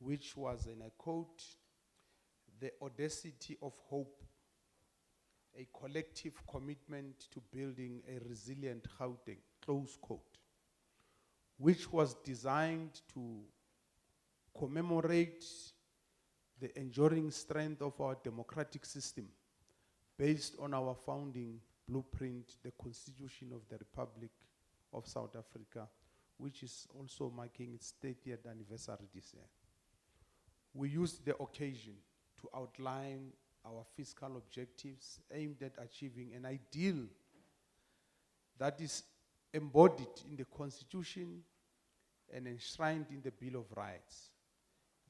which was, and I quote, "the audacity of hope, a collective commitment to building a resilient Gauteng," close quote, which was designed to commemorate the enduring strength of our democratic system based on our founding blueprint, the Constitution of the Republic of South Africa, which is also marking its 30th anniversary this year. We used the occasion to outline our fiscal objectives aimed at achieving an ideal that is embodied in the Constitution and enshrined in the Bill of Rights.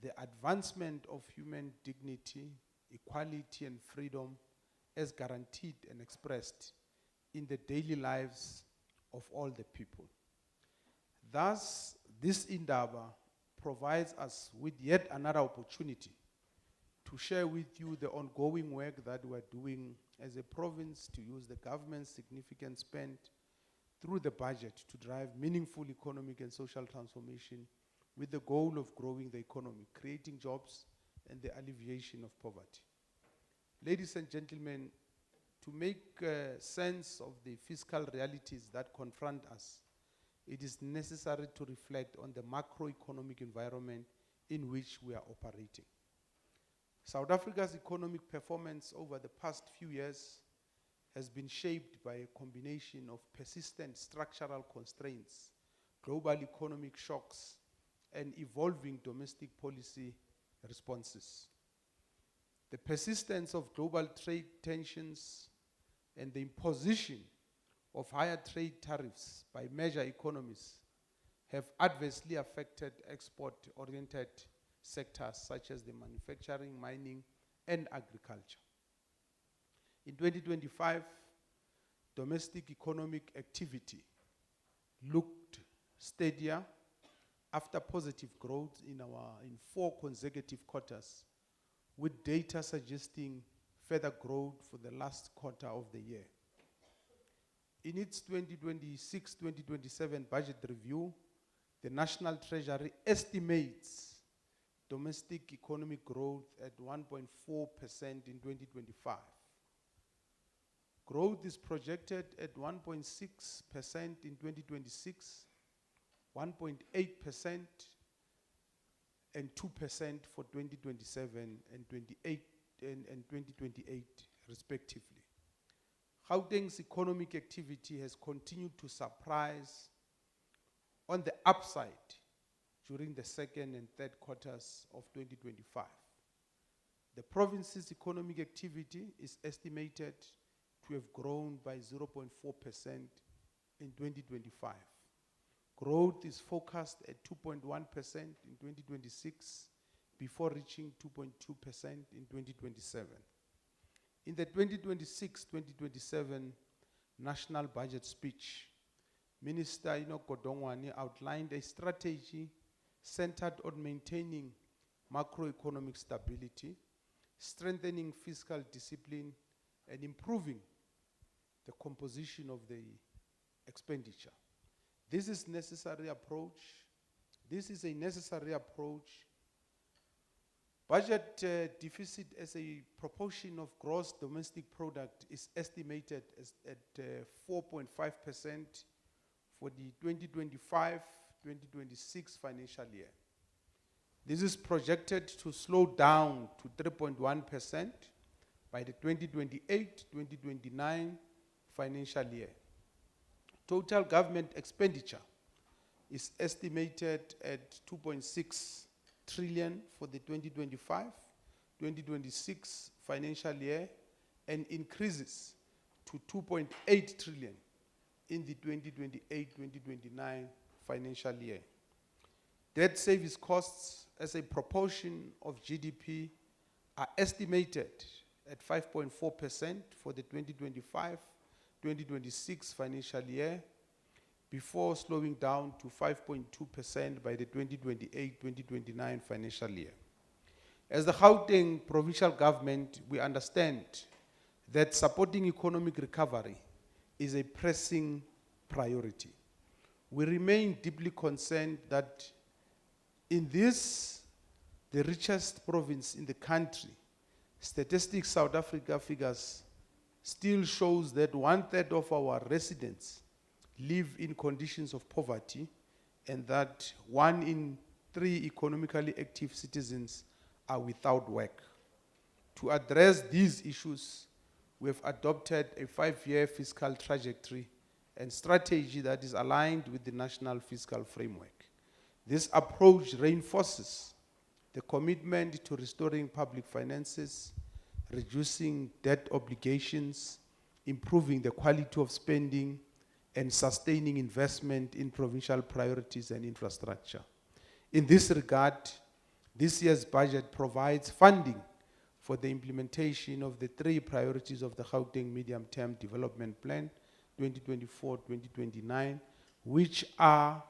The advancement of human dignity, equality, and freedom as guaranteed and expressed in the daily lives of all the people. Thus, this Indaba provides us with yet another opportunity to share with you the ongoing work that we're doing as a province to use the government's significant spend through the budget to drive meaningful economic and social transformation with the goal of growing the economy, creating jobs, and the alleviation of poverty. Ladies and gentlemen, to make sense of the fiscal realities that confront us, it is necessary to reflect on the macroeconomic environment in which we are operating. South Africa's economic performance over the past few years has been shaped by a combination of persistent structural constraints, global economic shocks, and evolving domestic policy responses. The persistence of global trade tensions and the imposition of higher trade tariffs by major economies have adversely affected export-oriented sectors such as the manufacturing, mining, and agriculture. In 2025, domestic economic activity looked steadier after positive growth in 4 consecutive quarters, with data suggesting further growth for the last quarter of the year. In its 2026-2027 budget review, the National Treasury estimates domestic economic growth at 1.4% in 2025. Growth is projected at 1.6% in 2026, 1.8% and 2% for 2027 and 2028 respectively. Gauteng's economic activity has continued to surprise on the upside during the second and third quarters of 2025. The province's economic activity is estimated to have grown by 0.4% in 2025. Growth is forecast at 2.1% in 2026 before reaching 2.2% in 2027. In the 2026-2027 National Budget Speech, Minister Enoch Godongwana outlined a strategy centered on maintaining macroeconomic stability, strengthening fiscal discipline, and improving the composition of the expenditure. This is a necessary approach. Budget deficit as a proportion of gross domestic product is estimated at 4.5% for the 2025-2026 financial year. This is projected to slow down to 3.1% by the 2028-2029 financial year. Total government expenditure is estimated at 2.6 trillion for the 2025-2026 financial year and increases to 2.8 trillion in the 2028-2029 financial year. Debt service costs as a proportion of GDP are estimated at 5.4% for the 2025-2026 financial year before slowing down to 5.2% by the 2028-2029 financial year. As the Gauteng provincial government, we understand that supporting economic recovery is a pressing priority. We remain deeply concerned that in this the richest province in the country, Statistics South Africa figures still shows that 1/3 of our residents live in conditions of poverty, and that 1 in 3 economically active citizens are without work. To address these issues, we have adopted a 5-year fiscal trajectory and strategy that is aligned with the national fiscal framework. This approach reinforces the commitment to restoring public finances, reducing debt obligations, improving the quality of spending, and sustaining investment in provincial priorities and infrastructure. In this regard, this year's budget provides funding for the implementation of the 3 priorities of the Gauteng Medium-Term Development Plan 2024-2029, which are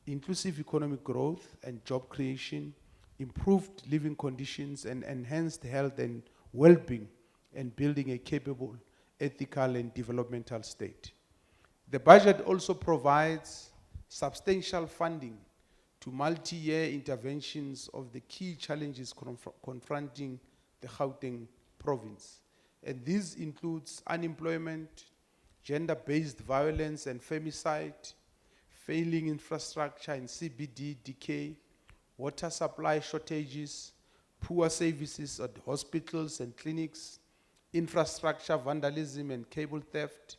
inclusive economic growth and job creation, improved living conditions, and enhanced health and well-being, and building a capable, ethical, and developmental state. The budget also provides substantial funding to multi-year interventions of the key challenges confronting the Gauteng province. And this includes unemployment, gender-based violence and femicide, failing infrastructure in CBD decay, water supply shortages, poor services at hospitals and clinics, infrastructure vandalism and cable theft,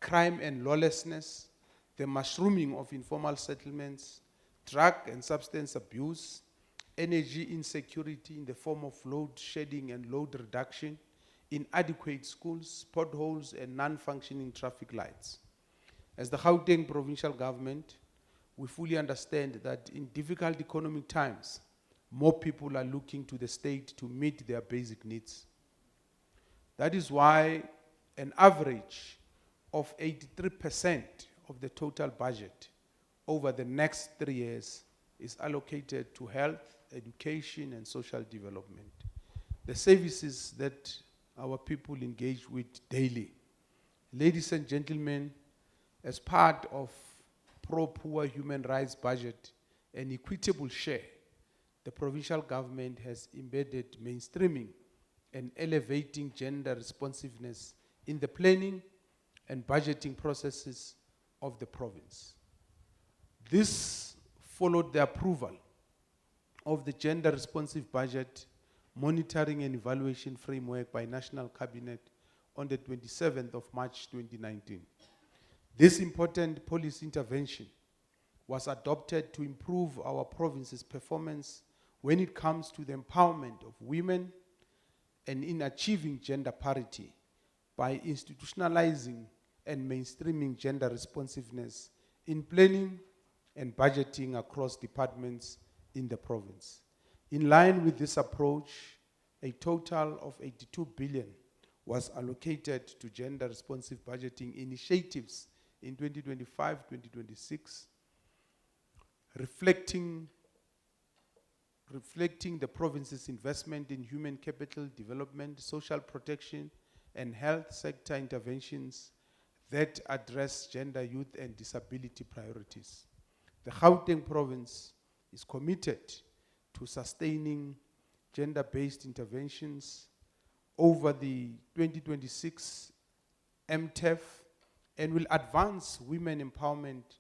crime and lawlessness, the mushrooming of informal settlements, drug and substance abuse, energy insecurity in the form of load shedding and load reduction, inadequate schools, potholes, and non-functioning traffic lights. As the Gauteng provincial government, we fully understand that in difficult economic times, more people are looking to the state to meet their basic needs. That is why an average of 83% of the total budget over the next 3 years is allocated to health, education, and social development. The services that our people engage with daily. Ladies and gentlemen, as part of pro-poor human rights budget and equitable share, the provincial government has embedded mainstreaming and elevating gender responsiveness in the planning and budgeting processes of the province. This followed the approval of the gender responsive budget monitoring and evaluation framework by National Cabinet on the 27th of March 2019. This important policy intervention was adopted to improve our province's performance when it comes to the empowerment of women and in achieving gender parity by institutionalizing and mainstreaming gender responsiveness in planning and budgeting across departments in the province. In line with this approach, a total of 82 billion was allocated to gender responsive budgeting initiatives in 2025-2026, reflecting the province's investment in human capital development, social protection, and health sector interventions that address gender, youth, and disability priorities. The Gauteng province is committed to sustaining gender-based interventions over the 2026 MTEF and will advance women empowerment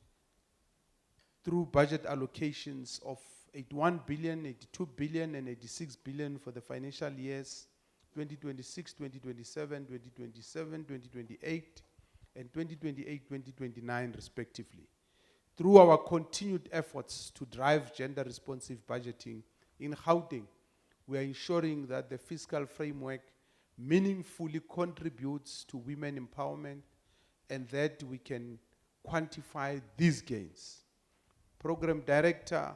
through budget allocations of 81 billion, 82 billion, and 86 billion for the financial years 2026, 2027, 2027, 2028, and 2028-2029 respectively. Through our continued efforts to drive gender-responsive budgeting in Gauteng, we are ensuring that the fiscal framework meaningfully contributes to women empowerment and that we can quantify these gains. Program Director,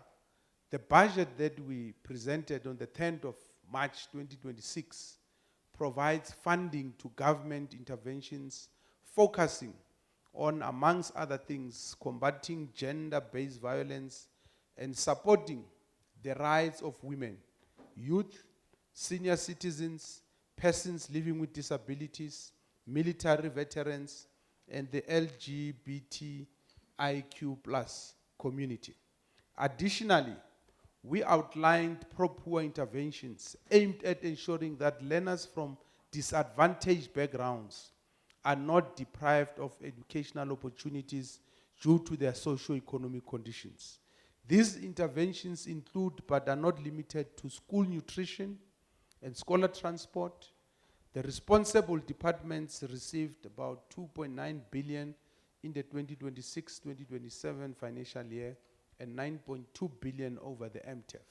the budget that we presented on the 10th of March 2026 provides funding to government interventions focusing on, amongst other things, combating gender-based violence and supporting the rights of women, youth, senior citizens, persons living with disabilities, military veterans, and the LGBTIQ+ community. Additionally, we outlined pro-poor interventions aimed at ensuring that learners from disadvantaged backgrounds are not deprived of educational opportunities due to their socio-economic conditions. These interventions include, but are not limited to, school nutrition and scholar transport. The responsible departments received about 2.9 billion in the 2026-2027 financial year and 9.2 billion over the MTEF.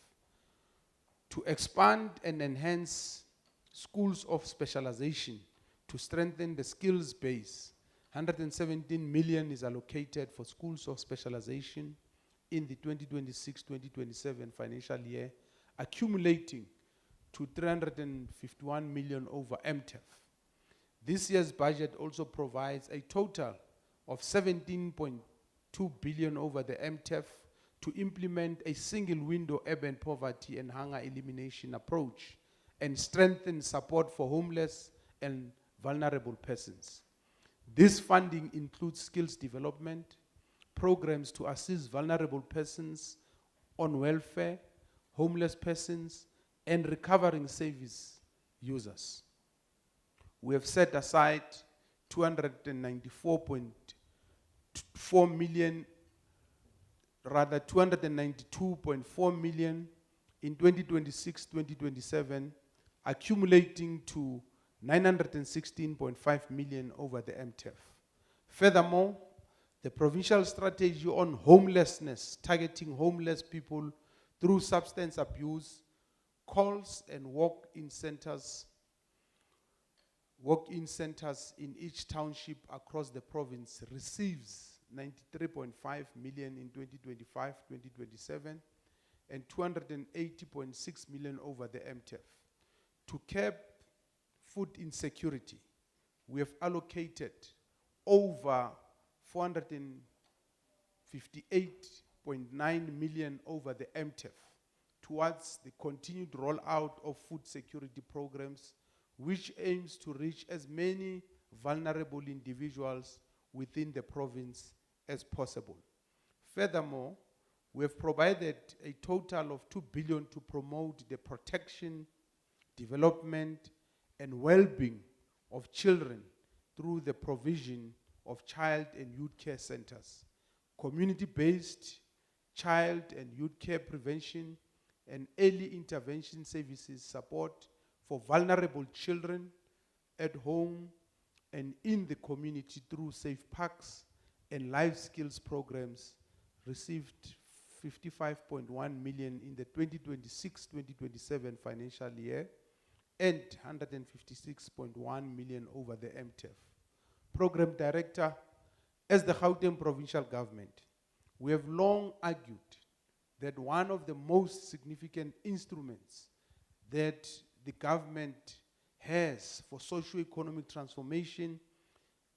To expand and enhance schools of specialization to strengthen the skills base, 117 million is allocated for schools of specialization in the 2026-2027 financial year, accumulating to 351 million over MTEF. This year's budget also provides a total of 17.2 billion over the MTEF to implement a single window urban poverty and hunger elimination approach and strengthen support for homeless and vulnerable persons. This funding includes skills development, programs to assist vulnerable persons on welfare, homeless persons, and recovering service users. We have set aside 292.4 million in 2026-2027, accumulating to 916.5 million over the MTEF. Furthermore, the provincial strategy on homelessness, targeting homeless people through substance abuse, calls and walk-in centers in each township across the province receives 93.5 million in 2025-2027 and 280.6 million over the MTEF. To curb food insecurity, we have allocated over 458.9 million over the MTEF towards the continued rollout of food security programs, which aims to reach as many vulnerable individuals within the province as possible. Furthermore, we have provided a total of 2 billion to promote the protection, development, and well-being of children through the provision of child and youth care centers, community-based child and youth care prevention, and early intervention services support for vulnerable children at home and in the community through safe parks and life skills programs, received 55.1 million in the 2026-2027 financial year and 156.1 million over the MTEF. Program Director, as the Gauteng Provincial Government, we have long argued that one of the most significant instruments that the government has for socio-economic transformation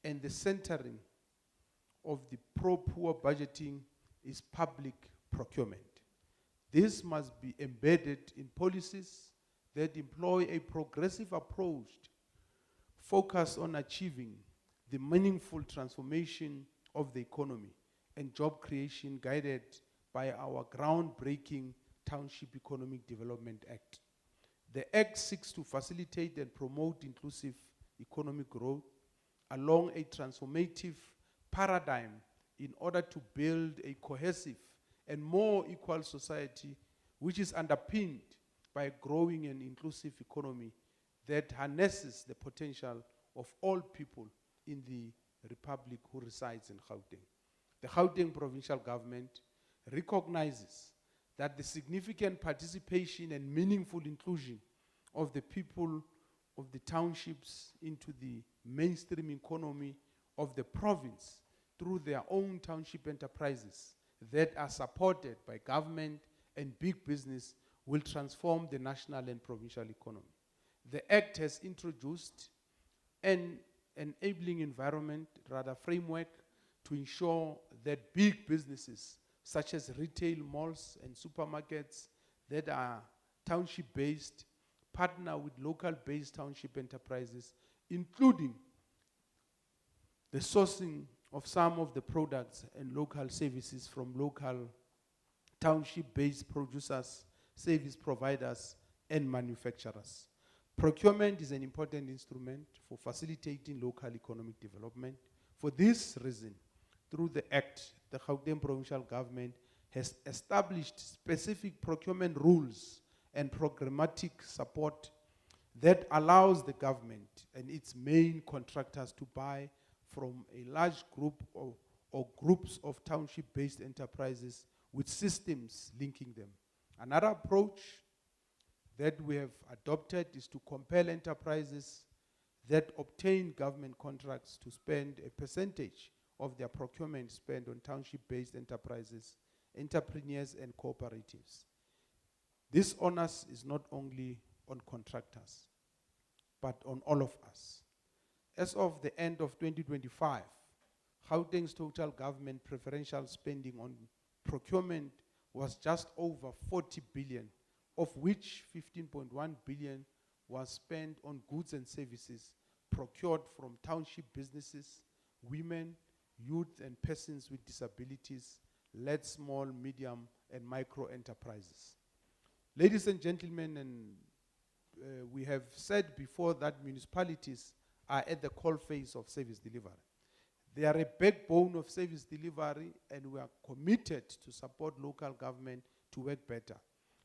and the centering of the pro-poor budgeting is public procurement. This must be embedded in policies that employ a progressive approach focused on achieving the meaningful transformation of the economy and job creation guided by our groundbreaking Township Economic Development Act. The Act seeks to facilitate and promote inclusive economic growth along a transformative paradigm in order to build a cohesive and more equal society which is underpinned by a growing and inclusive economy that harnesses the potential of all people in the Republic who resides in Gauteng. The Gauteng Provincial Government recognizes that the significant participation and meaningful inclusion of the people of the townships into the mainstream economy of the province through their own township enterprises that are supported by government and big business will transform the national and provincial economy. The Act has introduced an enabling environment, framework, to ensure that big businesses such as retail malls and supermarkets that are township-based partner with local-based township enterprises, including the sourcing of some of the products and local services from local township-based producers, service providers, and manufacturers. Procurement is an important instrument for facilitating local economic development. For this reason, through the Act, the Gauteng provincial government has established specific procurement rules and programmatic support that allows the government and its main contractors to buy from a large group or groups of township-based enterprises with systems linking them. Another approach that we have adopted is to compel enterprises that obtain government contracts to spend a percentage of their procurement spend on township-based enterprises, entrepreneurs, and cooperatives. This onus is not only on contractors, but on all of us. As of the end of 2025, Gauteng's total government preferential spending on procurement was just over 40 billion, of which 15.1 billion was spent on goods and services procured from township businesses, women, youth, and persons with disabilities, led small, medium, and micro enterprises. Ladies and gentlemen, we have said before that municipalities are at the coalface of service delivery. They are a backbone of service delivery, and we are committed to support local government to work better.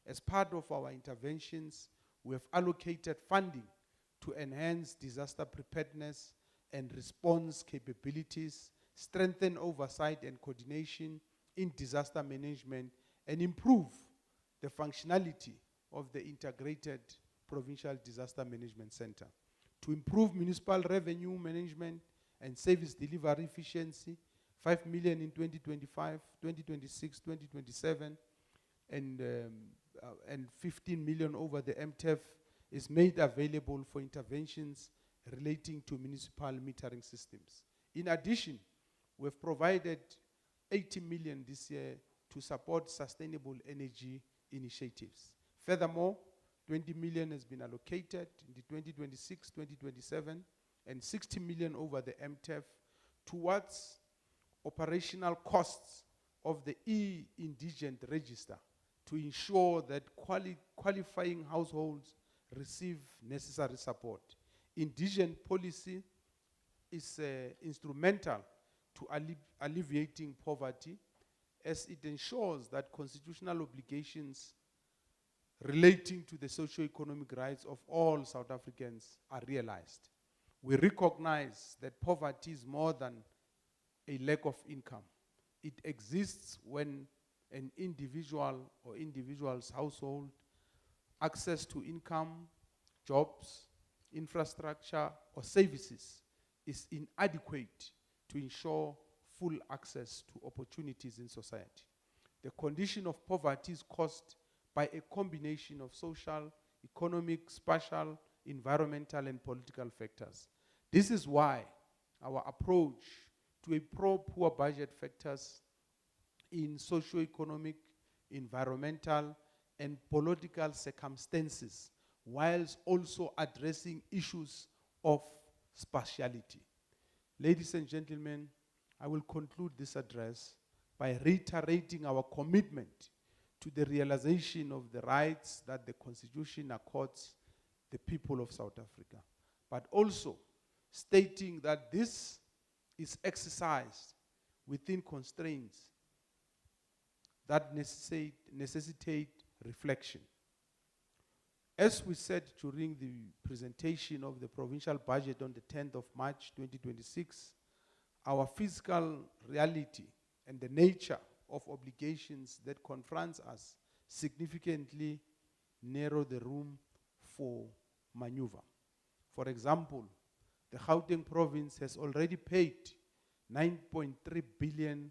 As part of our interventions, we have allocated funding to enhance disaster preparedness and response capabilities, strengthen oversight and coordination in disaster management, and improve the functionality of the Integrated Provincial Disaster Management Center. To improve municipal revenue management and service delivery efficiency, 5 million in 2025, 2026, 2027, and 15 million over the MTEF is made available for interventions relating to municipal metering systems. In addition, we've provided 80 million this year to support sustainable energy initiatives. Furthermore, 20 million has been allocated in the 2026-2027 and 60 million over the MTEF towards operational costs of the e-indigent register to ensure that qualifying households receive necessary support. Indigent policy is instrumental to alleviating poverty, as it ensures that constitutional obligations relating to the socio-economic rights of all South Africans are realized. We recognize that poverty is more than a lack of income. It exists when an individual or individual's household access to income, jobs, infrastructure, or services is inadequate to ensure full access to opportunities in society. The condition of poverty is caused by a combination of social, economic, spatial, environmental, and political factors. This is why our approach to a pro-poor budget factors in socio-economic, environmental, and political circumstances, whilst also addressing issues of spatiality. Ladies and gentlemen, I will conclude this address by reiterating our commitment to the realization of the rights that the Constitution accords the people of South Africa, but also stating that this is exercised within constraints that necessitate reflection. As we said during the presentation of the provincial budget on the 10th of March 2026, our fiscal reality and the nature of obligations that confronts us significantly narrow the room for maneuver. For example, the Gauteng province has already paid 9.3 billion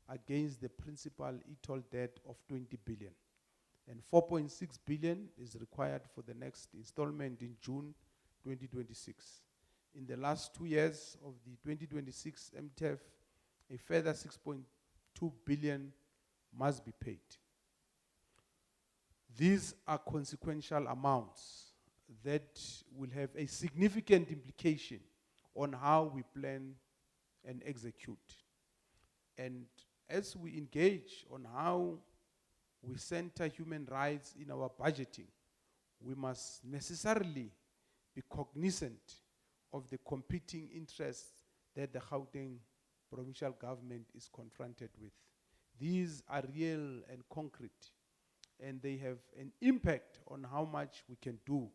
against the principal e-toll debt of 20 billion. And 4.6 billion is required for the next installment in June 2026. In the last 2 years of the 2026 MTEF, a further 6.2 billion must be paid. These are consequential amounts that will have a significant implication on how we plan and execute. And as we engage on how we center human rights in our budgeting, we must necessarily be cognizant of the competing interests that the Gauteng provincial government is confronted with. These are real and concrete, and they have an impact on how much we can do.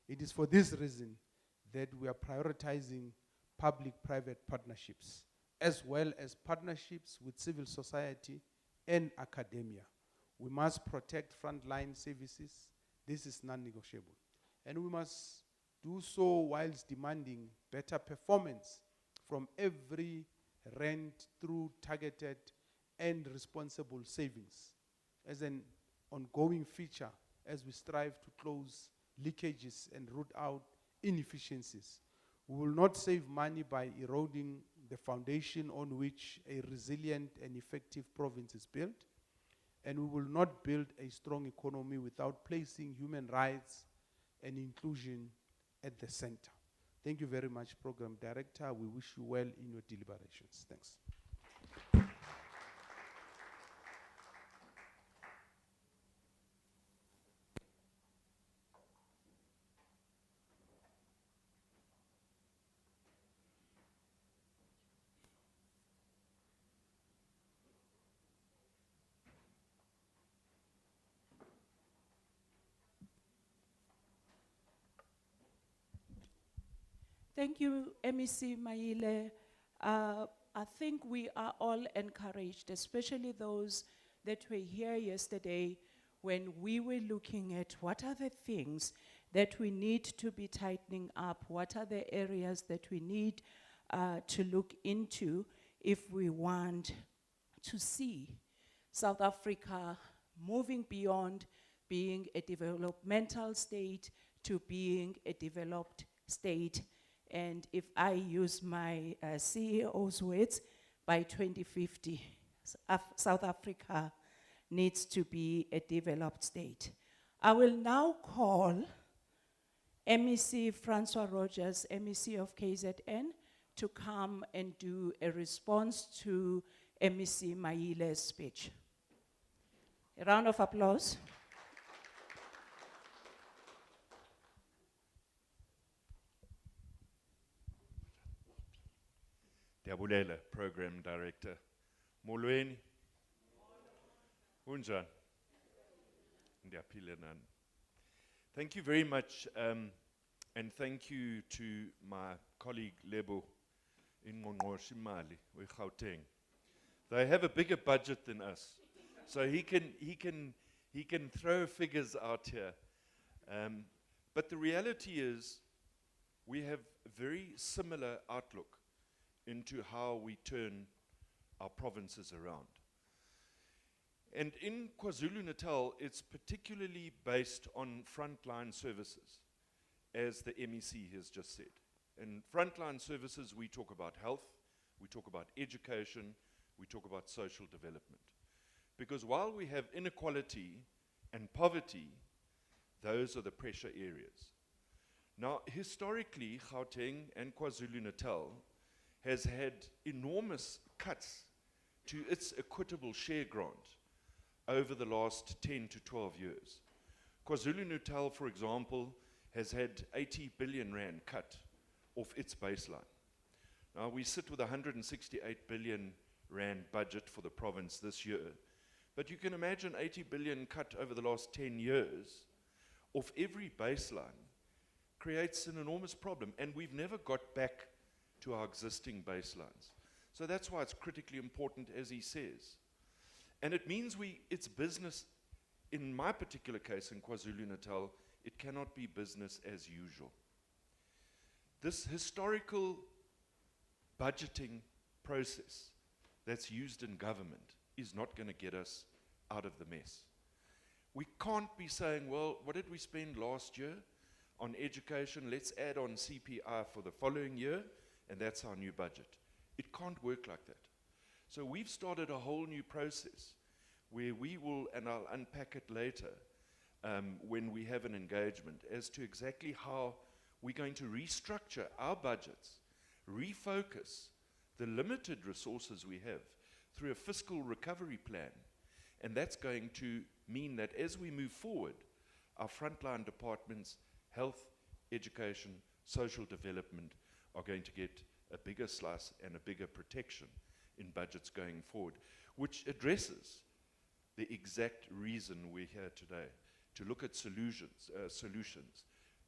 It is for this reason that we are prioritizing public-private partnerships, as well as partnerships with civil society and academia. We must protect frontline services. This is non-negotiable. And we must do so whilst demanding better performance from every rand through targeted and responsible savings as an ongoing feature as we strive to close leakages and root out inefficiencies. We will not save money by eroding the foundation on which a resilient and effective province is built, and we will not build a strong economy without placing human rights and inclusion at the center. Thank you very much, Program Director. We wish you well in your deliberations. Thanks. Thank you, MEC Maile. I think we are all encouraged, especially those that were here yesterday when we were looking at what are the things that we need to be tightening up, what are the areas that we need to look into if we want to see South Africa moving beyond being a developmental state to being a developed state. And if I use my CEO's words, by 2050, South Africa needs to be a developed state. I will now call MEC Francois Rogers, MEC of KZN, to come and do a response to MEC Maile's speech. A round of applause. Diabulela, Program Director. Molweni. Unjan. Ndiyaphila nani. Thank you very much, and thank you to my colleague Lebo in Ngqongqoshe Imali with Gauteng. They have a bigger budget than us, so he can throw figures out here. But the reality is, we have a very similar outlook into how we turn our provinces around. And in KwaZulu-Natal, it's particularly based on frontline services, as the MEC has just said. In frontline services, we talk about health, we talk about education, we talk about social development. Because while we have inequality and poverty, those are the pressure areas. Now, historically, Gauteng and KwaZulu-Natal has had enormous cuts to its equitable share grant over the last 10 to 12 years. KwaZulu-Natal, for example, has had 80 billion rand cut off its baseline. Now, we sit with a 168 billion rand budget for the province this year, but you can imagine 80 billion cut over the last 10 years off every baseline creates an enormous problem, and we've never got back to our existing baselines. So that's why it's critically important, as he says. And it means it's business, in my particular case in KwaZulu-Natal, it cannot be business as usual. This historical budgeting process that's used in government is not going to get us out of the mess. We can't be saying, well, what did we spend last year on education? Let's add on CPI for the following year, and that's our new budget. It can't work like that. So we've started a whole new process where we will, and I'll unpack it later, when we have an engagement, as to exactly how we're going to restructure our budgets, refocus the limited resources we have through a fiscal recovery plan, and that's going to mean that as we move forward, our frontline departments, health, education, social development, are going to get a bigger slice and a bigger protection in budgets going forward, which addresses the exact reason we're here today, to look at solutions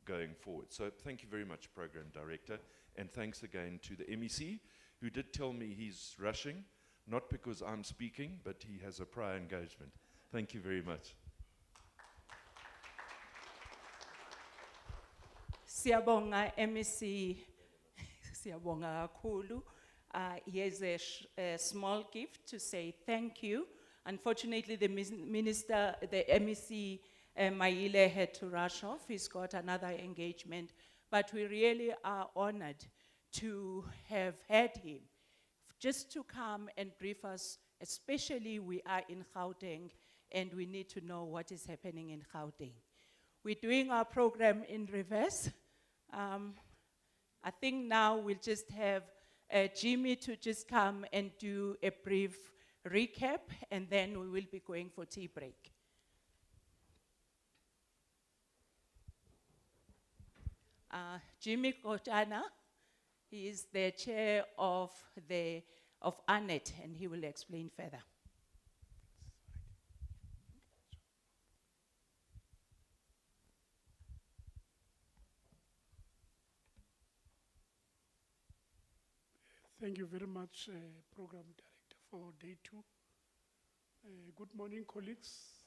going forward. So thank you very much, Program Director, and thanks again to the MEC, who did tell me he's rushing, not because I'm speaking, but he has a prior engagement. Thank you very much. Siyabonga MEC, siyabonga kakhulu. Here's a small gift to say thank you. Unfortunately, the minister, the MEC, Maile had to rush off. He's got another engagement, but we really are honored to have had him just to come and brief us, especially we are in Gauteng and we need to know what is happening in Gauteng. We're doing our program in reverse. I think now we'll just have Jimmy to just come and do a brief recap, and then we will be going for tea break. Jimmy Kotana, he is the chair of ANET, and he will explain further. Thank you very much, Program Director, for day 2. Good morning, colleagues.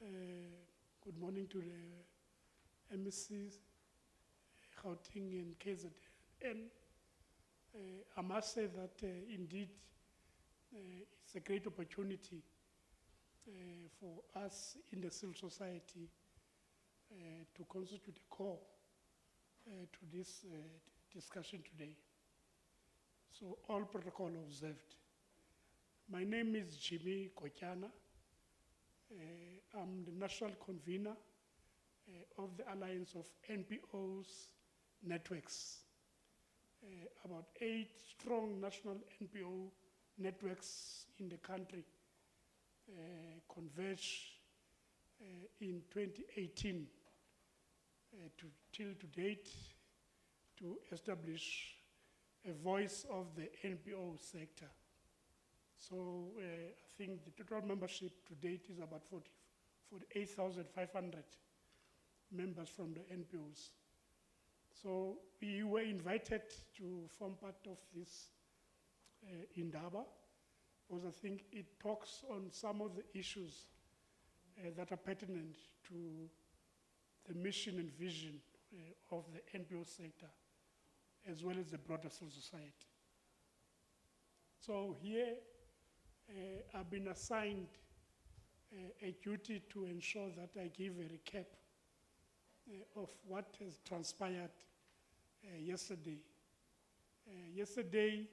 Good morning to the MECs, Gauteng and KZN. And I must say that indeed it's a great opportunity for us in the civil society to constitute a core to this discussion today. So all protocol observed. My name is Jimmy Kotyana. I'm the national convener of the Alliance of NPOs Networks. About 8 strong national NPO networks in the country converged in 2018 till to date to establish a voice of the NPO sector. So I think the total membership to date is about 48,500 members from the NPOs. So we were invited to form part of this Indaba, because I think it talks on some of the issues that are pertinent to the mission and vision of the NPO sector, as well as the broader civil society. So here, I've been assigned a duty to ensure that I give a recap of what has transpired yesterday. Yesterday,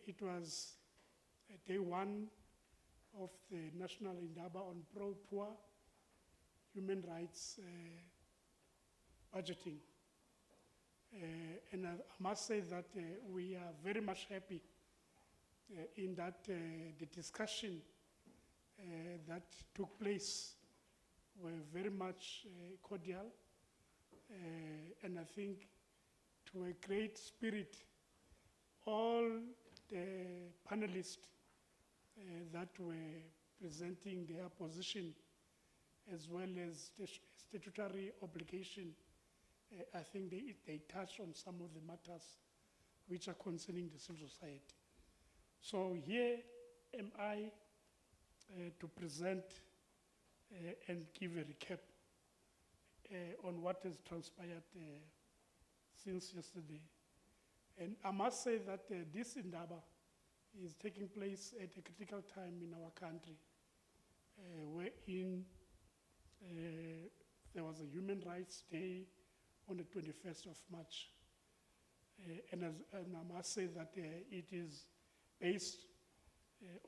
it was day 1 of the National Indaba on pro-poor human rights budgeting. And I must say that we are very much happy in that the discussion that took place were very much cordial, and I think to a great spirit, all the panelists that were presenting their position as well as the statutory obligation, I think they touch on some of the matters which are concerning the civil society. So here am I to present and give a recap on what has transpired since yesterday. And I must say that this Indaba is taking place at a critical time in our country, wherein there was a Human Rights Day on the 21st of March. And I must say that it is based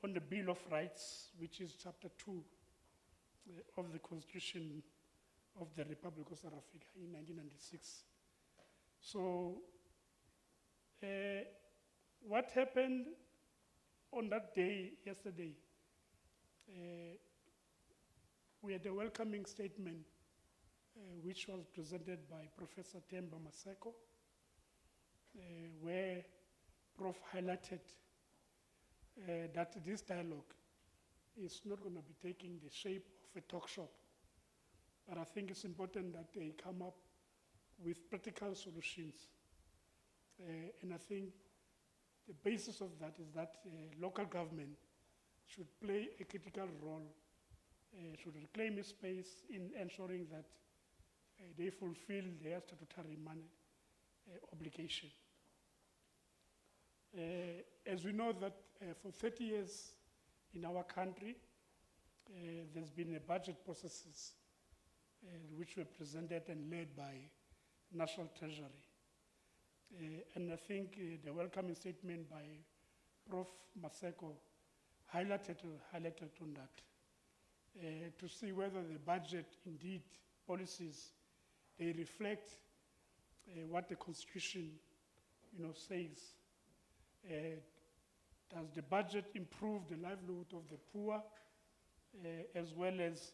on the Bill of Rights, which is Chapter 2 of the Constitution of the Republic of South Africa in 1996. So what happened on that day, yesterday, We had a welcoming statement which was presented by Professor Temba Maseko, where Prof highlighted that this dialogue is not going to be taking the shape of a talk shop, but I think it's important that they come up with practical solutions. And I think the basis of that is that local government should play a critical role, should reclaim its space in ensuring that they fulfill their statutory obligation. As we know that for 30 years in our country, there's been a budget processes which were presented and led by National Treasury. And I think the welcoming statement by Prof. Maseko highlighted on that, to see whether the budget, indeed, policies, they reflect what the Constitution, says. Does the budget improve the livelihood of the poor, as well as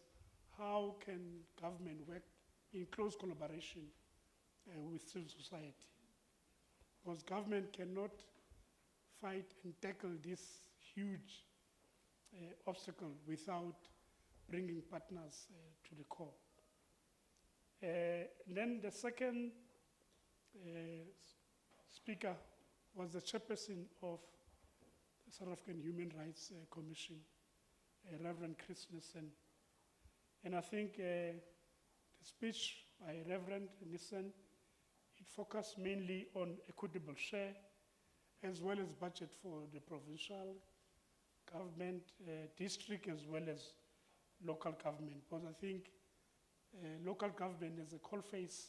how can government work in close collaboration with civil society? Because government cannot fight and tackle this huge obstacle without bringing partners to the core. Then the second speaker was the chairperson of the South African Human Rights Commission, Reverend Chris Nissen. And I think the speech by Reverend Nissen, it focused mainly on equitable share, as well as budget for the provincial government, district, as well as local government. Because I think local government as a coalface,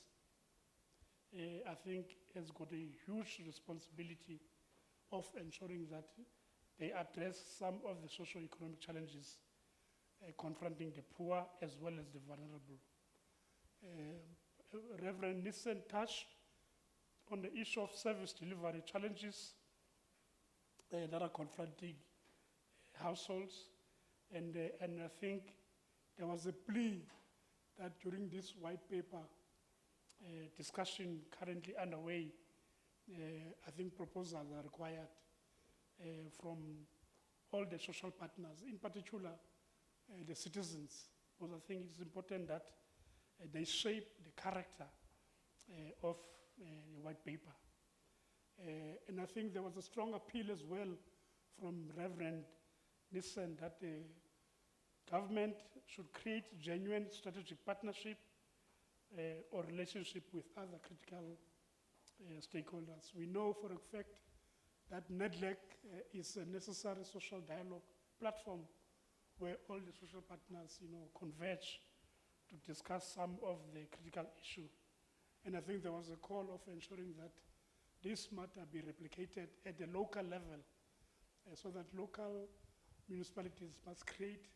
I think has got a huge responsibility of ensuring that they address some of the socio-economic challenges confronting the poor as well as the vulnerable. Reverend Nissen touched on the issue of service delivery challenges that are confronting households, and I think there was a plea that during this white paper discussion currently underway, I think proposals are required from all the social partners, in particular the citizens, because I think it's important that they shape the character of the white paper. And I think there was a strong appeal as well from Reverend Nissen that the government should create genuine strategic partnership or relationship with other critical stakeholders. We know for a fact that NEDLEC is a necessary social dialogue platform where all the social partners, converge to discuss some of the critical issues. And I think there was a call of ensuring that this matter be replicated at the local level, so that local municipalities must create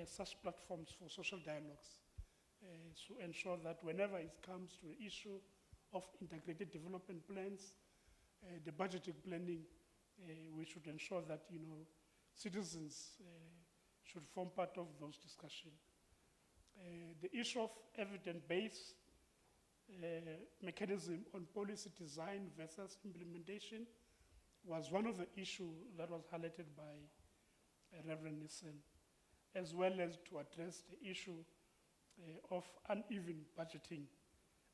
such platforms for social dialogues to ensure that whenever it comes to the issue of integrated development plans, the budgeting planning, we should ensure that citizens should form part of those discussions. The issue of evidence-based mechanism on policy design versus implementation was one of the issues that was highlighted by Reverend Nissen, as well as to address the issue of uneven budgeting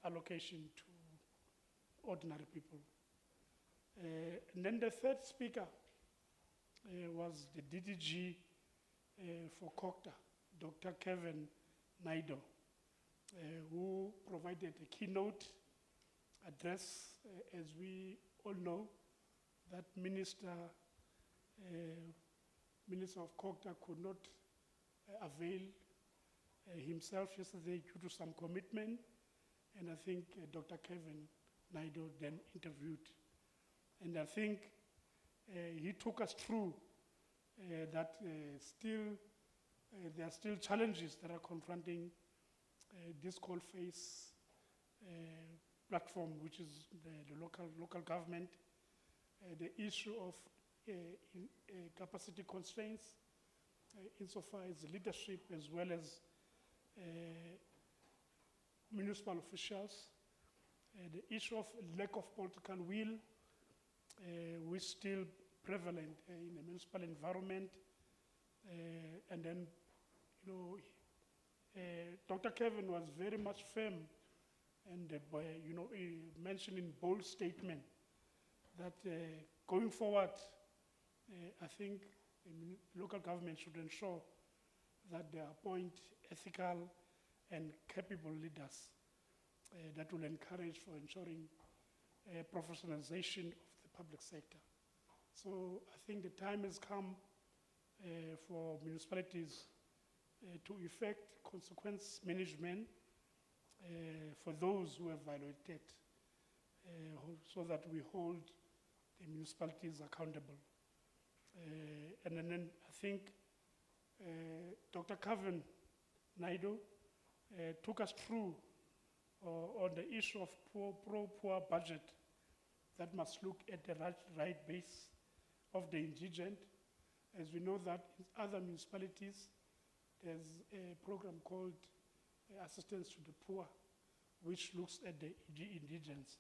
allocation to ordinary people. And then the third speaker was the DDG for COCTA, Dr. Kevin Naido, who provided a keynote address. As we all know, that Minister of COCTA could not avail himself yesterday due to some commitment, and I think Dr. Kevin Naido then interviewed. And I think he took us through that there are still challenges that are confronting this coalface platform, which is the local government, the issue of capacity constraints, insofar as leadership as well as municipal officials. The issue of lack of political will, which still prevalent in the municipal environment. And then, you know, Dr. Kevin was very much firm and, you know, he mentioned in bold statement that going forward, I think local government should ensure that they appoint ethical and capable leaders that will encourage for ensuring professionalization of the public sector. So I think the time has come for municipalities to effect consequence management for those who have violated, so that we hold the municipalities accountable. And then I think Dr. Kevin Naidu took us through on the issue of poor budget that must look at the right base of the indigent. As we know that in other municipalities, there's a program called Assistance to the Poor, which looks at the indigents.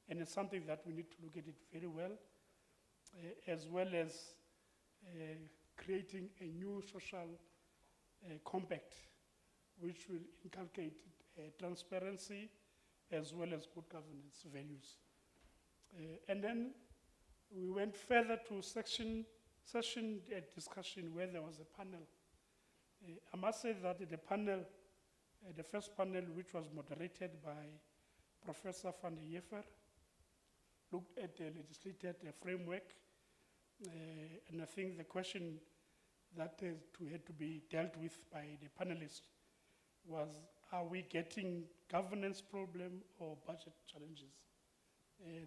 And it's something that we need to look at it very well, as well as creating a new social compact, which will inculcate transparency as well as good governance values. And then we went further to session discussion where there was a panel. I must say that the panel, the first panel, which was moderated by Professor van der Jefer, looked at the legislated framework, and I think the question that had to be dealt with by the panelists was, are we getting governance problem or budget challenges?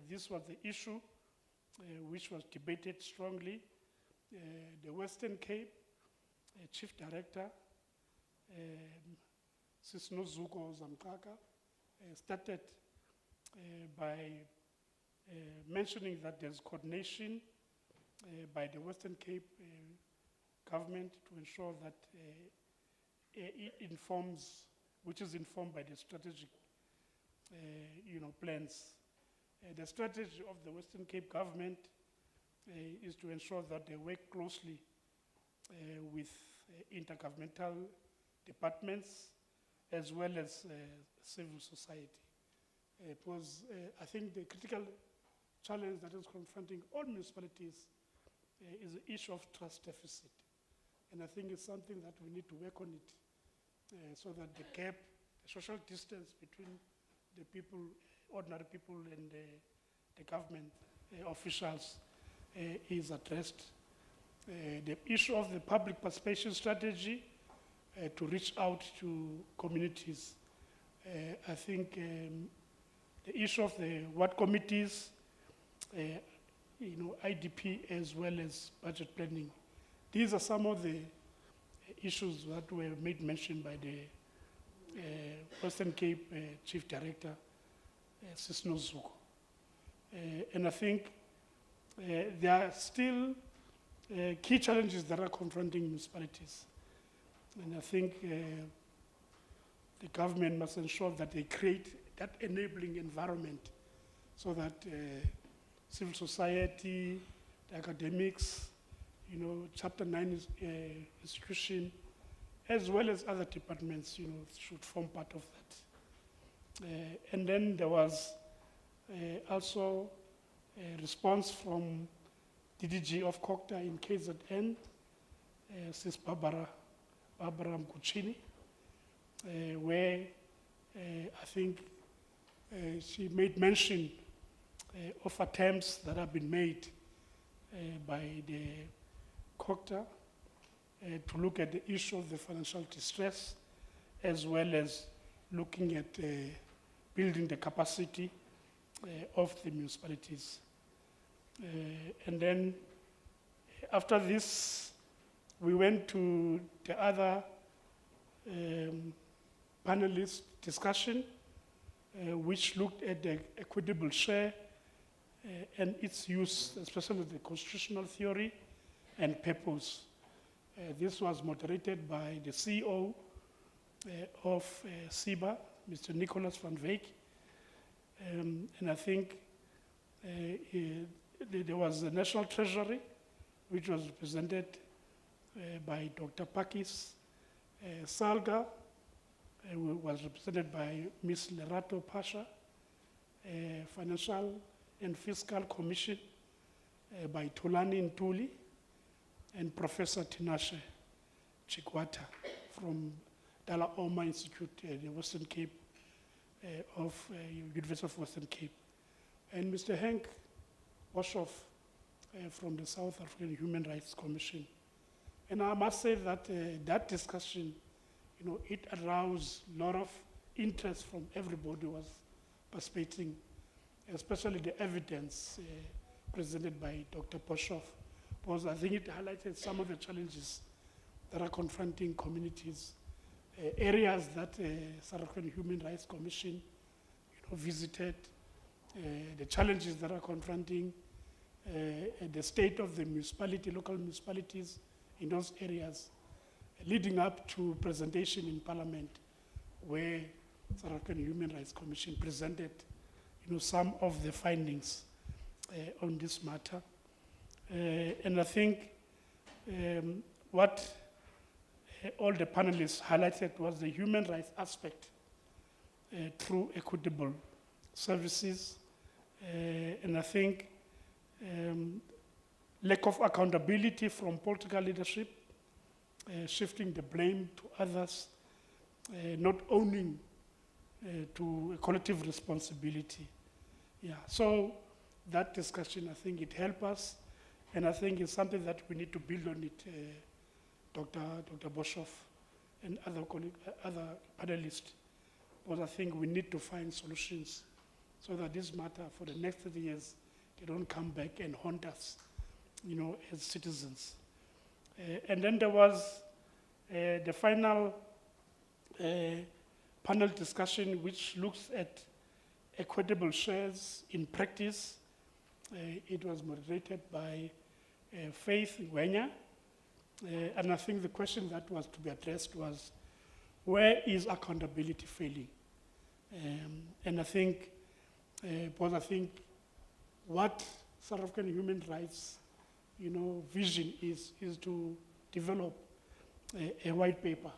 This was the issue which was debated strongly. The Western Cape Chief Director, Sisno Zuko Zamkaka, started by mentioning that there's coordination by the Western Cape government to ensure that it informs, which is informed by the strategic plans. The strategy of the Western Cape government is to ensure that they work closely with intergovernmental departments as well as civil society. Because I think the critical challenge that is confronting all municipalities is the issue of trust deficit. And I think it's something that we need to work on it so that the gap, the social distance between the people, ordinary people and the government officials is addressed. The issue of the public participation strategy to reach out to communities. I think the issue of the ward committees, IDP as well as budget planning. These are some of the issues that were made mention by the Western Cape Chief Director, Sisno Zuko. And I think there are still key challenges that are confronting municipalities. And I think the government must ensure that they create that enabling environment so that civil society, the academics, Chapter 9 institution, as well as other departments, should form part of that. And then there was also a response from DDG of COCTA in KZN, Sis Barbara Mkuchini, where I think she made mention of attempts that have been made by the COCTA to look at the issue of the financial distress, as well as looking at building the capacity of the municipalities. And then after this, we went to the other panelist discussion, which looked at the equitable share and its use, especially the constitutional theory and purpose. This was moderated by the CEO, of SIBA, Mr. Nicholas van Wyk. And I think there was the National Treasury, which was represented by Dr. Pakis. Salga was represented by Ms. Lerato Pasha. Financial and Fiscal Commission by Tulani Ntuli and Professor Tinashe Chikwata from Dala Oma Institute, the Western Cape of University of Western Cape. And Mr. Henk Boshoff from the South African Human Rights Commission. And I must say that that discussion, it aroused a lot of interest from everybody who was participating, especially the evidence presented by Dr. Boshoff, because I think it highlighted some of the challenges that are confronting communities, areas that South African Human Rights Commission visited, the challenges that are confronting the state of the municipality, local municipalities in those areas, leading up to presentation in Parliament where South African Human Rights Commission presented some of the findings on this matter. And I think what all the panelists highlighted was the human rights aspect through equitable services. And I think lack of accountability from political leadership, shifting the blame to others, not owning to a collective responsibility. Yeah, so that discussion, I think it helped us, and I think it's something that we need to build on it, Dr. Boshoff and other panelists, because I think we need to find solutions so that this matter for the next 30 years, they don't come back and haunt us, as citizens. And then there was the final panel discussion, which looks at equitable shares in practice. It was moderated by Faith Ngwenya. And I think the question that was to be addressed was, where is accountability failing? And I think, because I think what South African human rights, vision is to develop a white paper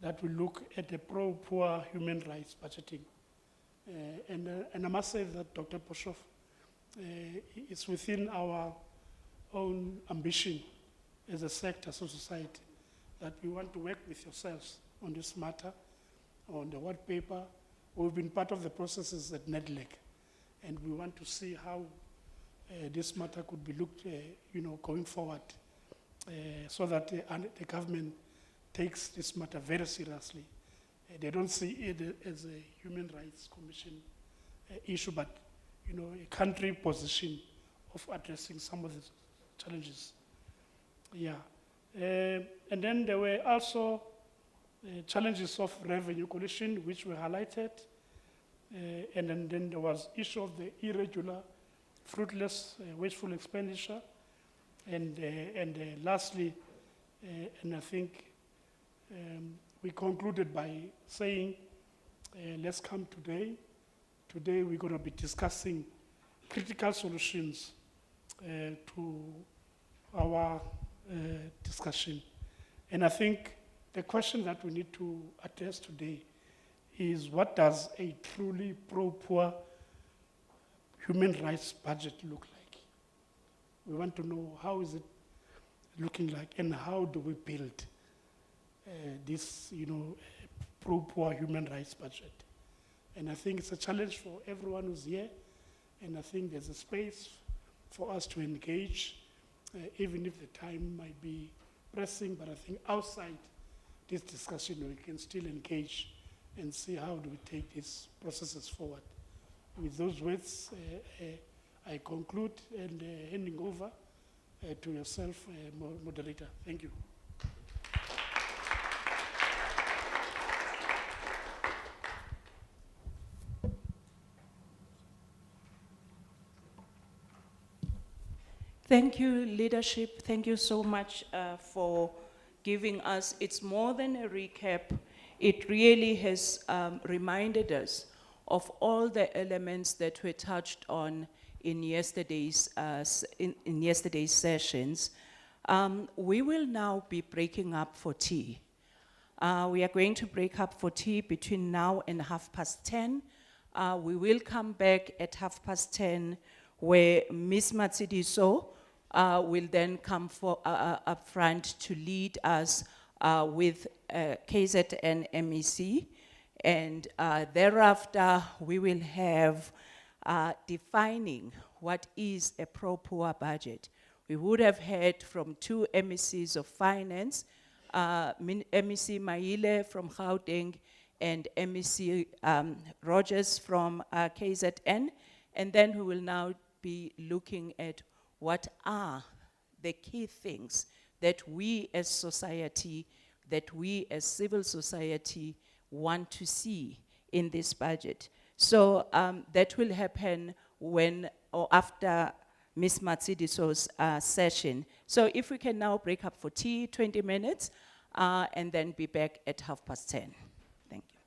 that will look at the pro-poor human rights budgeting. And I must say that Dr. Boshoff, it's within our own ambition as a sector, as a society, that we want to work with yourselves on this matter, on the white paper. We've been part of the processes at NEDLEC, and we want to see how this matter could be looked, going forward, so that the government takes this matter very seriously. They don't see it as a human rights commission issue, but a country position of addressing some of the challenges. Yeah, and then there were also challenges of revenue collection, which were highlighted, and then there was issue of the irregular, fruitless, wasteful expenditure, and lastly, and I think we concluded by saying, let's come today. Today we're going to be discussing critical solutions to our discussion. And I think the question that we need to address today is, what does a truly pro-poor human rights budget look like? We want to know how is it looking like, and how do we build this, pro-poor human rights budget. And I think it's a challenge for everyone who's here, and I think there's a space for us to engage, even if the time might be pressing, but I think outside this discussion we can still engage and see how do we take these processes forward. With those words, I conclude, and handing over to yourself, moderator. Thank you. Thank you, leadership. Thank you so much for giving us, it's more than a recap, it really has reminded us of all the elements that were touched on in yesterday's sessions. We will now be breaking up for tea. We are going to break up for tea between now and 10:30. We will come back at 10:30, where Ms. Matsidiso will then come up front to lead us with KZN MEC. And thereafter, we will have defining what is a pro-poor budget. We would have heard from two MECs of finance, MEC Maile from Gauteng and MEC Rogers from KZN. And then we will now be looking at what are the key things that we as society, that we as civil society want to see in this budget. So that will happen when or after Ms. Matsidiso's session. So if we can now break up for tea, 20 minutes, and then be back at 10:30. Thank you.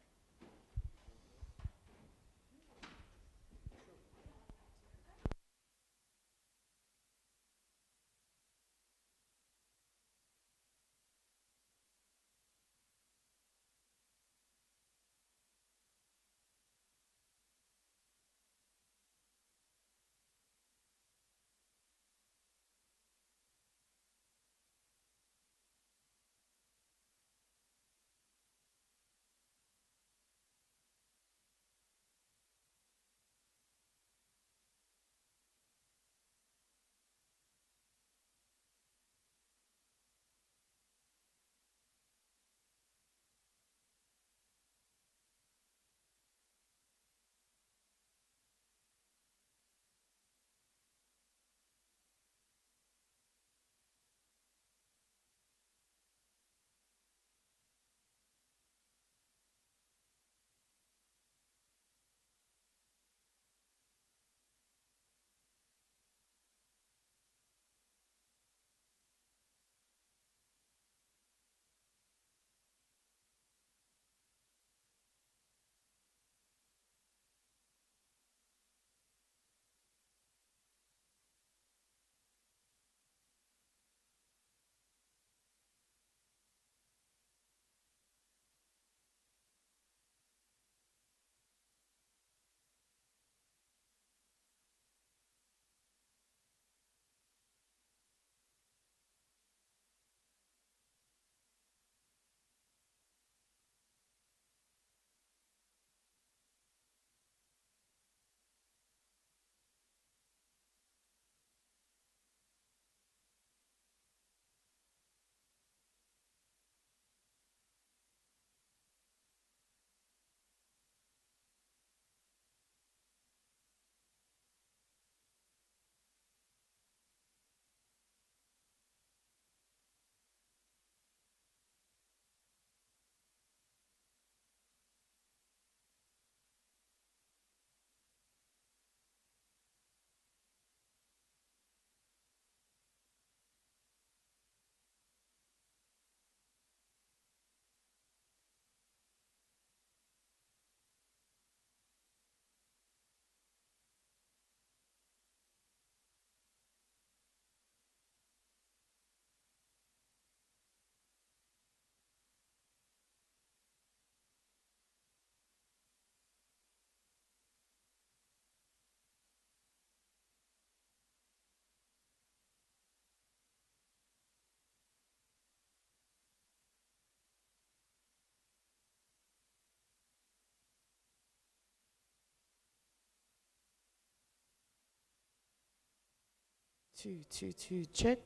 To check.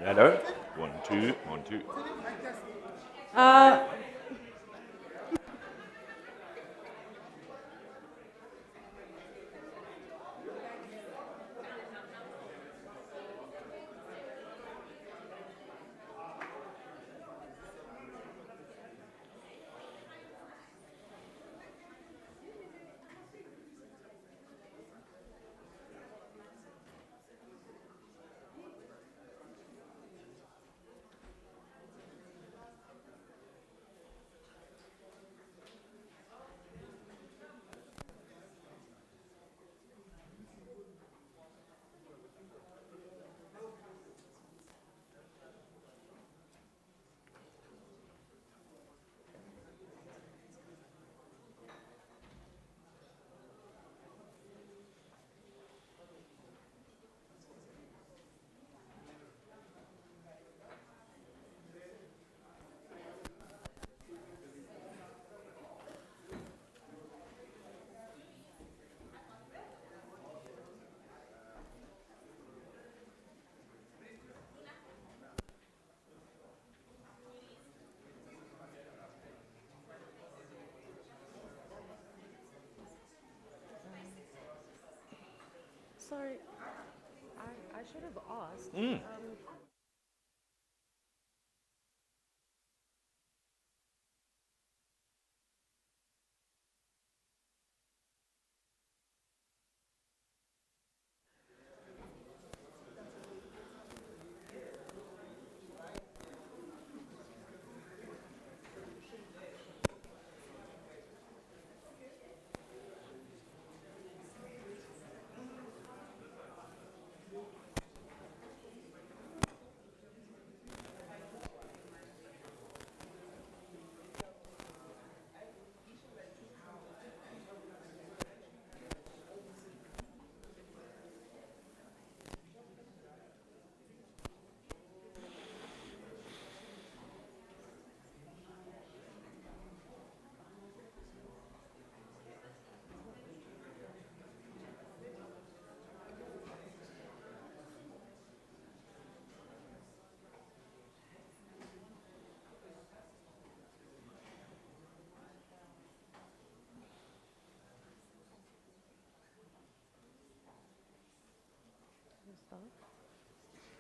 Hello? 1, 2, 1, 2. Uh, sorry, I should have asked.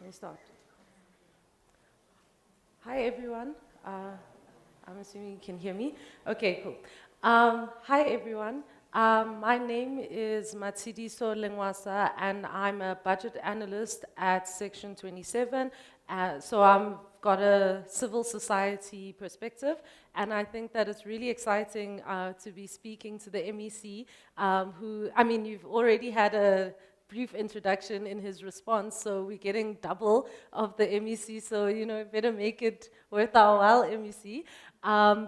Let me start. Hi, everyone. I'm assuming you can hear me. Okay, cool. Hi, everyone. My name is Matsidiso Lengwasa, and I'm a budget analyst at Section 27. So I've got a civil society perspective, and I think that it's really exciting to be speaking to the MEC, you've already had a brief introduction in his response, so we're getting double of the MEC, so, better make it worth our while, MEC.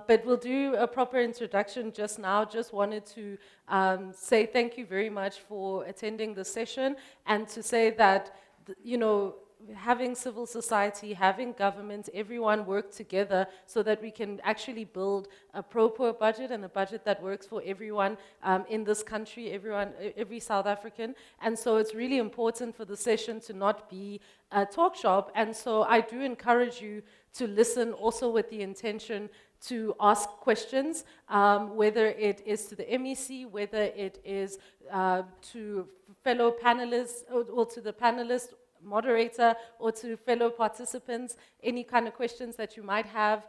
But we'll do a proper introduction just now. Just wanted to say thank you very much for attending the session, and to say that, having civil society, having government, everyone work together so that we can actually build a proper budget, and a budget that works for everyone in this country, every South African. And so it's really important for the session to not be a talk shop. And so I do encourage you to listen, also with the intention to ask questions, whether it is to the MEC, whether it is to fellow panelists, or to the panelists, moderator, or to fellow participants, any kind of questions that you might have,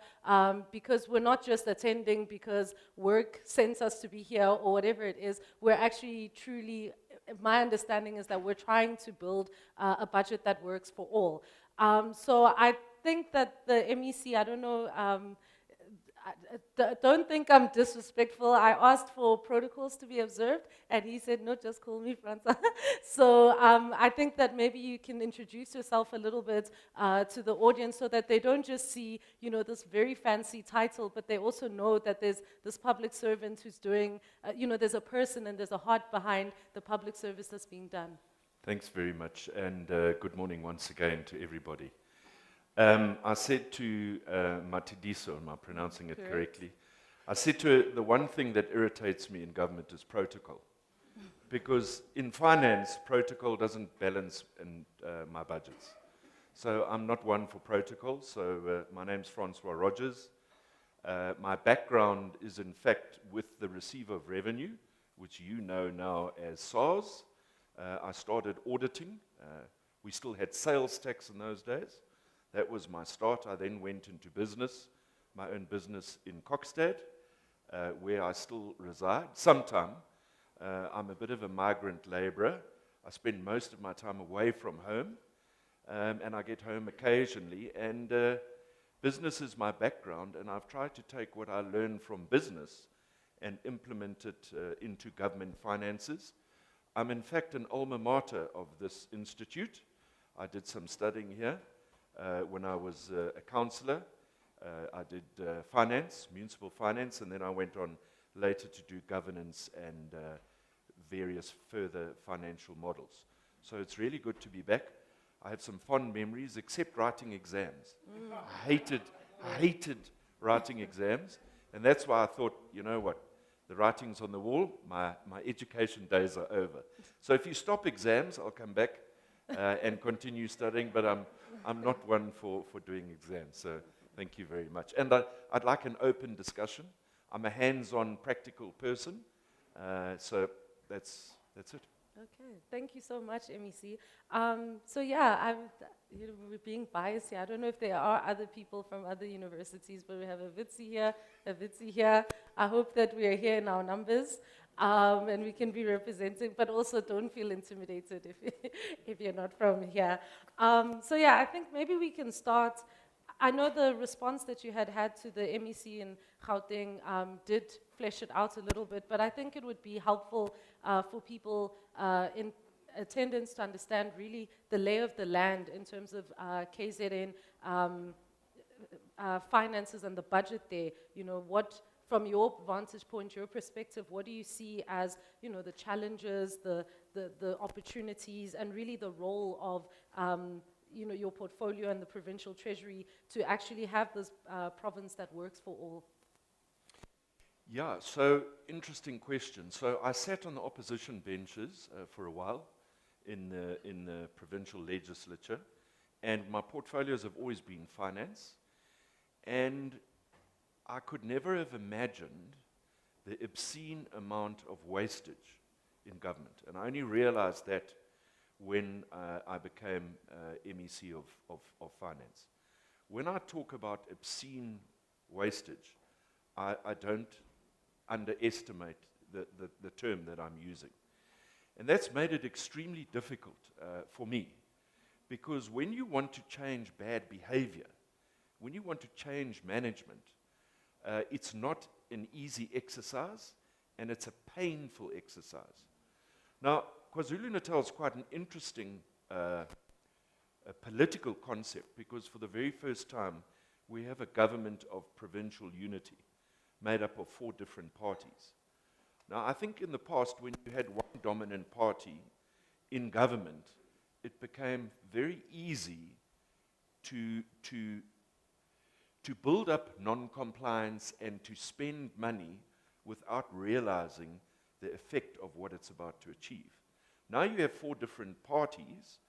because we're not just attending because work sends us to be here or whatever it is. We're actually truly, my understanding is that we're trying to build a budget that works for all. So I think that the MEC, I don't know, don't think I'm disrespectful. I asked for protocols to be observed, and he said, no, just call me Franza. So I think that maybe you can introduce yourself a little bit to the audience, so that they don't just see, this very fancy title, but they also know that there's this public servant who's doing, there's a person and there's a heart behind the public service that's being done. Thanks very much, and good morning once again to everybody. I said to Matidiso, am I pronouncing it correctly? I said to her, the one thing that irritates me in government is protocol. Because in finance, protocol doesn't balance in my budgets. So I'm not one for protocol. So my name's Francois Rogers. My background is in fact with the Receiver of Revenue, which you know now as SARS. I started auditing. We still had sales tax in those days. That was my start. I then went into business, my own business in Kokstad, where I still reside. Sometime, I'm a bit of a migrant laborer. I spend most of my time away from home, and I get home occasionally. And business is my background, and I've tried to take what I learned from business and implement it into government finances. I'm in fact an alma mater of this institute. I did some studying here when I was a councillor. I did finance, municipal finance, and then I went on later to do governance and various further financial models. So it's really good to be back. I have some fond memories, except writing exams. I hated writing exams, and that's why I thought, you know what, the writing's on the wall, my education days are over. So if you stop exams, I'll come back and continue studying, but I'm not one for doing exams, so thank you very much. And I'd like an open discussion. I'm a hands-on, practical person, so that's it. Okay, thank you so much, MEC. So yeah, we're being biased here. I don't know if there are other people from other universities, but we have a Vitsi here, a Vitsi here. I hope that we are here in our numbers, and we can be representing, but also don't feel intimidated if you're not from here. So yeah, I think maybe we can start. I know the response that you had to the MEC in Gauteng did flesh it out a little bit, but I think it would be helpful for people in attendance to understand really the lay of the land in terms of KZN finances and the budget there. You know, what, from your vantage point, your perspective, what do you see as, you know, the challenges, the opportunities, and really the role of you know, your portfolio and the provincial treasury to actually have this province that works for all? Yeah, so interesting question. So I sat on the opposition benches for a while in the provincial legislature, and my portfolios have always been finance, and I could never have imagined the obscene amount of wastage in government, and I only realized that when I became MEC of finance. When I talk about obscene wastage, I don't underestimate the term that I'm using. And that's made it extremely difficult for me, because when you want to change bad behavior, when you want to change management, it's not an easy exercise, and it's a painful exercise. Now, KwaZulu-Natal is quite an interesting political concept, because for the very first time, we have a government of provincial unity made up of 4 different parties. Now, I think in the past, when you had one dominant party in government, it became very easy to build up non-compliance and to spend money without realizing the effect of what it's about to achieve. Now you have 4 different parties.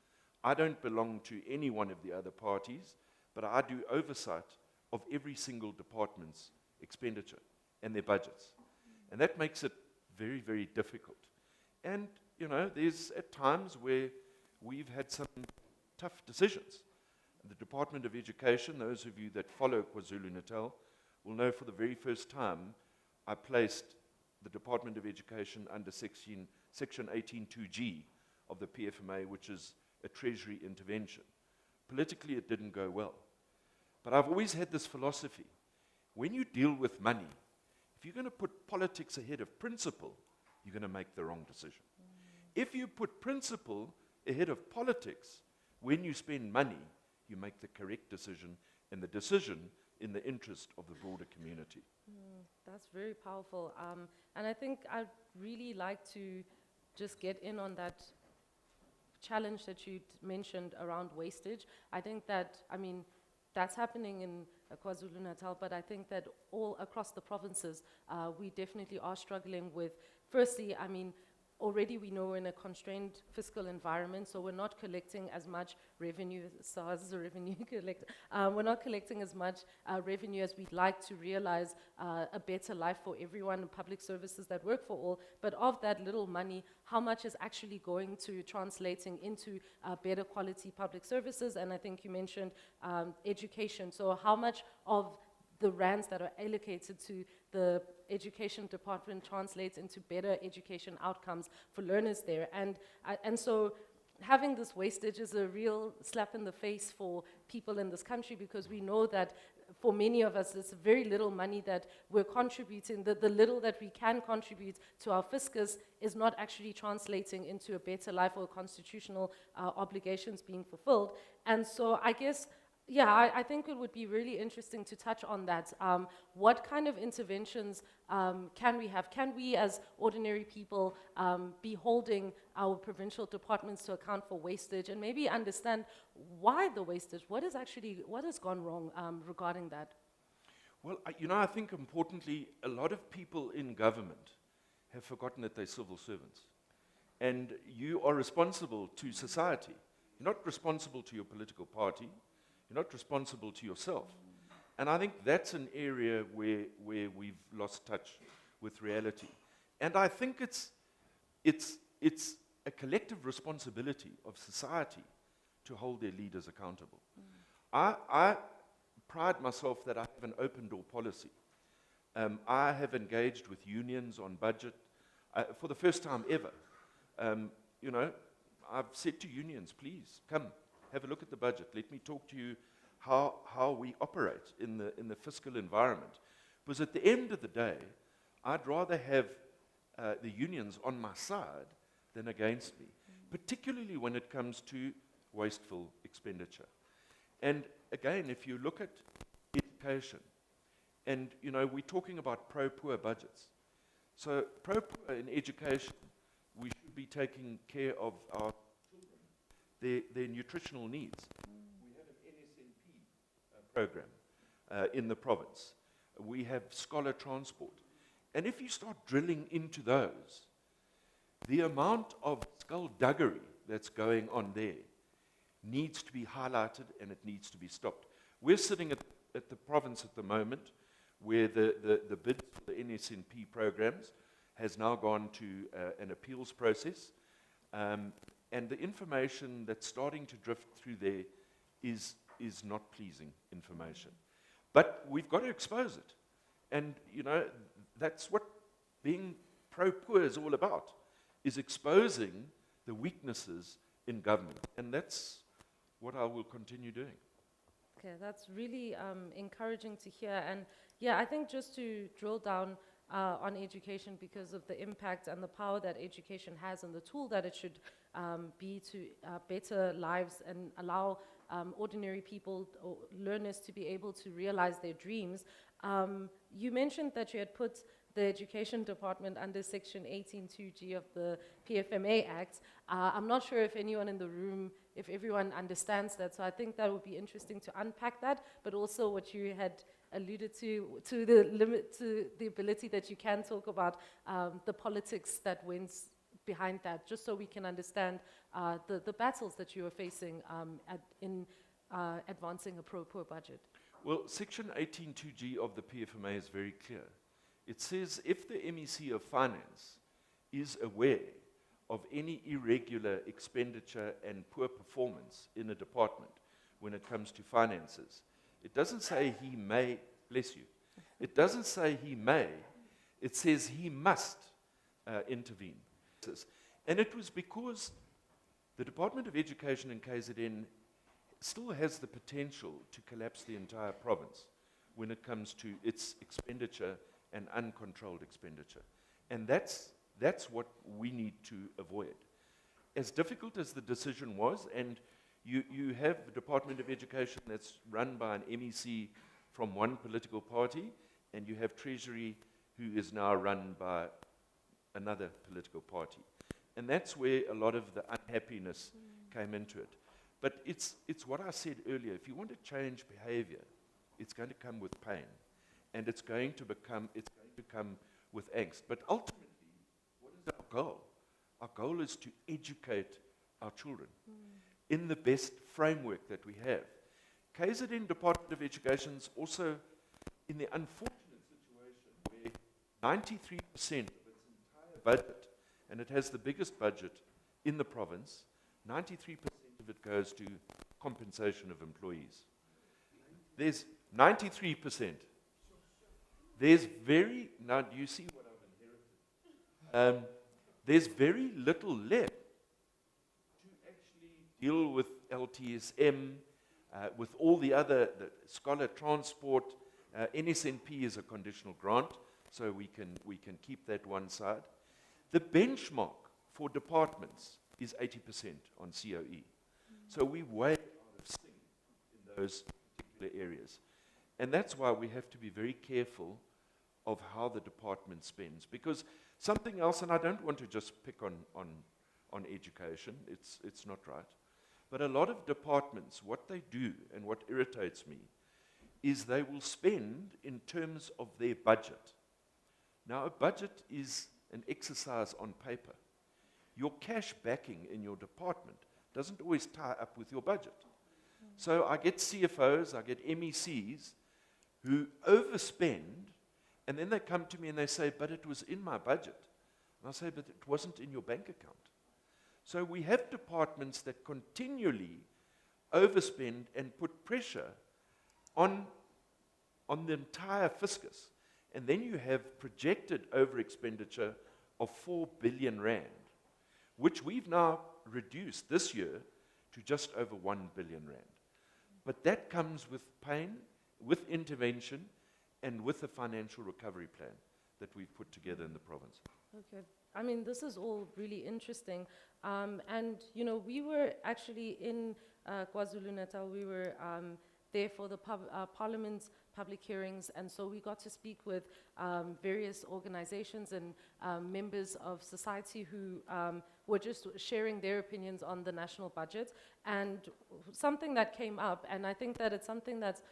I don't belong to any one of the other parties, but I do oversight of every single department's expenditure and their budgets. And that makes it very, very difficult. And, you know, there's at times where we've had some tough decisions. The Department of Education, those of you that follow KwaZulu-Natal, will know for the very first time I placed the Department of Education under Section 18.2G of the PFMA, which is a treasury intervention. Politically, it didn't go well. But I've always had this philosophy. When you deal with money, if you're going to put politics ahead of principle, you're going to make the wrong decision. If you put principle ahead of politics, when you spend money, you make the correct decision, and the decision in the interest of the broader community. That's very powerful. And I think I'd really like to just get in on that challenge that you mentioned around wastage. I think that, I mean, that's happening in KwaZulu-Natal, but I think that all across the provinces, we definitely are struggling with, firstly, I mean, already we know we're in a constrained fiscal environment, so we're not collecting as much revenue. SARS is a revenue collector. We're not collecting as much revenue as we'd like to realize a better life for everyone and public services that work for all. But of that little money, how much is actually going to translating into better quality public services? And I think you mentioned education. So how much of the rands that are allocated to the education department translates into better education outcomes for learners there. And so having this wastage is a real slap in the face for people in this country, because we know that for many of us, it's very little money that we're contributing. The little that we can contribute to our fiscus is not actually translating into a better life or constitutional obligations being fulfilled. And so I guess, yeah, I think it would be really interesting to touch on that. What kind of interventions can we have? Can we, as ordinary people, be holding our provincial departments to account for wastage, and maybe understand why the wastage? What has gone wrong regarding that? Well, I think importantly, a lot of people in government have forgotten that they're civil servants. And you are responsible to society. You're not responsible to your political party. You're not responsible to yourself. And I think that's an area where we've lost touch with reality. And I think it's a collective responsibility of society to hold their leaders accountable. I pride myself that I have an open door policy. I have engaged with unions on budget for the first time ever. I've said to unions, please come, have a look at the budget. Let me talk to you how we operate in the fiscal environment. Because at the end of the day, I'd rather have the unions on my side than against me, particularly when it comes to wasteful expenditure. And again, if you look at education, and we're talking about pro-poor budgets. So pro-poor in education, we should be taking care of our their nutritional needs. We have an NSNP program in the province. We have scholar transport. And if you start drilling into those, the amount of skullduggery that's going on there needs to be highlighted, and it needs to be stopped. We're sitting at the province at the moment where the bid for the NSNP programs has now gone to an appeals process. And the information that's starting to drift through there is not pleasing information. But we've got to expose it. And, that's what being pro-poor is all about, is exposing the weaknesses in government. And that's what I will continue doing. Okay, that's really encouraging to hear. And yeah, I think just to drill down on education, because of the impact and the power that education has and the tool that it should be to better lives and allow ordinary people or learners to be able to realize their dreams. You mentioned that you had put the Education Department under Section 18(2)(g) of the PFMA Act. I'm not sure if anyone in the room, if everyone understands that, so I think that would be interesting to unpack that, but also what you had alluded to the limit, to the ability that you can talk about the politics that went behind that, just so we can understand the battles that you are facing in advancing a pro-poor budget. Well, Section 18(2)(g) of the PFMA is very clear. It says if the MEC of Finance is aware of any irregular expenditure and poor performance in a department when it comes to finances, it doesn't say he may, bless you, it doesn't say he may, it says he must intervene. And it was because the Department of Education in KZN still has the potential to collapse the entire province when it comes to its expenditure and uncontrolled expenditure. And that's what we need to avoid. As difficult as the decision was, and you have the Department of Education that's run by an MEC from one political party, and you have Treasury who is now run by another political party. And that's where a lot of the unhappiness came into it. But it's what I said earlier. If you want to change behavior, it's going to come with pain. And it's going to come with angst. But ultimately, what is our goal? Our goal is to educate our children in the best framework that we have. KZN Department of Education is also in the unfortunate situation where 93% of its entire budget, and it has the biggest budget in the province, 93% of it goes to compensation of employees. There's 93%. There's very, now do you see what I've inherited? There's very little left to actually deal with LTSM, with all the other, the scholar transport. NSNP is a conditional grant, so we can keep that one side. The benchmark for departments is 80% on COE. So we way out of sync in those particular areas. And that's why we have to be very careful of how the department spends. Because something else, and I don't want to just pick on education, it's not right. But a lot of departments, what they do and what irritates me, is they will spend in terms of their budget. Now, a budget is an exercise on paper. Your cash backing in your department doesn't always tie up with your budget. So I get CFOs, I get MECs who overspend, and then they come to me and they say, but it was in my budget. And I say, but it wasn't in your bank account. So we have departments that continually overspend and put pressure on the entire fiscus. And then you have projected over expenditure of 4 billion rand, which we've now reduced this year to just over 1 billion rand. But that comes with pain, with intervention, and with a financial recovery plan that we've put together in the province. Okay. I mean, this is all really interesting. And, you know, we were actually in KwaZulu-Natal. We were there for the Parliament's public hearings, and so we got to speak with various organizations and members of society who were just sharing their opinions on the national budget. And something that came up, and I think that it's something that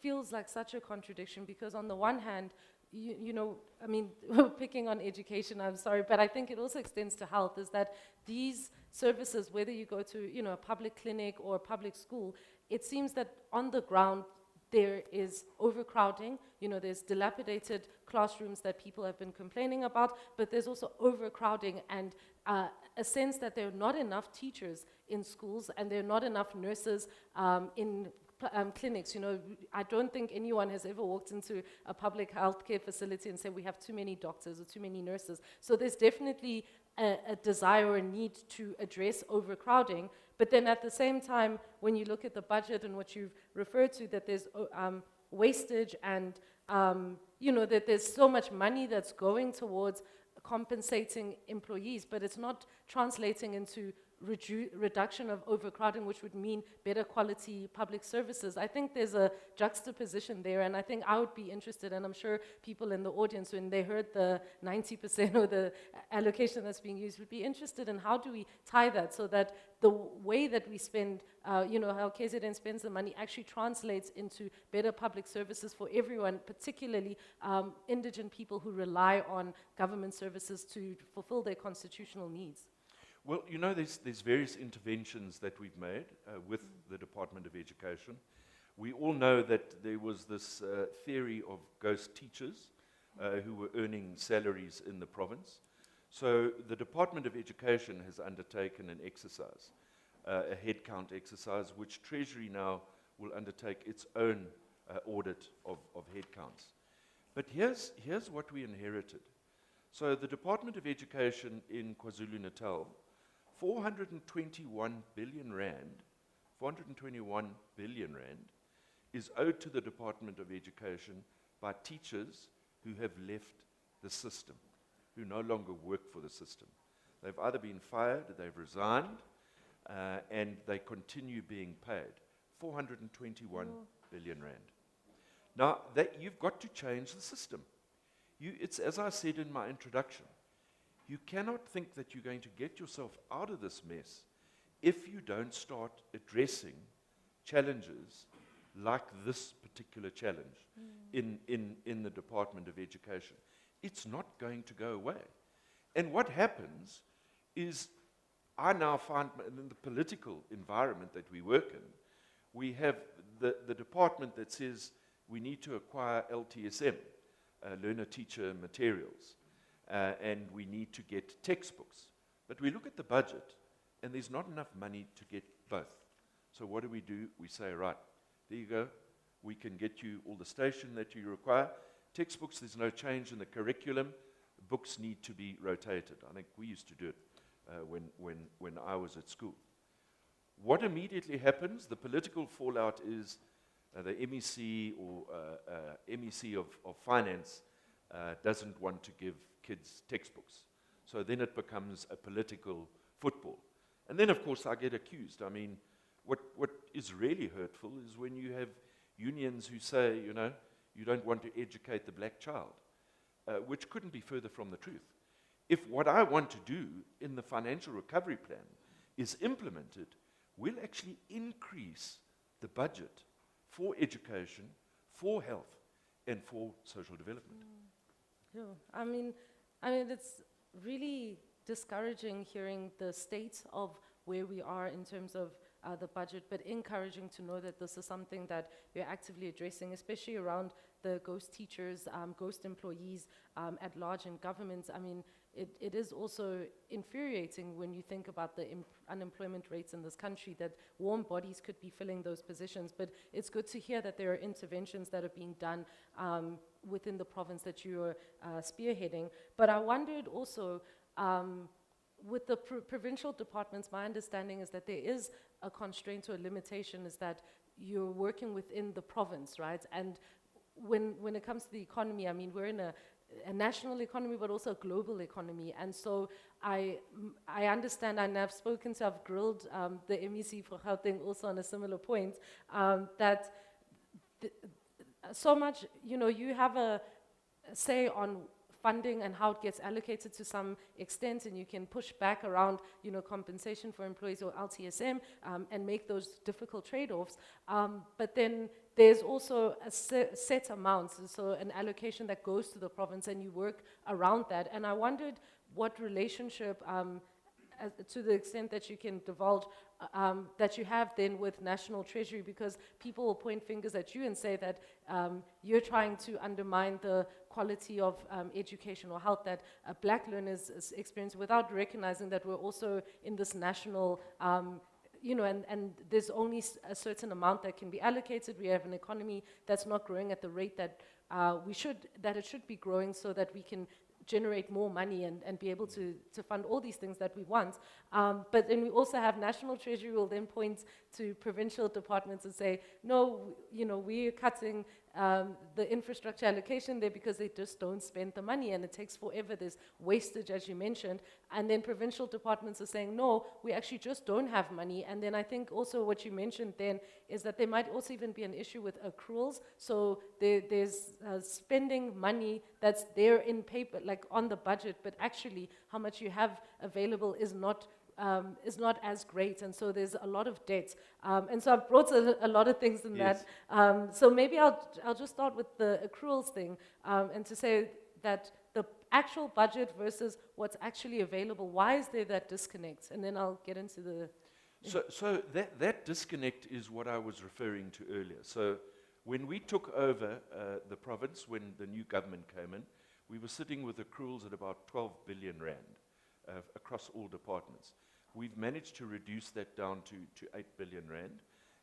feels like such a contradiction, because on the one hand, you know, I mean, picking on education, I'm sorry, but I think it also extends to health, is that these services, whether you go to, you know, a public clinic or a public school, it seems that on the ground there is overcrowding. You know, there's dilapidated classrooms that people have been complaining about, but there's also overcrowding and a sense that there are not enough teachers in schools and there are not enough nurses in clinics. You know, I don't think anyone has ever walked into a public healthcare facility and said we have too many doctors or too many nurses. So there's definitely a desire or a need to address overcrowding. But then at the same time, when you look at the budget and what you've referred to, that there's wastage and, you know, that there's so much money that's going towards compensating employees, but it's not translating into reduction of overcrowding, which would mean better quality public services. I think there's a juxtaposition there, and I think I would be interested, and I'm sure people in the audience, when they heard the 90% or the allocation that's being used, would be interested in how do we tie that so that the way that we spend, you know, how KZN spends the money actually translates into better public services for everyone, particularly indigent people who rely on government services to fulfill their constitutional needs. Well, you know, there's various interventions that we've made with the Department of Education. We all know that there was this theory of ghost teachers who were earning salaries in the province. So the Department of Education has undertaken an exercise, a headcount exercise, which Treasury now will undertake its own audit of headcounts. But here's what we inherited. So the Department of Education in KwaZulu-Natal, 421 billion rand is owed to the Department of Education by teachers who have left the system, who no longer work for the system. They've either been fired, they've resigned, and they continue being paid. 421 billion rand. Now, you've got to change the system. It's as I said in my introduction, you cannot think that you're going to get yourself out of this mess if you don't start addressing challenges like this particular challenge in the Department of Education. It's not going to go away. And what happens is I now find in the political environment that we work in, we have the department that says we need to acquire LTSM, learner-teacher materials, and we need to get textbooks. But we look at the budget, and there's not enough money to get both. So what do? We say, right, there you go. We can get you all the station that you require. Textbooks, there's no change in the curriculum. Books need to be rotated. I think we used to do it when I was at school. What immediately happens, the political fallout is the MEC or MEC of finance doesn't want to give kids textbooks. So then it becomes a political football. And then, of course, I get accused. I mean, what is really hurtful is when you have unions who say, you know, you don't want to educate the black child, which couldn't be further from the truth. If what I want to do in the financial recovery plan is implemented, we'll actually increase the budget for education, for health, and for social development. Yeah, I mean, it's really discouraging hearing the state of where we are in terms of the budget, but encouraging to know that this is something that we're actively addressing, especially around the ghost teachers, ghost employees at large in governments. I mean, it is also infuriating when you think about the unemployment rates in this country, that warm bodies could be filling those positions. But it's good to hear that there are interventions that are being done within the province that you are spearheading. But I wondered also, with the provincial departments, my understanding is that there is a constraint or a limitation, is that you're working within the province, right? And when it comes to the economy, I mean, we're in a national economy, but also a global economy. And so I understand, and I've grilled the MEC for Gauteng also on a similar point, that so much, you know, you have a say on funding and how it gets allocated to some extent, and you can push back around, you know, compensation for employees or LTSM, and make those difficult trade-offs. But then there's also a set amounts, so an allocation that goes to the province, and you work around that. And I wondered what relationship, to the extent that you can divulge, that you have then with National Treasury, because people will point fingers at you and say that you're trying to undermine the quality of education or health that black learners experience, without recognizing that we're also in this national, you know, and there's only a certain amount that can be allocated. We have an economy that's not growing at the rate that it should be growing, so that we can generate more money and be able to fund all these things that we want. But then we also have National Treasury will then point to provincial departments and say, no, you know, we're cutting the infrastructure allocation there because they just don't spend the money, and it takes forever. There's wastage, as you mentioned. And then provincial departments are saying, no, we actually just don't have money. And then I think also what you mentioned then is that there might also even be an issue with accruals. So there's spending money that's there in paper, like on the budget, but actually how much you have available is not as great, and so there's a lot of debt. And so I've brought a lot of things in Yes. that. So maybe I'll just start with the accruals thing, and to say that the actual budget versus what's actually available, why is there that disconnect? And then I'll get into the... So that disconnect is what I was referring to earlier. So when we took over the province, when the new government came in, we were sitting with accruals at about 12 billion rand across all departments. We've managed to reduce that down to 8 billion rand,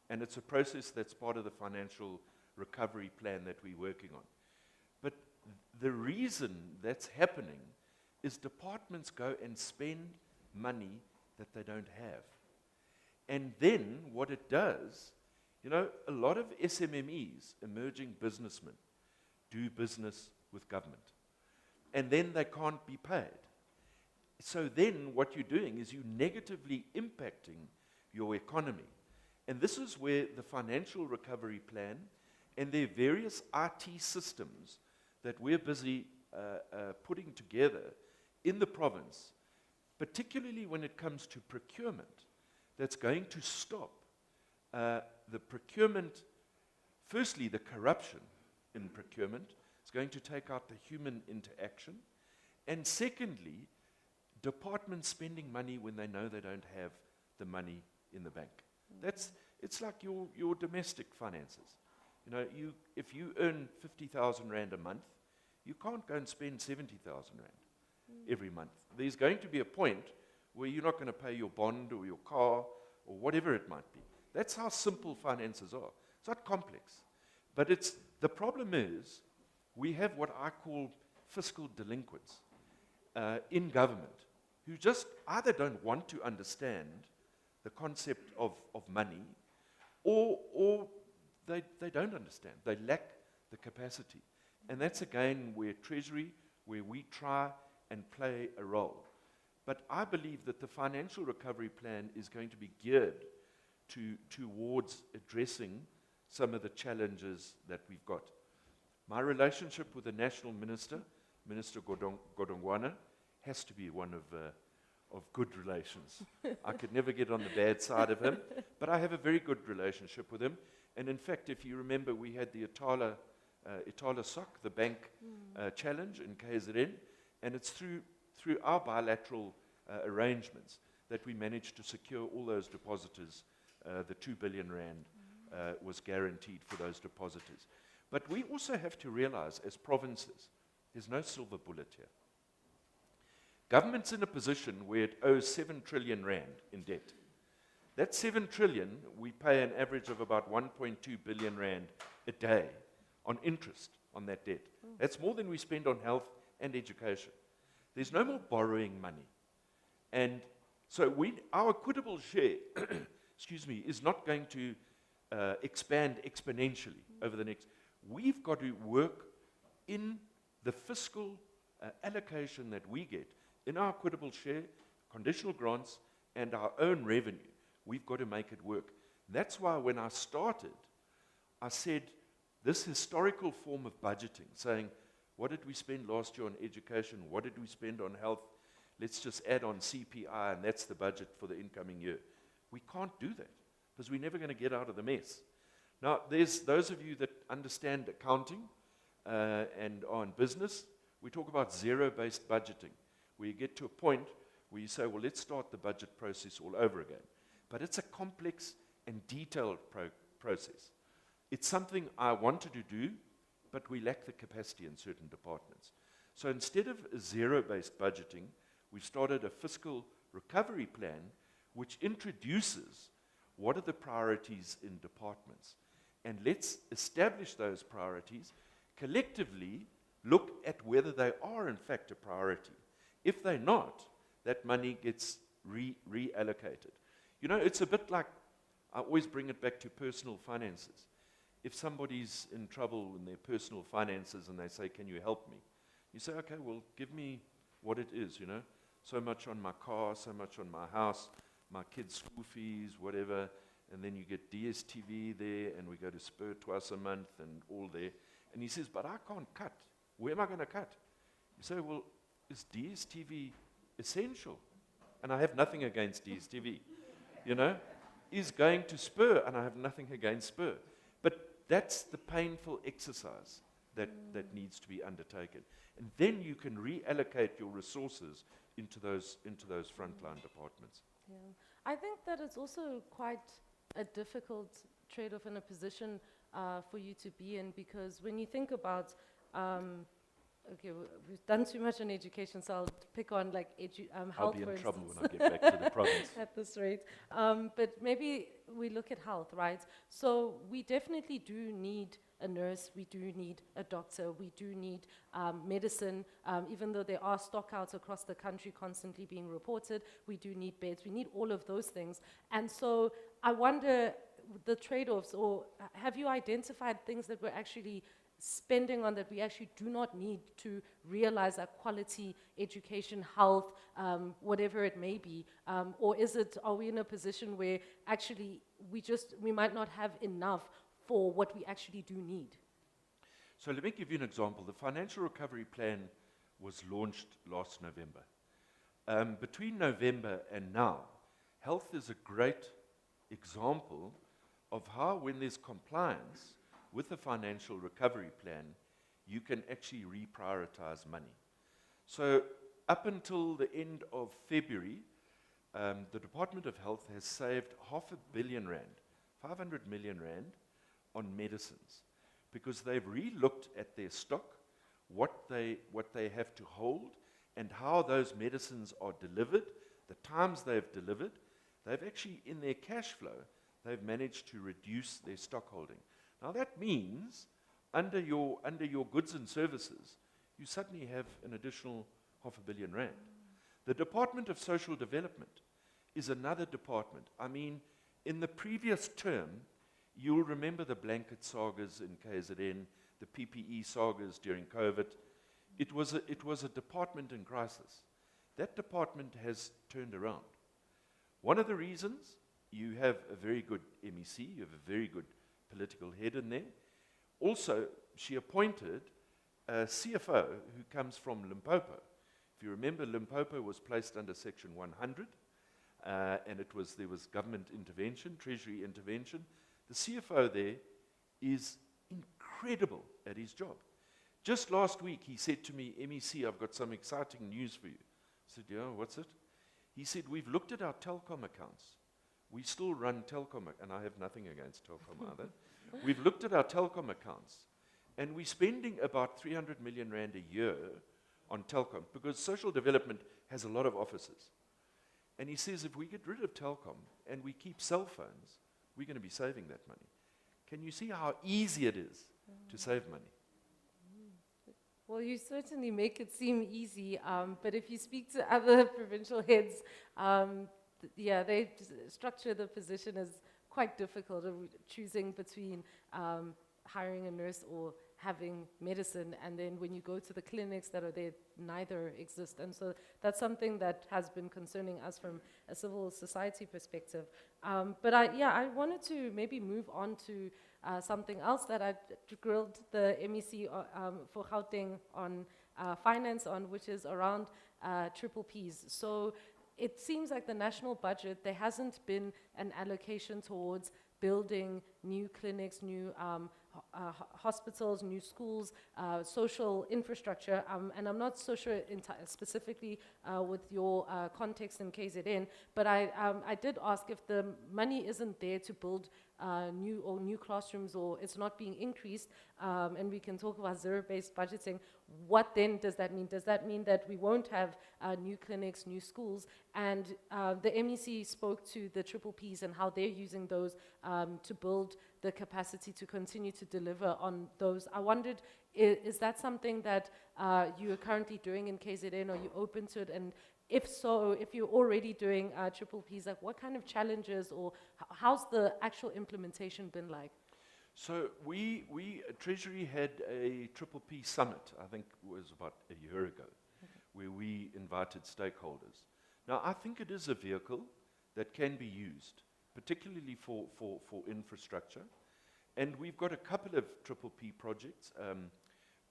and it's a process that's part of the financial recovery plan that we're working on. But the reason that's happening is departments go and spend money that they don't have. And then what it does, you know, a lot of SMMEs, emerging businessmen, do business with government. And then they can't be paid. So then what you're doing is you're negatively impacting your economy. And this is where the financial recovery plan and their various IT systems that we're busy putting together in the province, particularly when it comes to procurement, that's going to stop the procurement, firstly, the corruption in procurement. It's going to take out the human interaction. And secondly, departments spending money when they know they don't have the money in the bank. It's like your domestic finances. You know, if you earn 50,000 rand a month, you can't go and spend 70,000 rand every month. There's going to be a point where you're not going to pay your bond or your car or whatever it might be. That's how simple finances are. It's not complex. But the problem is we have what I call fiscal delinquents in government who just either don't want to understand the concept of money or they don't understand. They lack the capacity. And that's again where Treasury, where we try and play a role. But I believe that the financial recovery plan is going to be geared towards addressing some of the challenges that we've got. My relationship with the national minister, Minister Godongwana, has to be one of good relations. I could never get on the bad side of him, but I have a very good relationship with him. And in fact, if you remember, we had the Itala SOC, the bank challenge in KZN, and it's through our bilateral arrangements that we managed to secure all those depositors. The 2 billion rand was guaranteed for those depositors. But we also have to realize, as provinces, there's no silver bullet here. Government's in a position where it owes 7 trillion rand in debt. That 7 trillion, we pay an average of about 1.2 billion rand a day on interest on that debt. That's more than we spend on health and education. There's no more borrowing money. And so our equitable share, is not going to expand exponentially over the next. We've got to work in the fiscal allocation that we get in our equitable share, conditional grants, and our own revenue. We've got to make it work. That's why when I started, I said this historical form of budgeting, saying, what did we spend last year on education? What did we spend on health? Let's just add on CPI, and that's the budget for the incoming year. We can't do that because we're never going to get out of the mess. Now, there's those of you that understand accounting and are in business. We talk about zero-based budgeting, where you get to a point where you say, well, let's start the budget process all over again. But it's a complex and detailed process. It's something I wanted to do, but we lack the capacity in certain departments. So instead of a zero-based budgeting, we've started a fiscal recovery plan which introduces what are the priorities in departments. And let's establish those priorities, collectively look at whether they are in fact a priority. If they're not, that money gets reallocated. You know, it's a bit like, I always bring it back to personal finances. If somebody's in trouble in their personal finances and they say, can you help me? You say, okay, well, give me what it is, you know. So much on my car, so much on my house, my kids' school fees, whatever. And then you get DSTV there, and we go to Spur twice a month and all there. And he says, but I can't cut. Where am I going to cut? You say, well, is DSTV essential? And I have nothing against DSTV, you know. Is going to Spur, and I have nothing against Spur. But that's the painful exercise that needs to be undertaken. And then you can reallocate your resources into those frontline departments. Yeah. I think that it's also quite a difficult trade-off in a position for you to be in, because when you think about, we've done too much on education, so I'll pick on like health. I'll be in for trouble instance. when I get back to the province. At this rate. But maybe we look at health, right? So we definitely do need a nurse, we do need a doctor, we do need medicine, even though there are stockouts across the country constantly being reported, we do need beds, we need all of those things. And so I wonder the trade-offs, or have you identified things that we're actually spending on that we actually do not need to realize that quality education, health, whatever it may be? Or are we in a position where actually we might not have enough for what we actually do need? So let me give you an example. The financial recovery plan was launched last November. Between November and now, health is a great example of how, when there's compliance with the financial recovery plan, you can actually reprioritize money. So up until the end of February, the Department of Health has saved R500 million, 500 million rand on medicines, because they've re-looked at their stock, what they have to hold, and how those medicines are delivered, the times they've delivered. They've actually, in their cash flow, they've managed to reduce their stock holding. Now that means, under your goods and services, you suddenly have an additional R500 million. The Department of Social Development is another department. I mean, in the previous term, you'll remember the blanket sagas in KZN, the PPE sagas during COVID. It was a department in crisis. That department has turned around. One of the reasons, you have a very good MEC, you have a very good political head in there. Also, she appointed a CFO who comes from Limpopo. If you remember, Limpopo was placed under Section 100, and there was government intervention, treasury intervention. The CFO there is incredible at his job. Just last week, he said to me, MEC, I've got some exciting news for you. I said, yeah, what's it? He said, we've looked at our Telkom accounts. We still run Telkom, and I have nothing against Telkom either. We've looked at our Telkom accounts, and we're spending about 300 million rand a year on Telkom, because social development has a lot of offices. And he says, if we get rid of Telkom and we keep cell phones, we're going to be saving that money. Can you see how easy it is to save money? Well, you certainly make it seem easy, but if you speak to other provincial heads, they structure the position as quite difficult, of choosing between hiring a nurse or having medicine, and then when you go to the clinics that are there, neither exist. And so that's something that has been concerning us from a civil society perspective. But I wanted to maybe move on to something else that I grilled the MEC for Gauteng on finance on, which is around triple Ps. So it seems like the national budget, there hasn't been an allocation towards building new clinics, new hospitals, new schools, social infrastructure, and I'm not so sure specifically with your context in KZN, but I did ask if the money isn't there to build new classrooms, or it's not being increased, and we can talk about zero-based budgeting. What then does that mean? Does that mean that we won't have new clinics, new schools? And the MEC spoke to the triple Ps and how they're using those to build the capacity to continue to deliver on those. I wondered, is that something that you are currently doing in KZN? Are you open to it? And if so, if you're already doing triple Ps, like what kind of challenges, or how's the actual implementation been like? So we Treasury had a triple P summit, I think it was about a year ago, where we invited stakeholders. Now, I think it is a vehicle that can be used, particularly for infrastructure. And we've got a couple of triple P projects.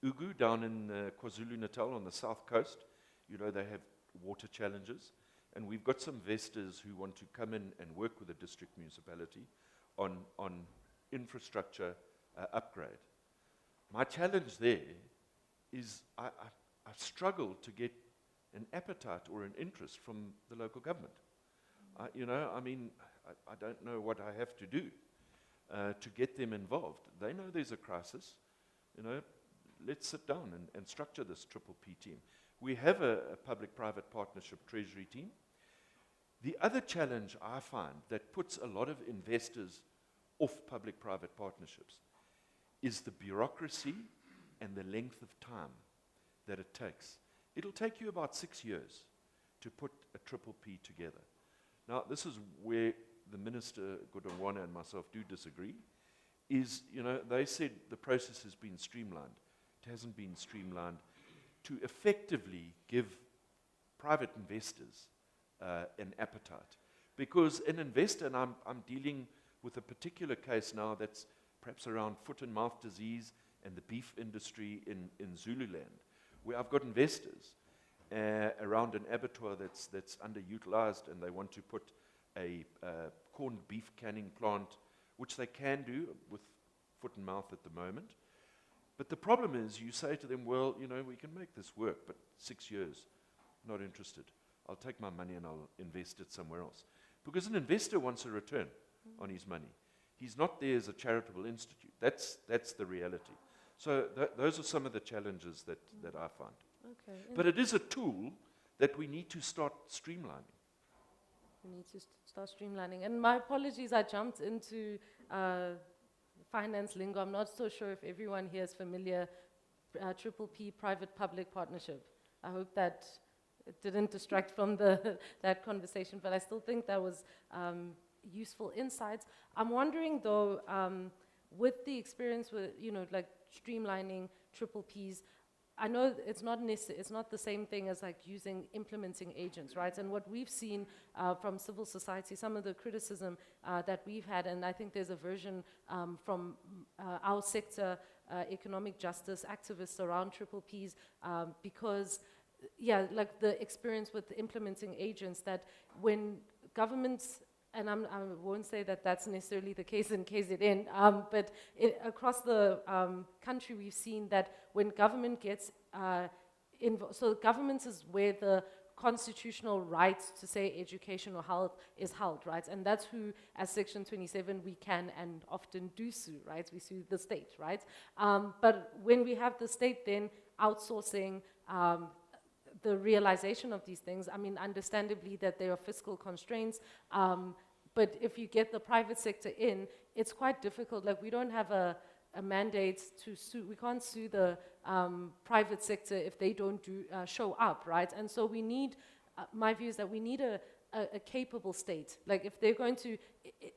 Ugu down in KwaZulu-Natal on the south coast, they have water challenges. And we've got some investors who want to come in and work with the district municipality on infrastructure upgrade. My challenge there is I've struggled to get an appetite or an interest from the local government. I don't know what I have to do to get them involved. They know there's a crisis. Let's sit down and structure this triple P team. We have a public-private partnership treasury team. The other challenge I find that puts a lot of investors off public-private partnerships is the bureaucracy and the length of time that it takes. It'll take you about 6 years to put a triple P together. Now, this is where the Minister, Godongwana, and myself do disagree, is, they said the process has been streamlined. It hasn't been streamlined to effectively give private investors an appetite. Because an investor, and I'm dealing with a particular case now that's perhaps around foot and mouth disease and the beef industry in Zululand, where I've got investors around an abattoir that's underutilized, and they want to put a corned beef canning plant, which they can do with foot and mouth at the moment. But the problem is, you say to them, well, we can make this work, but 6 years, not interested. I'll take my money and I'll invest it somewhere else. Because an investor wants a return on his money. He's not there as a charitable institute. That's the reality. So those are some of the challenges that I find. Okay. But it is a tool that we need to start streamlining. We need to start streamlining. And my apologies, I jumped into finance lingo. I'm not so sure if everyone here is familiar. Triple P, private-public partnership. I hope that it didn't distract from that conversation, but I still think that was useful insights. I'm wondering though, with the experience with, like streamlining triple Ps, I know it's not the same thing as like implementing agents, right? And what we've seen from civil society, some of the criticism that we've had, and I think there's a version from our sector, economic justice activists around triple Ps, because, yeah, like the experience with implementing agents, that when governments, and I won't say that that's necessarily the case in KZN, but across the country we've seen that when government gets involved, so governments is where the constitutional right to say education or health is held, right? And that's who, as Section 27, we can and often do sue, right? We sue the state, right? But when we have the state then outsourcing the realization of these things, I mean, understandably that there are fiscal constraints, but if you get the private sector in, it's quite difficult. Like, we don't have a mandate to sue. We can't sue the private sector if they don't show up, right? And so we need, my view is that we need a capable state. Like, if they're going to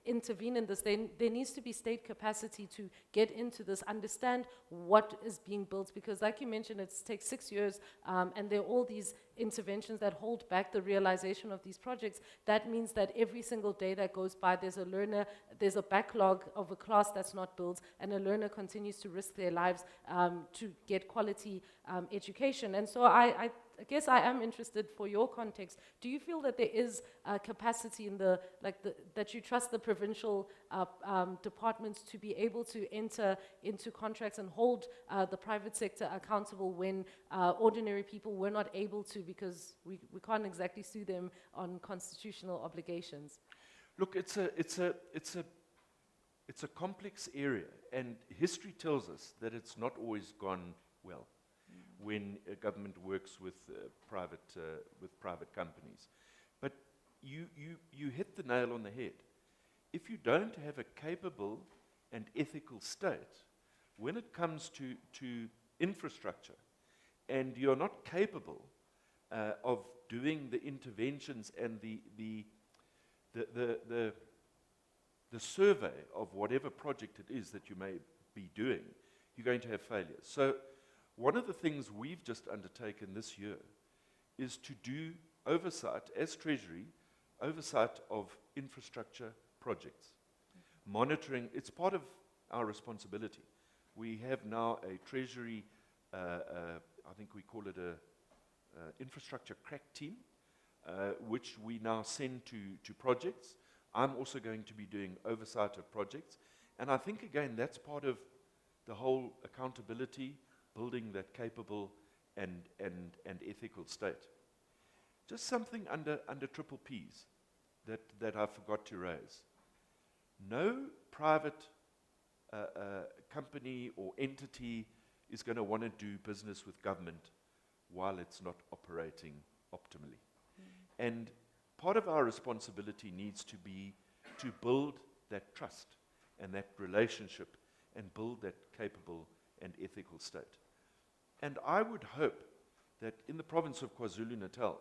intervene in this, then there needs to be state capacity to get into this, understand what is being built, because like you mentioned, it takes 6 years, and there are all these interventions that hold back the realization of these projects. That means that every single day that goes by, there's a backlog of a class that's not built, and a learner continues to risk their lives to get quality education. And so I guess I am interested, for your context, do you feel that there is capacity in that you trust the provincial departments to be able to enter into contracts and hold the private sector accountable when ordinary people were not able to, because we can't exactly sue them on constitutional obligations? Look, it's a complex area, and history tells us that it's not always gone well when a government works with private companies. But you hit the nail on the head. If you don't have a capable and ethical state, when it comes to infrastructure, and you're not capable of doing the interventions and the survey of whatever project it is that you may be doing, you're going to have failures. So one of the things we've just undertaken this year is to do oversight, as Treasury, oversight of infrastructure projects. Monitoring, it's part of our responsibility. We have now a Treasury, I think we call it a infrastructure crack team, which we now send to projects. I'm also going to be doing oversight of projects. And I think, again, that's part of the whole accountability, building that capable and ethical state. Just something under triple Ps that I forgot to raise. No private company or entity is going to want to do business with government while it's not operating optimally. And part of our responsibility needs to be to build that trust and that relationship and build that capable and ethical state. And I would hope that in the province of KwaZulu-Natal,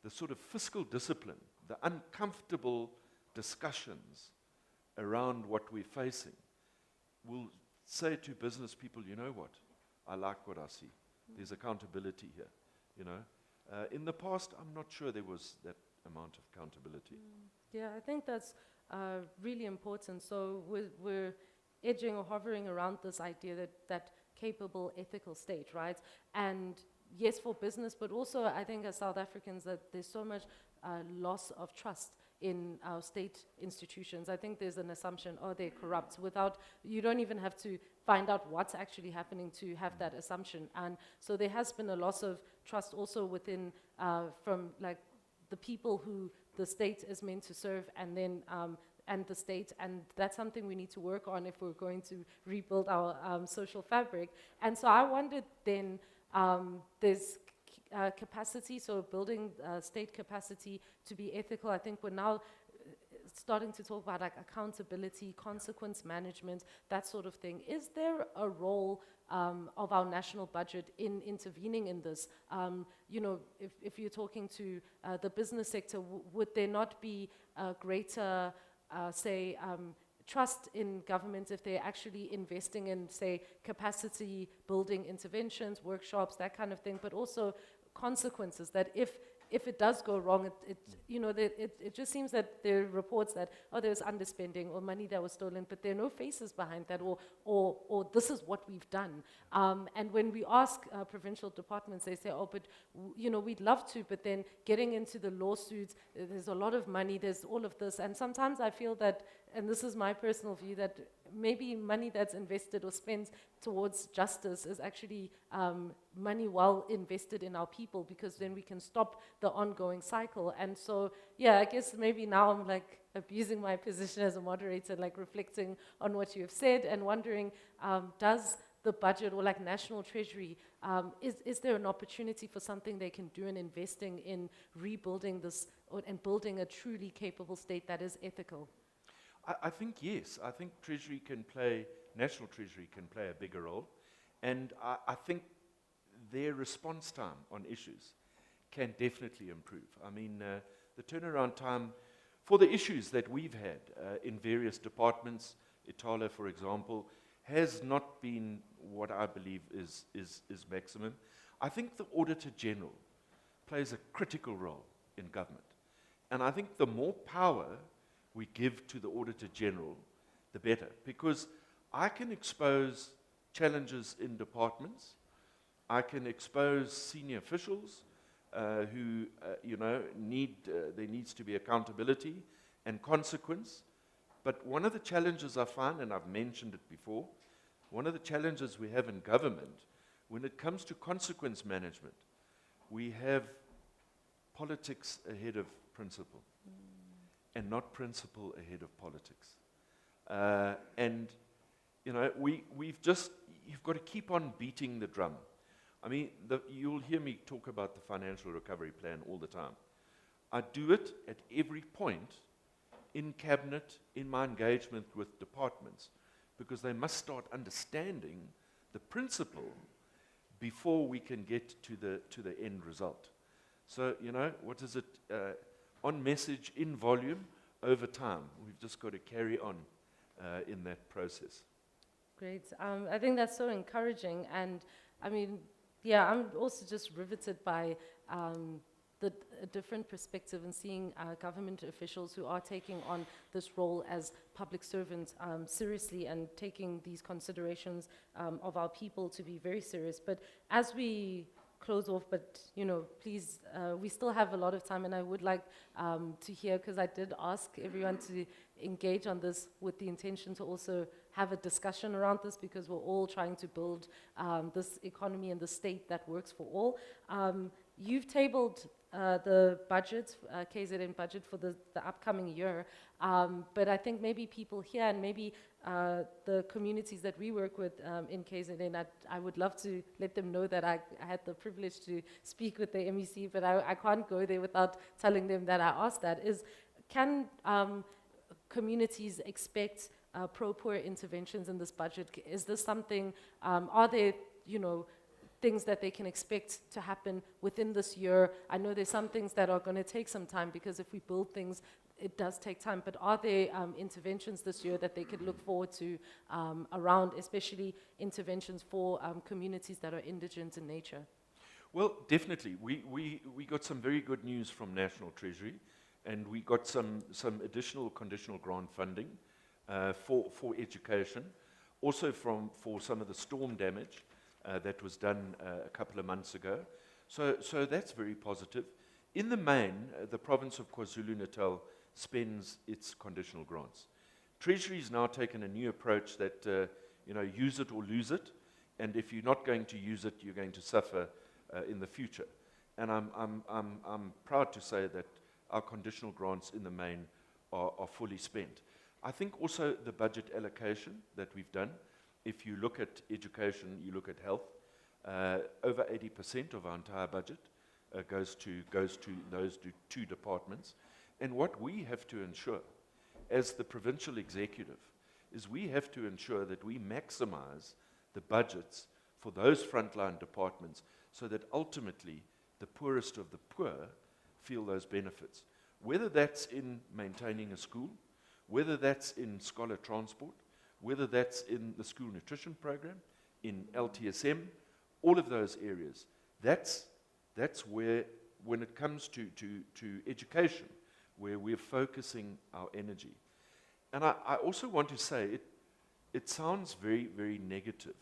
the sort of fiscal discipline, the uncomfortable discussions around what we're facing, will say to business people, you know what, I like what I see. There's accountability here, you know. In the past, I'm not sure there was that amount of accountability. Yeah, I think that's really important. So we're edging or hovering around this idea that capable, ethical state, right? And yes, for business, but also I think as South Africans that there's so much loss of trust in our state institutions. I think there's an assumption, oh, they're corrupt, without, you don't even have to find out what's actually happening to have that assumption. And so there has been a loss of trust also within, from like the people who the state is meant to serve, and then and the state, and that's something we need to work on if we're going to rebuild our social fabric. And so I wondered then, there's capacity, so building state capacity to be ethical. I think we're now starting to talk about like accountability, consequence management, that sort of thing. Is there a role of our national budget in intervening in this? You know, if you're talking to the business sector, would there not be a greater, say, trust in government if they're actually investing in, say, capacity building interventions, workshops, that kind of thing, but also consequences that if it does go wrong, you know, it just seems that there are reports that, oh, there's underspending or money that was stolen, but there are no faces behind that, or this is what we've done. And when we ask provincial departments, they say, oh, but, you know, we'd love to, but then getting into the lawsuits, there's a lot of money, there's all of this. And sometimes I feel that, and this is my personal view, that maybe money that's invested or spent towards justice is actually money well invested in our people, because then we can stop the ongoing cycle. And so, yeah, I guess maybe now I'm like abusing my position as a moderator, like reflecting on what you have said and wondering, does the budget or like national treasury, is there an opportunity for something they can do in investing in rebuilding this and building a truly capable state that is ethical? I think yes. I think Treasury can play, National Treasury can play a bigger role. And I think their response time on issues can definitely improve. I mean, the turnaround time for the issues that we've had in various departments, Itala, for example, has not been what I believe is maximum. I think the Auditor General plays a critical role in government. And I think the more power we give to the Auditor General, the better. Because I can expose challenges in departments, I can expose senior officials who, you know, there needs to be accountability and consequence. But one of the challenges I find, and I've mentioned it before, one of the challenges we have in government, when it comes to consequence management, we have politics ahead of principle. And not principle ahead of politics. And, you know, you've got to keep on beating the drum. I mean, you'll hear me talk about the financial recovery plan all the time. I do it at every point in cabinet, in my engagement with departments, because they must start understanding the principle before we can get to the end result. So, you know, what is it? On message, in volume, over time. We've just got to carry on in that process. Great. I think that's so encouraging. And I mean, yeah, I'm also just riveted by the different perspective and seeing government officials who are taking on this role as public servants seriously and taking these considerations of our people to be very serious. But as we close off, but you know, please, we still have a lot of time, and I would like to hear, because I did ask everyone to engage on this with the intention to also have a discussion around this, because we're all trying to build this economy and the state that works for all. You've tabled the budget, KZN budget for the upcoming year, but I think maybe people here and maybe the communities that we work with in KZN, I would love to let them know that I had the privilege to speak with the MEC, but I can't go there without telling them that I asked that. Can communities expect pro-poor interventions in this budget? Is this something, are there, you know, things that they can expect to happen within this year? I know there's some things that are going to take some time, because if we build things, it does take time. But are there interventions this year that they could look forward to around, especially interventions for communities that are indigent in nature? Well, definitely. We got some very good news from National Treasury, and we got some additional conditional grant funding for education, also for some of the storm damage that was done a couple of months ago. So that's very positive. In the main, the province of KwaZulu-Natal spends its conditional grants. Treasury's now taken a new approach that, use it or lose it. And if you're not going to use it, you're going to suffer in the future. And I'm proud to say that our conditional grants in the main are fully spent. I think also the budget allocation that we've done, if you look at education, you look at health, over 80% of our entire budget goes to those two departments. And what we have to ensure as the provincial executive is we have to ensure that we maximize the budgets for those frontline departments so that ultimately the poorest of the poor feel those benefits. Whether that's in maintaining a school, whether that's in scholar transport, whether that's in the school nutrition program, in LTSM, all of those areas. That's where, when it comes to education, where we're focusing our energy. And I also want to say, it sounds very, very negative,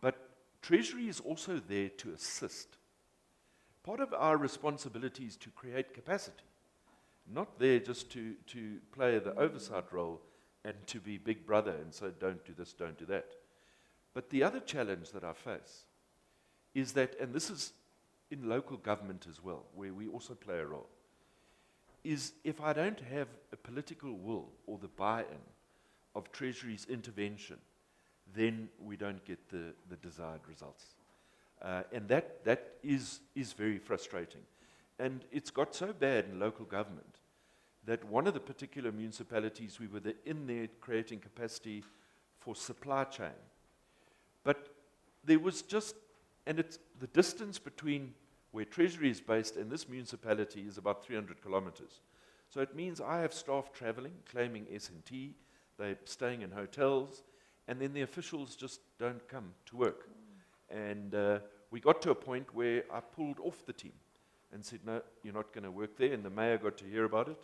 but Treasury is also there to assist. Part of our responsibility is to create capacity, not there just to play the oversight role and to be big brother and say, don't do this, don't do that. But the other challenge that I face is that, and this is in local government as well, where we also play a role, is if I don't have a political will or the buy-in of Treasury's intervention, then we don't get the desired results. And that is very frustrating. And it's got so bad in local government that one of the particular municipalities, we were in there creating capacity for supply chain. But there was just, and it's the distance between where Treasury is based and this municipality is about 300 kilometers. So it means I have staff traveling, claiming S&T, they're staying in hotels, and then the officials just don't come to work. And we got to a point where I pulled off the team and said, no, you're not going to work there. And the mayor got to hear about it.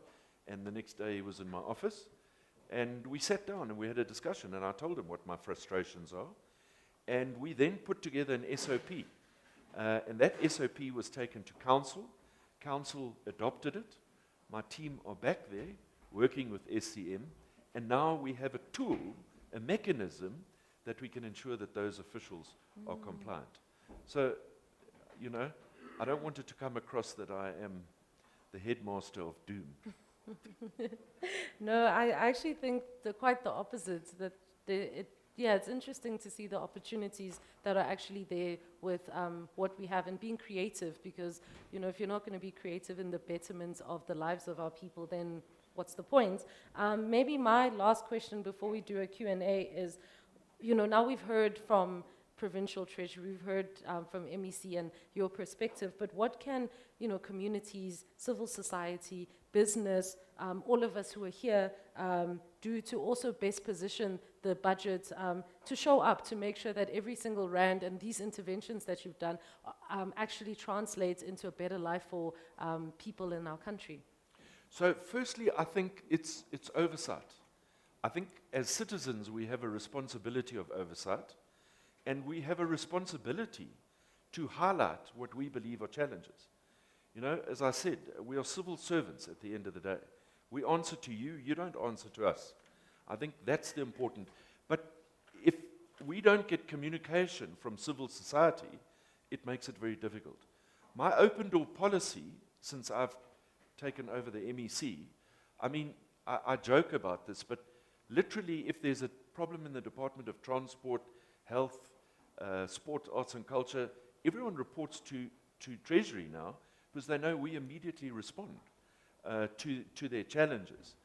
And the next day he was in my office. And we sat down and we had a discussion. And I told him what my frustrations are. And we then put together an SOP. And that SOP was taken to council. Council adopted it. My team are back there working with SCM. And now we have a tool, a mechanism that we can ensure that those officials are compliant. So, I don't want it to come across that I am the headmaster of doom. No, I actually think quite the opposite. That it's interesting to see the opportunities that are actually there with what we have and being creative. Because if you're not going to be creative in the betterment of the lives of our people, then what's the point? Maybe my last question before we do a Q&A is, now we've heard from Provincial Treasury, we've heard from MEC and your perspective, but what can, communities, civil society, business, all of us who are here do to also best position the budget to show up, to make sure that every single rand and these interventions that you've done actually translates into a better life for people in our country? So firstly, I think it's oversight. I think as citizens, we have a responsibility of oversight, and we have a responsibility to highlight what we believe are challenges. As I said, we are civil servants at the end of the day. We answer to you, you don't answer to us. I think that's the important. But if we don't get communication from civil society, it makes it very difficult. My open door policy, since I've taken over the MEC, I joke about this, but literally if there's a problem in the Department of Transport, Health, Sport, Arts and Culture, everyone reports to Treasury now because they know we immediately respond to their challenges.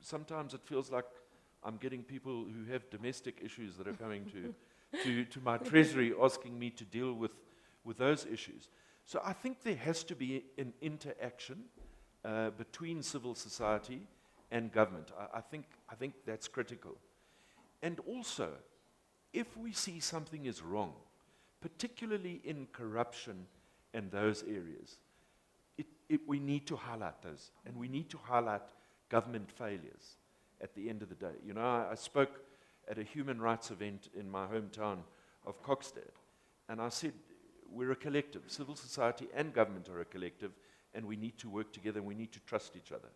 Sometimes it feels like I'm getting people who have domestic issues that are coming to my Treasury asking me to deal with those issues. So I think there has to be an interaction between civil society and government. I think that's critical. And also, if we see something is wrong, particularly in corruption and those areas, we need to highlight those, and we need to highlight government failures at the end of the day. I spoke at a human rights event in my hometown of Kokstad, and I said, we're a collective. Civil society and government are a collective, and we need to work together, and we need to trust each other.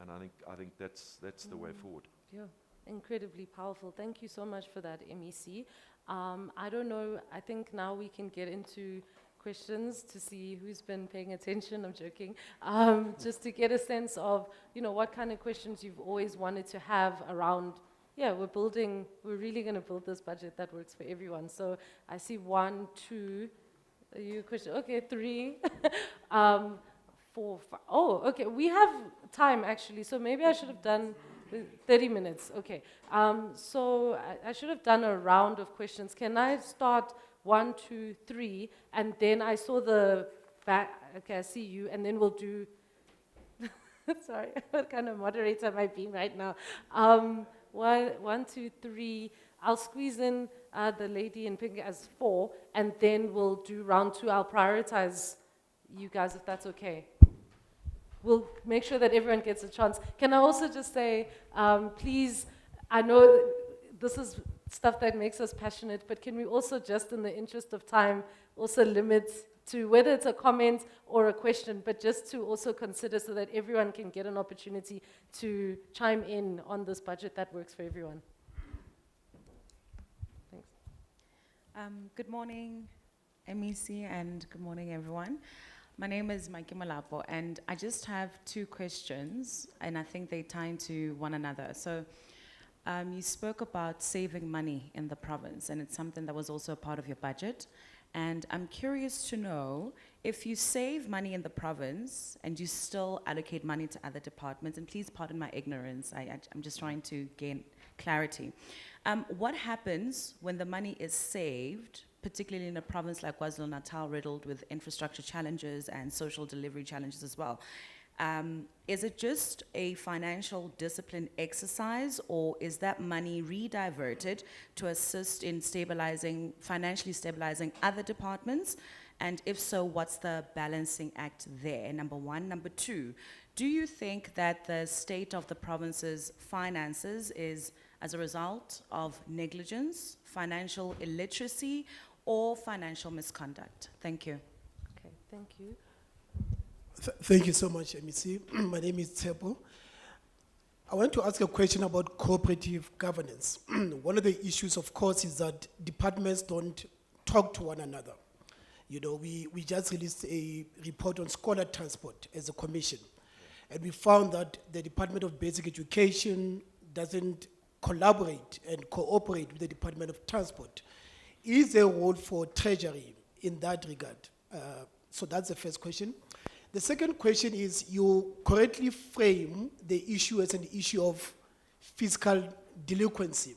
And I think that's the way forward. Yeah. Incredibly powerful. Thank you so much for that, MEC. I don't know, I think now we can get into questions to see who's been paying attention. I'm joking. Just to get a sense of, what kind of questions you've always wanted to have around, yeah, we're really going to build this budget that works for everyone. So I see 1, 2, you question, okay, 3, 4, 5. Oh, okay, we have time actually, so maybe I should have done 30 minutes, okay. So I should have done a round of questions. Can I start 1, 2, 3, and then I saw the back, okay, I see you, and then we'll do, sorry, what kind of moderator am I being right now? 1, 2, 3, I'll squeeze in the lady in pink as 4, and then we'll do round 2. I'll prioritize you guys if that's okay. We'll make sure that everyone gets a chance. Can I also just say, please, I know this is stuff that makes us passionate, but can we also just, in the interest of time, also limit to whether it's a comment or a question, but just to also consider so that everyone can get an opportunity to chime in on this budget that works for everyone. Thanks. Good morning, MEC, and good morning, everyone. My name is Maiki Malapo, and I just have 2 questions, and I think they tie into one another. So you spoke about saving money in the province, and it's something that was also a part of your budget. And I'm curious to know if you save money in the province and you still allocate money to other departments, and please pardon my ignorance, I'm just trying to gain clarity. What happens when the money is saved, particularly in a province like KwaZulu-Natal, riddled with infrastructure challenges and social delivery challenges as well? Is it just a financial discipline exercise, or is that money rediverted to assist in financially stabilizing other departments? And if so, what's the balancing act there? Number 1. Number 2, do you think that the state of the province's finances is as a result of negligence, financial illiteracy, or financial misconduct? Thank you. Okay, thank you. Thank you so much, MEC. My name is Tsepo. I want to ask a question about cooperative governance. One of the issues, of course, is that departments don't talk to one another. We just released a report on scholar transport as a commission, and we found that the Department of Basic Education doesn't collaborate and cooperate with the Department of Transport. Is there a role for Treasury in that regard? So that's the first question. The second question is, you correctly frame the issue as an issue of fiscal delinquency.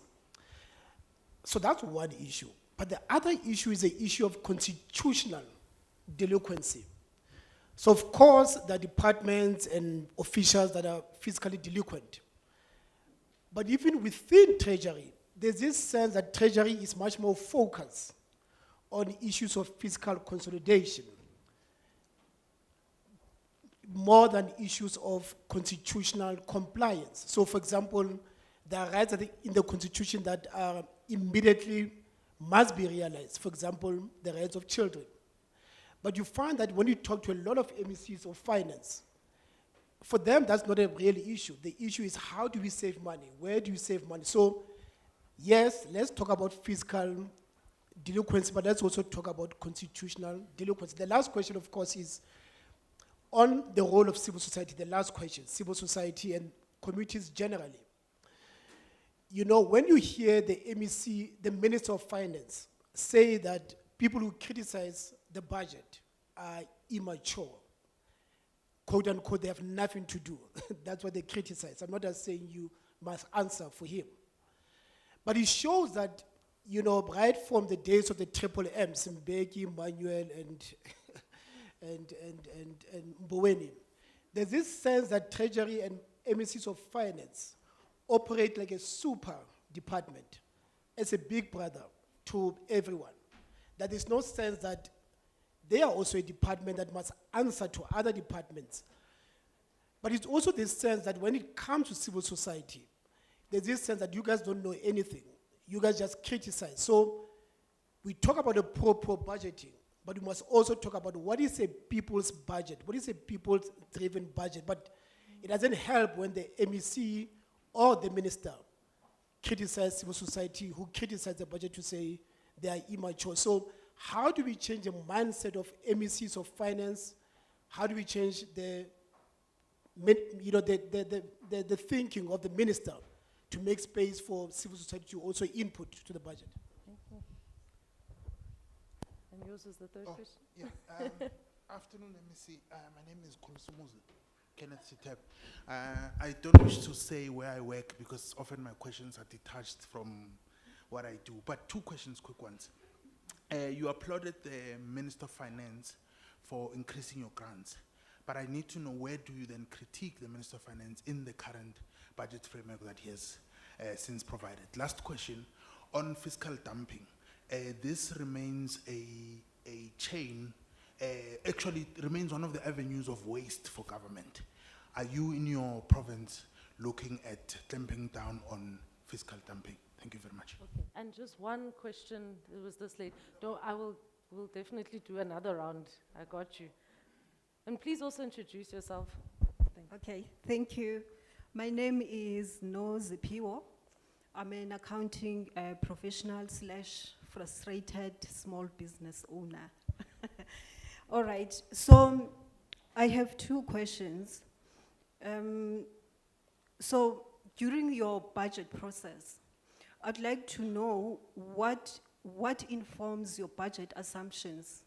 So that's one issue. But the other issue is the issue of constitutional delinquency. So of course, there are departments and officials that are fiscally delinquent. But even within Treasury, there's this sense that Treasury is much more focused on issues of fiscal consolidation, more than issues of constitutional compliance. So for example, there are rights in the Constitution that are immediately must be realized. For example, the rights of children. But you find that when you talk to a lot of MECs of finance, for them, that's not a real issue. The issue is, how do we save money? Where do you save money? So, yes, let's talk about fiscal delinquency, but let's also talk about constitutional delinquency. The last question, of course, is on the role of civil society. The last question, civil society and communities generally. When you hear the MEC, the Minister of Finance, say that people who criticize the budget are immature, quote unquote, they have nothing to do. That's what they criticize. I'm not just saying you must answer for him. But it shows that, right from the days of the triple M's, Mbeki, Manuel, and Mboweni, there's this sense that Treasury and MECs of Finance operate like a super department, as a big brother to everyone. That there's no sense that they are also a department that must answer to other departments. But it's also this sense that when it comes to civil society, there's this sense that you guys don't know anything. You guys just criticize. So we talk about the pro budgeting, but we must also talk about what is a people's budget, what is a people's-driven budget. But it doesn't help when the MEC or the minister criticize civil society, who criticize the budget to say they are immature. So how do we change the mindset of MECs of finance? How do we change the thinking of the minister to make space for civil society to also input to the budget? Thank you. And yours is the third Oh, question? yeah. Afternoon, let me see. My name is Kulusumuzi, Kenneth Sitep. I don't wish to say where I work because often my questions are detached from what I do. But two questions, quick ones. You applauded the Minister of Finance for increasing your grants. But I need to know, where do you then critique the Minister of Finance in the current budget framework that he has since provided? Last question, on fiscal dumping. This remains a chain, actually it remains one of the avenues of waste for government. Are you in your province looking at clamping down on fiscal dumping? Thank you very much. Okay, and just one question, it was this late. No, we'll definitely do another round. I got you. And please also introduce yourself. Thank you. Okay, thank you. My name is No Zipiwo. I'm an accounting professional / frustrated small business owner. All right, so I have two questions. So during your budget process, I'd like to know what informs your budget assumptions.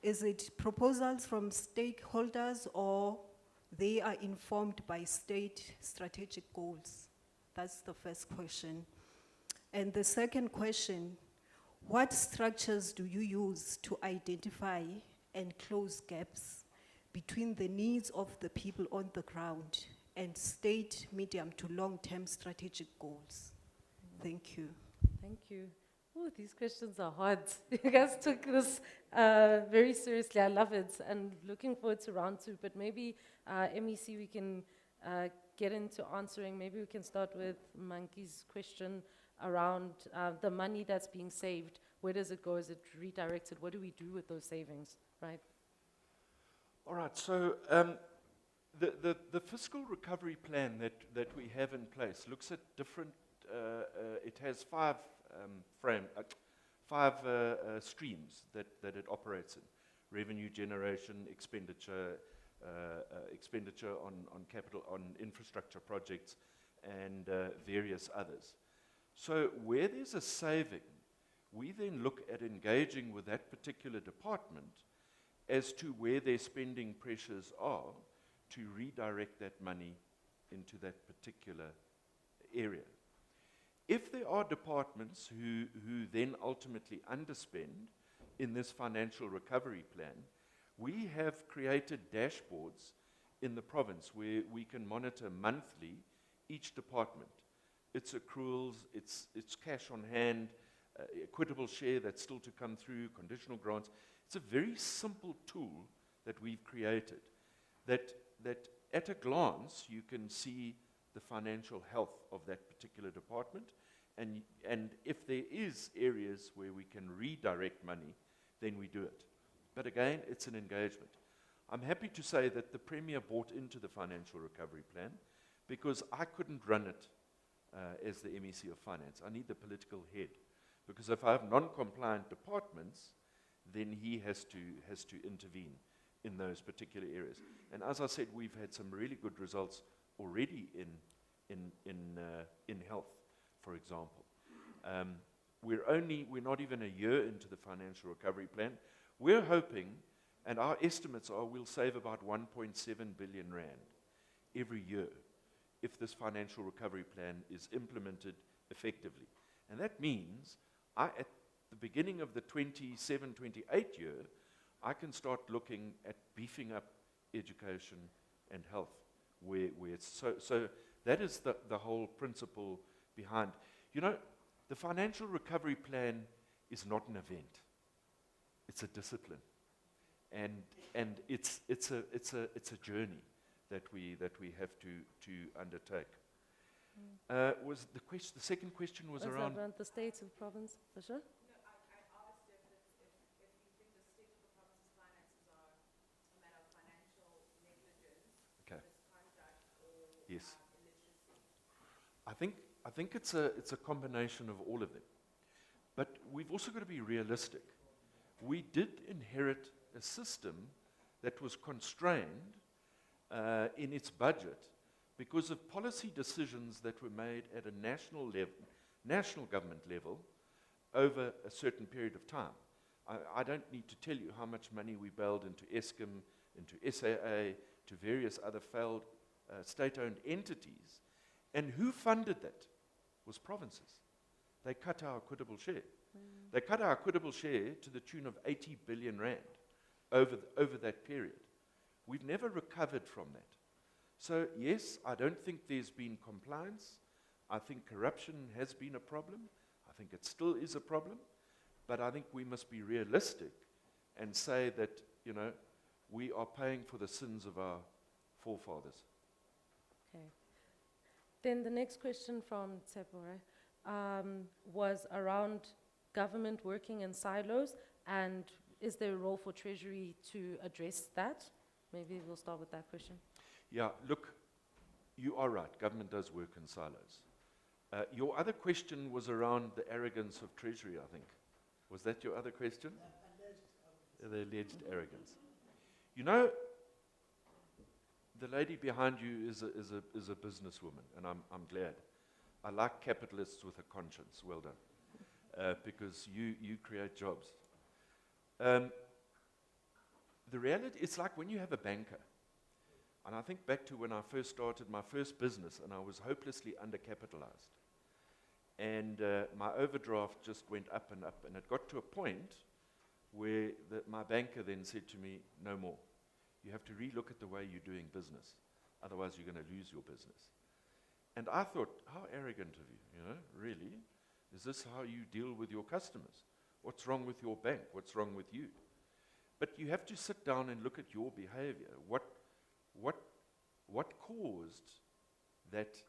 Is it proposals from stakeholders, or they are informed by state strategic goals? That's the first question. And the second question, what structures do you use to identify and close gaps between the needs of the people on the ground and state medium to long-term strategic goals? Thank you. Thank you. Oh, these questions are hard. You guys took this very seriously. I love it, and looking forward to round two. But maybe MEC, we can get into answering. Maybe we can start with Manki's question around the money that's being saved. Where does it go? Is it redirected? What do we do with those savings, right? All right, so the fiscal recovery plan that we have in place looks at different, it has five streams that it operates in: revenue generation, expenditure, expenditure on capital, on infrastructure projects, and various others. So where there's a saving, we then look at engaging with that particular department as to where their spending pressures are, to redirect that money into that particular area. If there are departments who then ultimately underspend in this financial recovery plan, we have created dashboards in the province where we can monitor monthly each department. Its accruals, its cash on hand, equitable share that's still to come through, conditional grants. It's a very simple tool that we've created that at a glance you can see the financial health of that particular department, and if there is areas where we can redirect money, then we do it. But again, it's an engagement. I'm happy to say that the Premier bought into the financial recovery plan because I couldn't run it as the MEC of Finance. I need the political head, because if I have non-compliant departments, then he has to intervene in those particular areas. And as I said, we've had some really good results already in health, for example. We're not even a year into the financial recovery plan. We're hoping, and our estimates are, we'll save about 1.7 billion rand every year if this financial recovery plan is implemented effectively. And that means at the beginning of the 27-28 year, I can start looking at beefing up education and health where it's so that is the whole principle behind. You know, the financial recovery plan is not an event. It's a discipline. And it's a journey that we have to undertake. Was the second question was around the state of the province, for sure? Yes. I think I think it's a combination of all of them. But we've also got to be realistic. We did inherit a system that was constrained in its budget because of policy decisions that were made at a national government level over a certain period of time. I don't need to tell you how much money we bailed into Eskom, into SAA, to various other failed state-owned entities. And who funded that? Was provinces. They cut our equitable share. They cut our equitable share to the tune of 80 billion rand over that period. We've never recovered from that. So yes, I don't think there's been compliance. I think corruption has been a problem. I think it still is a problem. But I think we must be realistic and say that, you know, we are paying for the sins of our forefathers. Okay. Then the next question from Tsepore was around government working in silos, and is there a role for Treasury to address that? Maybe we'll start with that question. Yeah, look, you are right. Government does work in silos. Your other question was around the arrogance of Treasury, I think. Was that your other question? The alleged arrogance. You know, the lady behind you is a businesswoman, and I'm glad. I like capitalists with a conscience. Well done. Because you create jobs. The reality, it's like when you have a banker. And I think back to when I first started my first business, and I was hopelessly undercapitalized. And my overdraft just went up, and it got to a point where my banker then said to me, no more. You have to relook at the way you're doing business. Otherwise, you're going to lose your business. And I thought, how arrogant of you, you know, really? Is this how you deal with your customers? What's wrong with your bank? What's wrong with you? But you have to sit down and look at your behavior. What caused that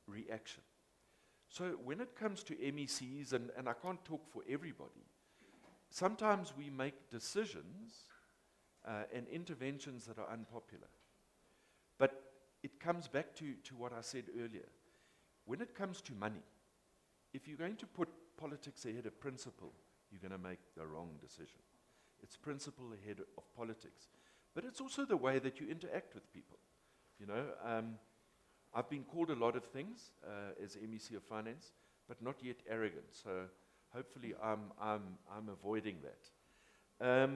reaction? So when it comes to MECs, and I can't talk for everybody, sometimes we make decisions and interventions that are unpopular. But it comes back to what I said earlier. When it comes to money, if you're going to put politics ahead of principle, you're going to make the wrong decision. It's principle ahead of politics. But it's also the way that you interact with people. You know, I've been called a lot of things as MEC of Finance, but not yet arrogant. So hopefully I'm avoiding that.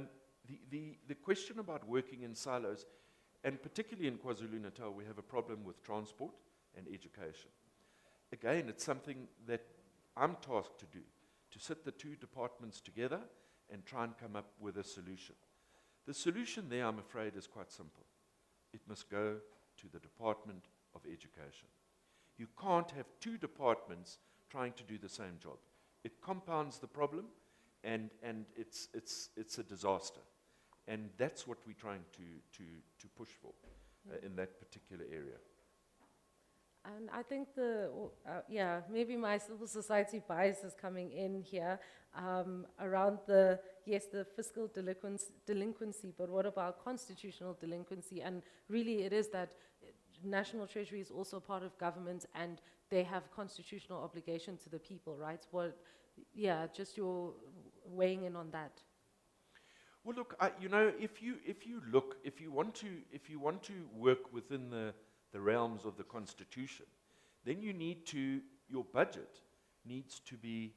The question about working in silos, and particularly in KwaZulu-Natal, we have a problem with transport and education. Again, it's something that I'm tasked to do, to sit the two departments together and try and come up with a solution. The solution there, I'm afraid, is quite simple. It must go to the Department of Education. You can't have two departments trying to do the same job. It compounds the problem, and it's a disaster. And that's what we're trying to push for in that particular area. And I think maybe my civil society bias is coming in here around the fiscal delinquency, but what about constitutional delinquency? And really it is that National Treasury is also part of government and they have constitutional obligation to the people, right? Just your weighing in on that. Well, look, if you want to work within the realms of the Constitution, then your budget needs to be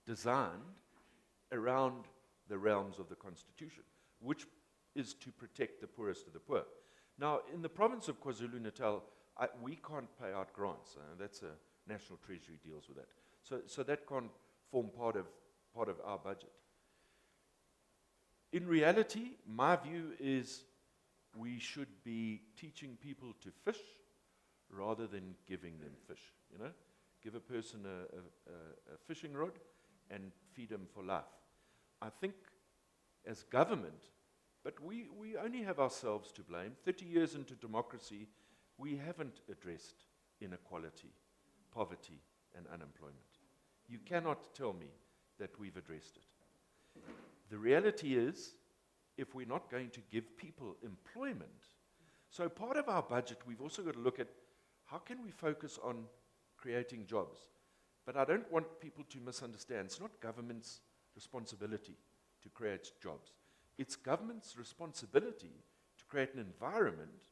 designed around the realms of the Constitution, which is to protect the poorest of the poor. Now, in the province of KwaZulu-Natal, we can't pay out grants. That's a National Treasury deals with that. So that can't form part of our budget. In reality, my view is we should be teaching people to fish rather than giving them fish, you know? Give a person a fishing rod and feed him for life. I think as government, but we only have ourselves to blame. 30 years into democracy, we haven't addressed inequality, poverty, and unemployment. You cannot tell me that we've addressed it. The reality is, if we're not going to give people employment, so part of our budget, we've also got to look at how can we focus on creating jobs. But I don't want people to misunderstand. It's not government's responsibility to create jobs. It's government's responsibility to create an environment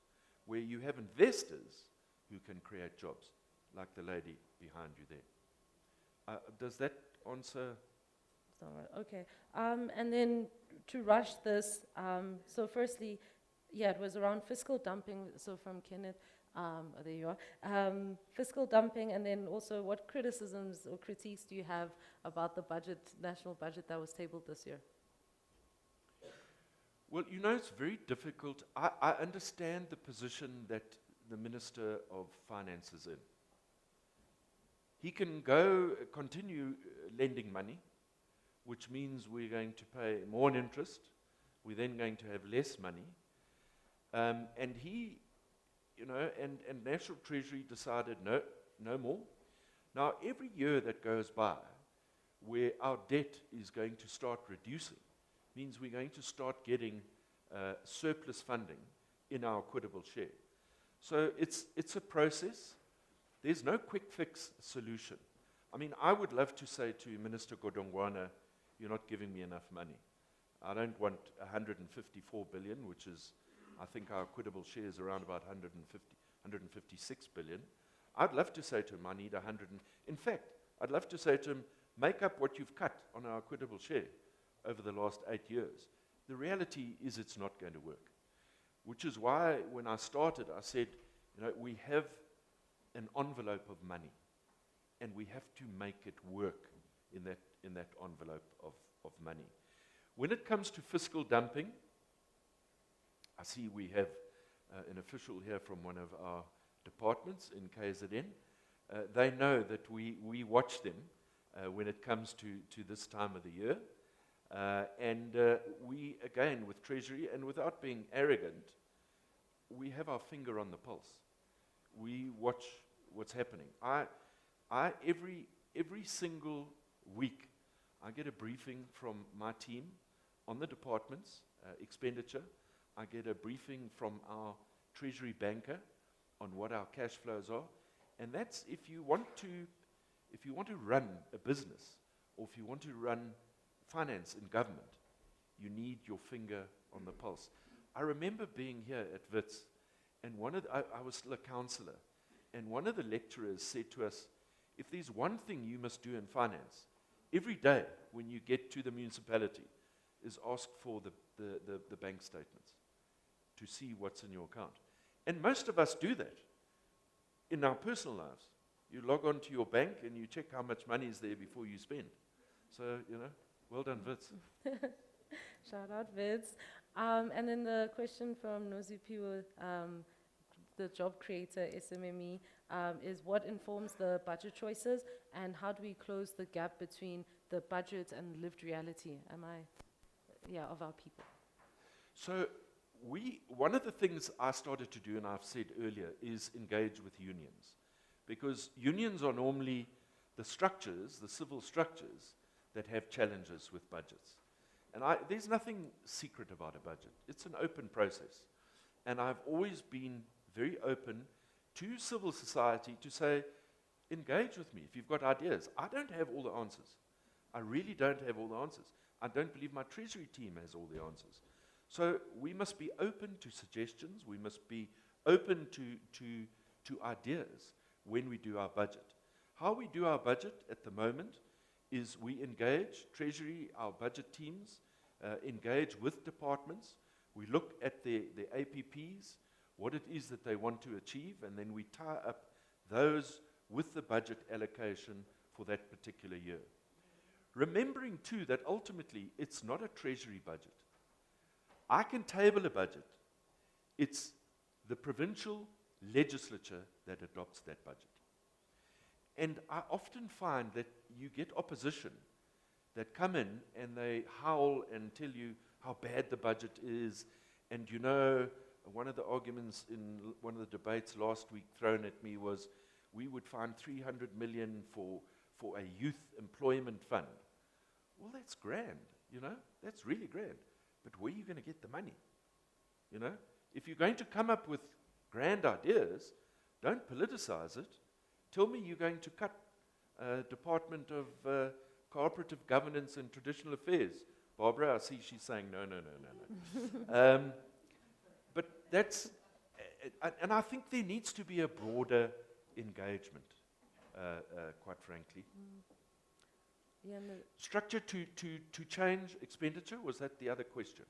where you have investors who can create jobs, like the lady behind you there. Does that answer? It's all right, okay. And then to rush this, so firstly, yeah, it was around fiscal dumping, so from Kenneth, there you are. Fiscal dumping, and then also what criticisms or critiques do you have about the budget, national budget that was tabled this year? Well, you know, it's very difficult. I understand the position that the Minister of Finance is in. He can continue lending money, which means we're going to pay more in interest. We're then going to have less money. And he, you know, and National Treasury decided no more. Now, every year that goes by where our debt is going to start reducing means we're going to start getting surplus funding in our equitable share. So it's a process. There's no quick fix solution. I mean, I would love to say to Minister Godongwana, you're not giving me enough money. I don't want 154 billion, which is, I think our equitable share is around about 156 billion. I'd love to say to him, I need 100. In fact, I'd love to say to him, make up what you've cut on our equitable share over the last 8 years. The reality is it's not going to work, which is why when I started, I said, you know, we have an envelope of money, and we have to make it work in that envelope of money. When it comes to fiscal dumping, I see we have an official here from one of our departments in KZN. They know that we watch them when it comes to this time of the year. And we, again, with Treasury, and without being arrogant, we have our finger on the pulse. We watch what's happening. Every single week, I get a briefing from my team on the department's expenditure. I get a briefing from our Treasury banker on what our cash flows are. And that's if you want to run a business, or if you want to run finance in government, you need your finger on the pulse. I remember being here at WITS, and I was still a councillor, and one of the lecturers said to us, if there's one thing you must do in finance, every day when you get to the municipality, is ask for the bank statements to see what's in your account. And most of us do that in our personal lives. You log on to your bank and you check how much money is there before you spend. So, you know, well done, Wits. Shout out, Vids. And then the question from Nozipiwo, the job creator, SMME, is what informs the budget choices, and how do we close the gap between the budget and lived reality? Of our people? So one of the things I started to do, and I've said earlier, is engage with unions. Because unions are normally the structures, the civil structures, that have challenges with budgets. And there's nothing secret about a budget. It's an open process. And I've always been very open to civil society to say, engage with me if you've got ideas. I don't have all the answers. I really don't have all the answers. I don't believe my Treasury team has all the answers. So we must be open to suggestions. We must be open to ideas when we do our budget. How we do our budget at the moment is we engage Treasury, our budget teams, engage with departments. We look at the APPs, what it is that they want to achieve, and then we tie up those with the budget allocation for that particular year. Remembering too that ultimately it's not a Treasury budget. I can table a budget. It's the provincial legislature that adopts that budget. And I often find that you get opposition that come in and they howl and tell you how bad the budget is. And you know, one of the arguments in one of the debates last week thrown at me was we would find 300 million for a youth employment fund. Well, that's grand, you know, that's really grand. But where are you going to get the money? You know, if you're going to come up with grand ideas, don't politicize it. tell me you're going to cut Department of Cooperative Governance and Traditional Affairs. Barbara, I see she's saying no, no, no, no, no. But that's, and I think there needs to be a broader engagement, quite frankly. Yeah, no, Structure to change expenditure, was that the other question?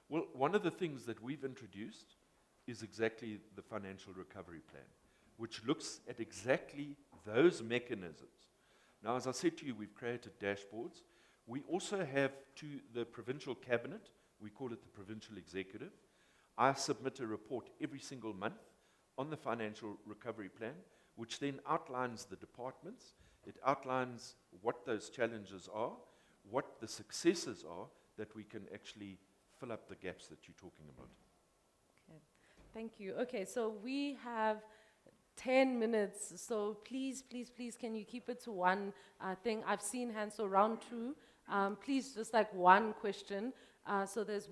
Well, one of the things that we've introduced is exactly the financial recovery plan, which looks at exactly those mechanisms. Now, as I said to you, we've created dashboards. We also have to the provincial cabinet, we call it the provincial executive. I submit a report every single month on the financial recovery plan, which then outlines the departments. It outlines what those challenges are, what the successes are that we can actually fill up the gaps that you're talking about. okay. Thank you. Okay, so we have 10 minutes, so please, please, please, can you keep it to one thing? I've seen hands, so round two. Please, just like one question. So there's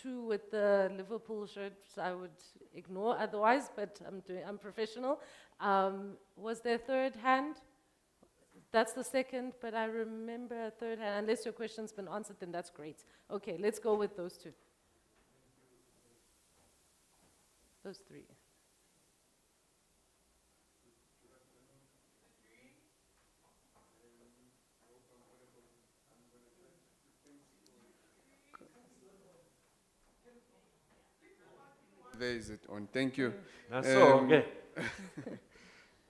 two with the Liverpool shirts I would ignore otherwise, but I'm professional. Was there a third hand? That's the second, but I remember a third hand. Unless your question's been answered, then that's great. Okay, let's go with those two. Those three. There is it on. Thank you. That's all, okay.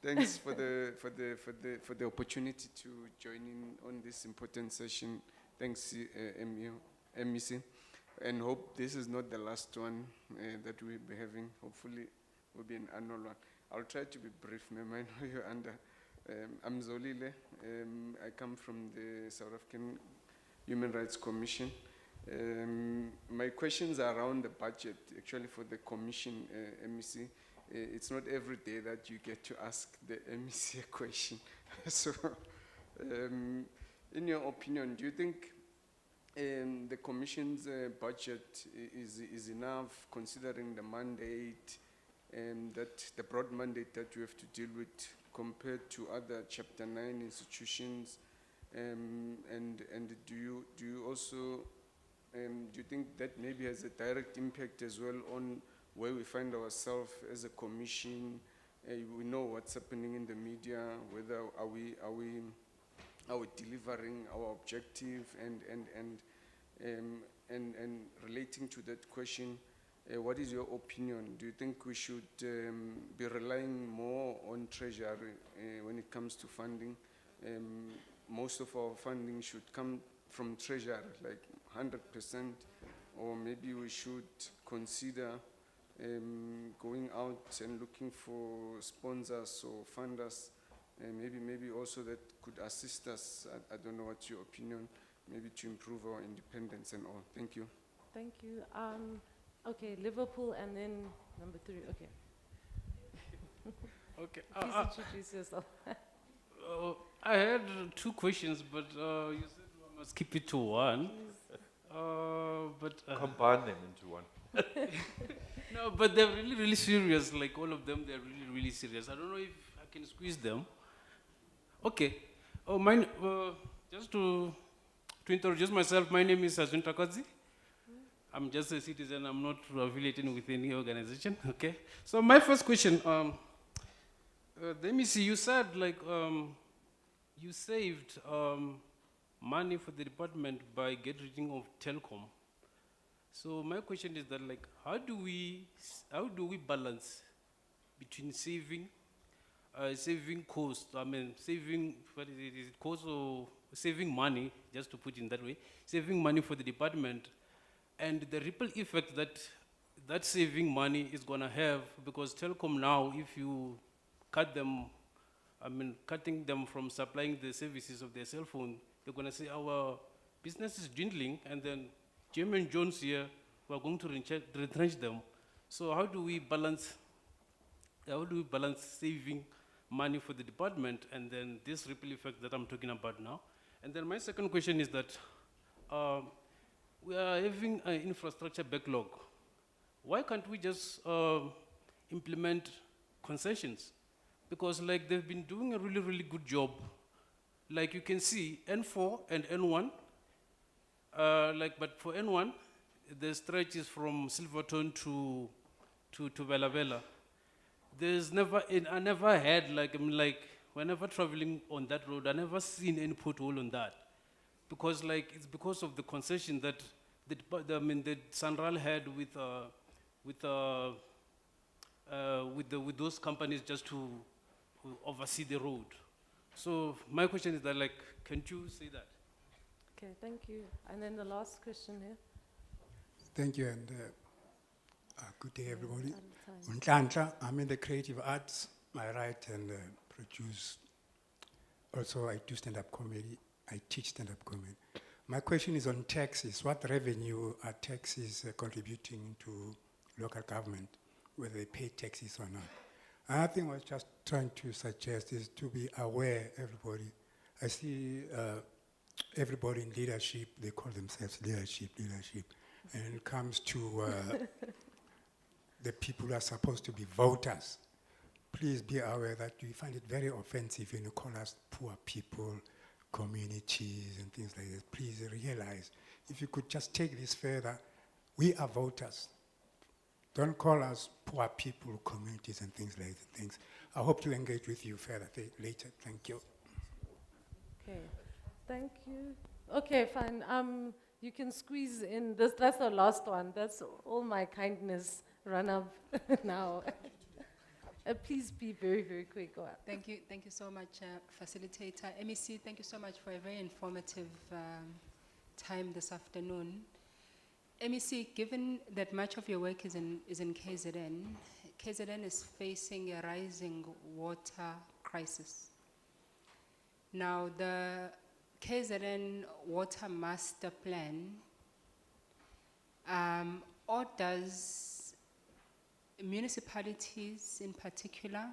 Thanks for the opportunity to join in on this important session. Thanks, MEC, and hope this is not the last one that we'll be having. Hopefully, it will be an annual one. I'll try to be brief. Ma'am, I know you're under. I'm Zolile. I come from the South African Human Rights Commission. My questions are around the budget, actually, for the Commission, MEC. It's not every day that you get to ask the MEC a question. So, in your opinion, do you think the Commission's budget is enough, considering the mandate, that the broad mandate that you have to deal with compared to other Chapter 9 institutions? And do you also do you think that maybe has a direct impact as well on where we find ourselves as a commission? We know what's happening in the media, whether are we delivering our objective, and relating to that question, what is your opinion? Do you think we should be relying more on Treasury when it comes to funding? Most of our funding should come from Treasury, like 100%, or maybe we should consider going out and looking for sponsors or funders, maybe also that could assist us. I don't know what's your opinion, maybe to improve our independence and all. Thank you. Thank you. Okay, Liverpool and then number 3. Okay. Okay. Please introduce yourself. I had 2 questions, but you said we must keep it to one. Combine them into one. No, but they're really, really serious. Like all of them, they're really, really serious. I don't know if I can squeeze them. Okay. Oh, mine. Just to introduce myself, my name is Ajun Takadzi. I'm just a citizen. I'm not affiliated with any organization. Okay. So my first question. Let me see. You said like you saved money for the department by getting rid of telecom. So my question is that, like, how do we balance between saving costs? I mean, saving what is it cost or saving money, just to put it in that way, saving money for the department, and the ripple effect that saving money is gonna have, because telecom now, if you cut them, I mean, cutting them from supplying the services of their cell phone, they're gonna say our business is dwindling, and then Jim and Jones here, we're going to retrench them. So how do we balance saving money for the department and then this ripple effect that I'm talking about now? And then my second question is that we are having an infrastructure backlog. Why can't we just implement concessions? Because like they've been doing a really, really good job. Like you can see N4 and N1, but for N1, the stretch is from Silverton to Bella Bella. I never had, whenever traveling on that road, I never seen any pothole on that. Because it's because of the concession that the Sanral had with those companies just to oversee the road. So my question is that can't you say that? Okay, thank you. And then the last question here. Thank you, and good day, everybody. Time. Unhlanhla, I'm in the creative arts. I write and produce. Also, I do stand-up comedy. I teach stand-up comedy. My question is on taxes. What revenue are taxes contributing to local government, whether they pay taxes or not? Another thing I was just trying to suggest is to be aware, everybody. I see everybody in leadership, they call themselves leadership. And when it comes to the people who are supposed to be voters, please be aware that we find it very offensive when you call us poor people, communities and things like that. Please realize, if you could just take this further, we are voters. Don't call us poor people, communities and things like that. I hope to engage with you further later. Thank you. Okay, thank you. Okay, fine. You can squeeze in this. That's the last one. That's all my kindness run up now. Please be very, very quick. Go ahead. Thank you so much, facilitator. MEC, thank you so much for a very informative time this afternoon. MEC, given that much of your work is in KZN, KZN is facing a rising water crisis. Now, the KZN Water Master Plan orders municipalities in particular,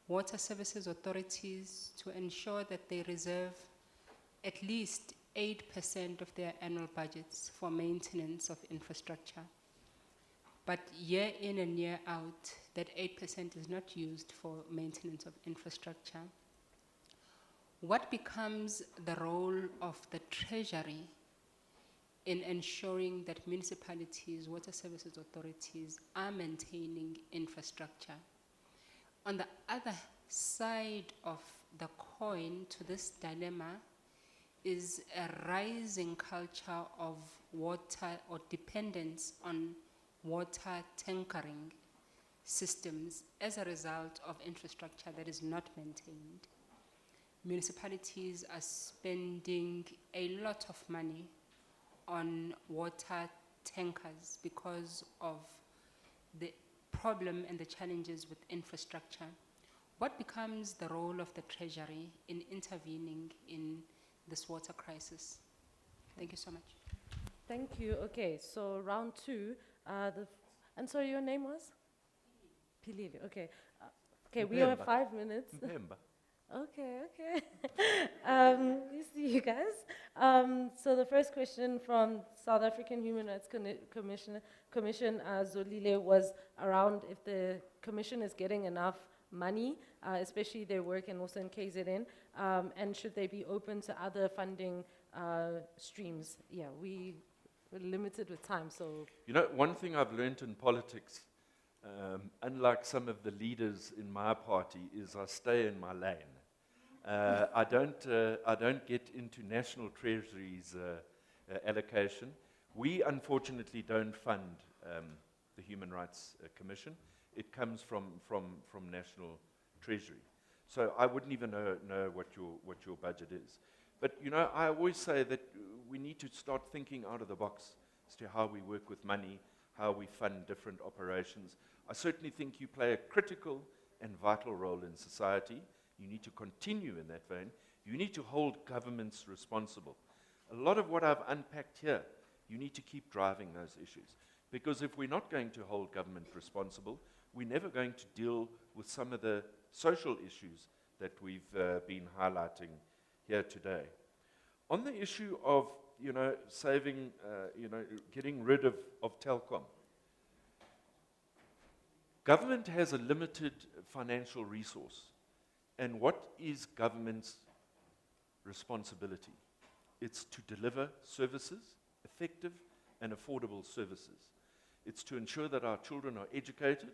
water services authorities, to ensure that they reserve at least 8% of their annual budgets for maintenance of infrastructure. But year in and year out, that 8% is not used for maintenance of infrastructure. What becomes the role of the Treasury in ensuring that municipalities, water services authorities are maintaining infrastructure? On the other side of the coin to this dilemma is a rising culture of water or dependence on water tankering systems as a result of infrastructure that is not maintained. Municipalities are spending a lot of money on water tankers because of the problem and the challenges with infrastructure. What becomes the role of the Treasury in intervening in this water crisis? Thank you so much. Thank you. Okay, so round two. And so your name was? Pilili. Okay. Okay, we have 5 minutes. Mpemba. Okay. We see you guys. So the first question from South African Human Rights Commission, Zolile, was around if the Commission is getting enough money, especially their work and also in KZN, and should they be open to other funding streams? Yeah, we're limited with time, so. You know, one thing I've learned in politics, unlike some of the leaders in my party, is I stay in my lane. I don't get into National Treasury's allocation. We unfortunately don't fund the Human Rights Commission. It comes from National Treasury. So I wouldn't even know what your budget is. But you know, I always say that we need to start thinking out of the box as to how we work with money, how we fund different operations. I certainly think you play a critical and vital role in society. You need to continue in that vein. You need to hold governments responsible. A lot of what I've unpacked here, you need to keep driving those issues. Because if we're not going to hold government responsible, we're never going to deal with some of the social issues that we've been highlighting here today. On the issue of, saving, getting rid of Telkom, government has a limited financial resource. And what is government's responsibility? It's to deliver services, effective and affordable services. It's to ensure that our children are educated.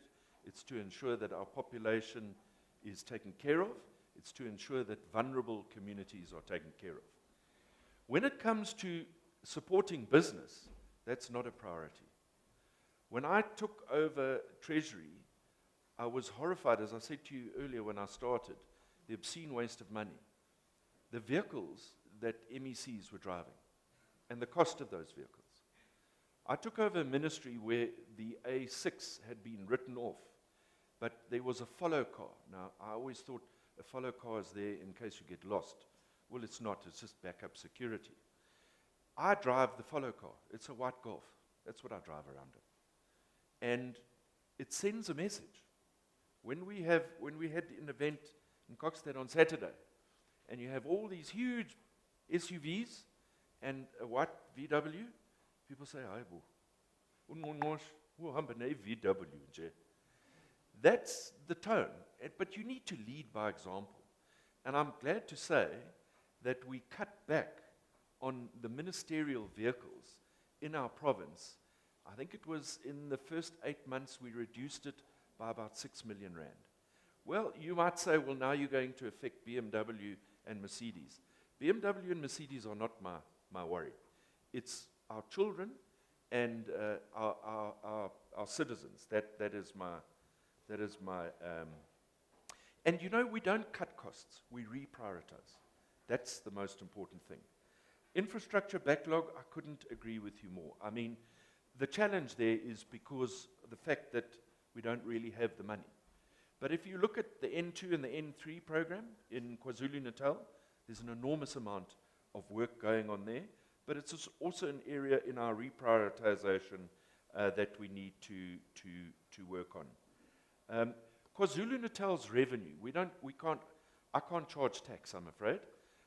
It's to ensure that our population is taken care of. It's to ensure that vulnerable communities are taken care of. When it comes to supporting business, that's not a priority. When I took over Treasury, I was horrified, as I said to you earlier when I started, the obscene waste of money. The vehicles that MECs were driving, and the cost of those vehicles. I took over a ministry where the A6 had been written off, but there was a follow car. Now, I always thought a follow car is there in case you get lost. Well, it's not, it's just backup security. I drive the follow car. It's a white Golf. That's what I drive around in. And it sends a message. When we had an event in Kokstad on Saturday, and you have all these huge SUVs and a white VW, people say, "Hayi bo, unqongqoshe uhamba ne-VW nje." That's the tone, but you need to lead by example. And I'm glad to say that we cut back on the ministerial vehicles in our province. I think it was in the first 8 months we reduced it by about 6 million rand. Well, you might say, well, now you're going to affect BMW and Mercedes. BMW and Mercedes are not my worry. It's our children and our citizens. That is my. And we don't cut costs. We reprioritize. That's the most important thing. Infrastructure backlog, I couldn't agree with you more. I mean, the challenge there is because the fact that we don't really have the money. But if you look at the N2 and the N3 program in KwaZulu-Natal, there's an enormous amount of work going on there, but it's also an area in our reprioritization that we need to work on. KwaZulu-Natal's revenue, I can't charge tax, I'm afraid,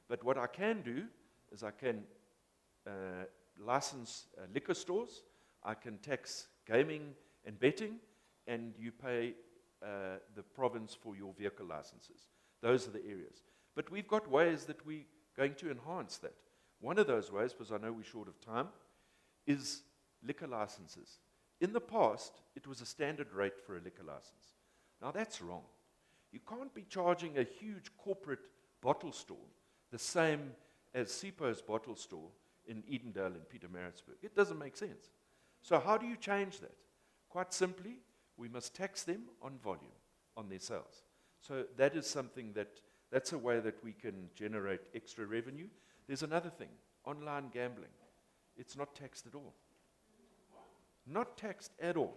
but what I can do is I can license liquor stores, I can tax gaming and betting, and you pay the province for your vehicle licenses. Those are the areas. But we've got ways that we're going to enhance that. One of those ways, because I know we're short of time, is liquor licenses. In the past, it was a standard rate for a liquor license. Now that's wrong. You can't be charging a huge corporate bottle store the same as SIPO's bottle store in Edendale and Pietermaritzburg. It doesn't make sense. So how do you change that? Quite simply, we must tax them on volume, on their sales. So that is something that's a way that we can generate extra revenue. There's another thing, online gambling. It's not taxed at all. Not taxed at all.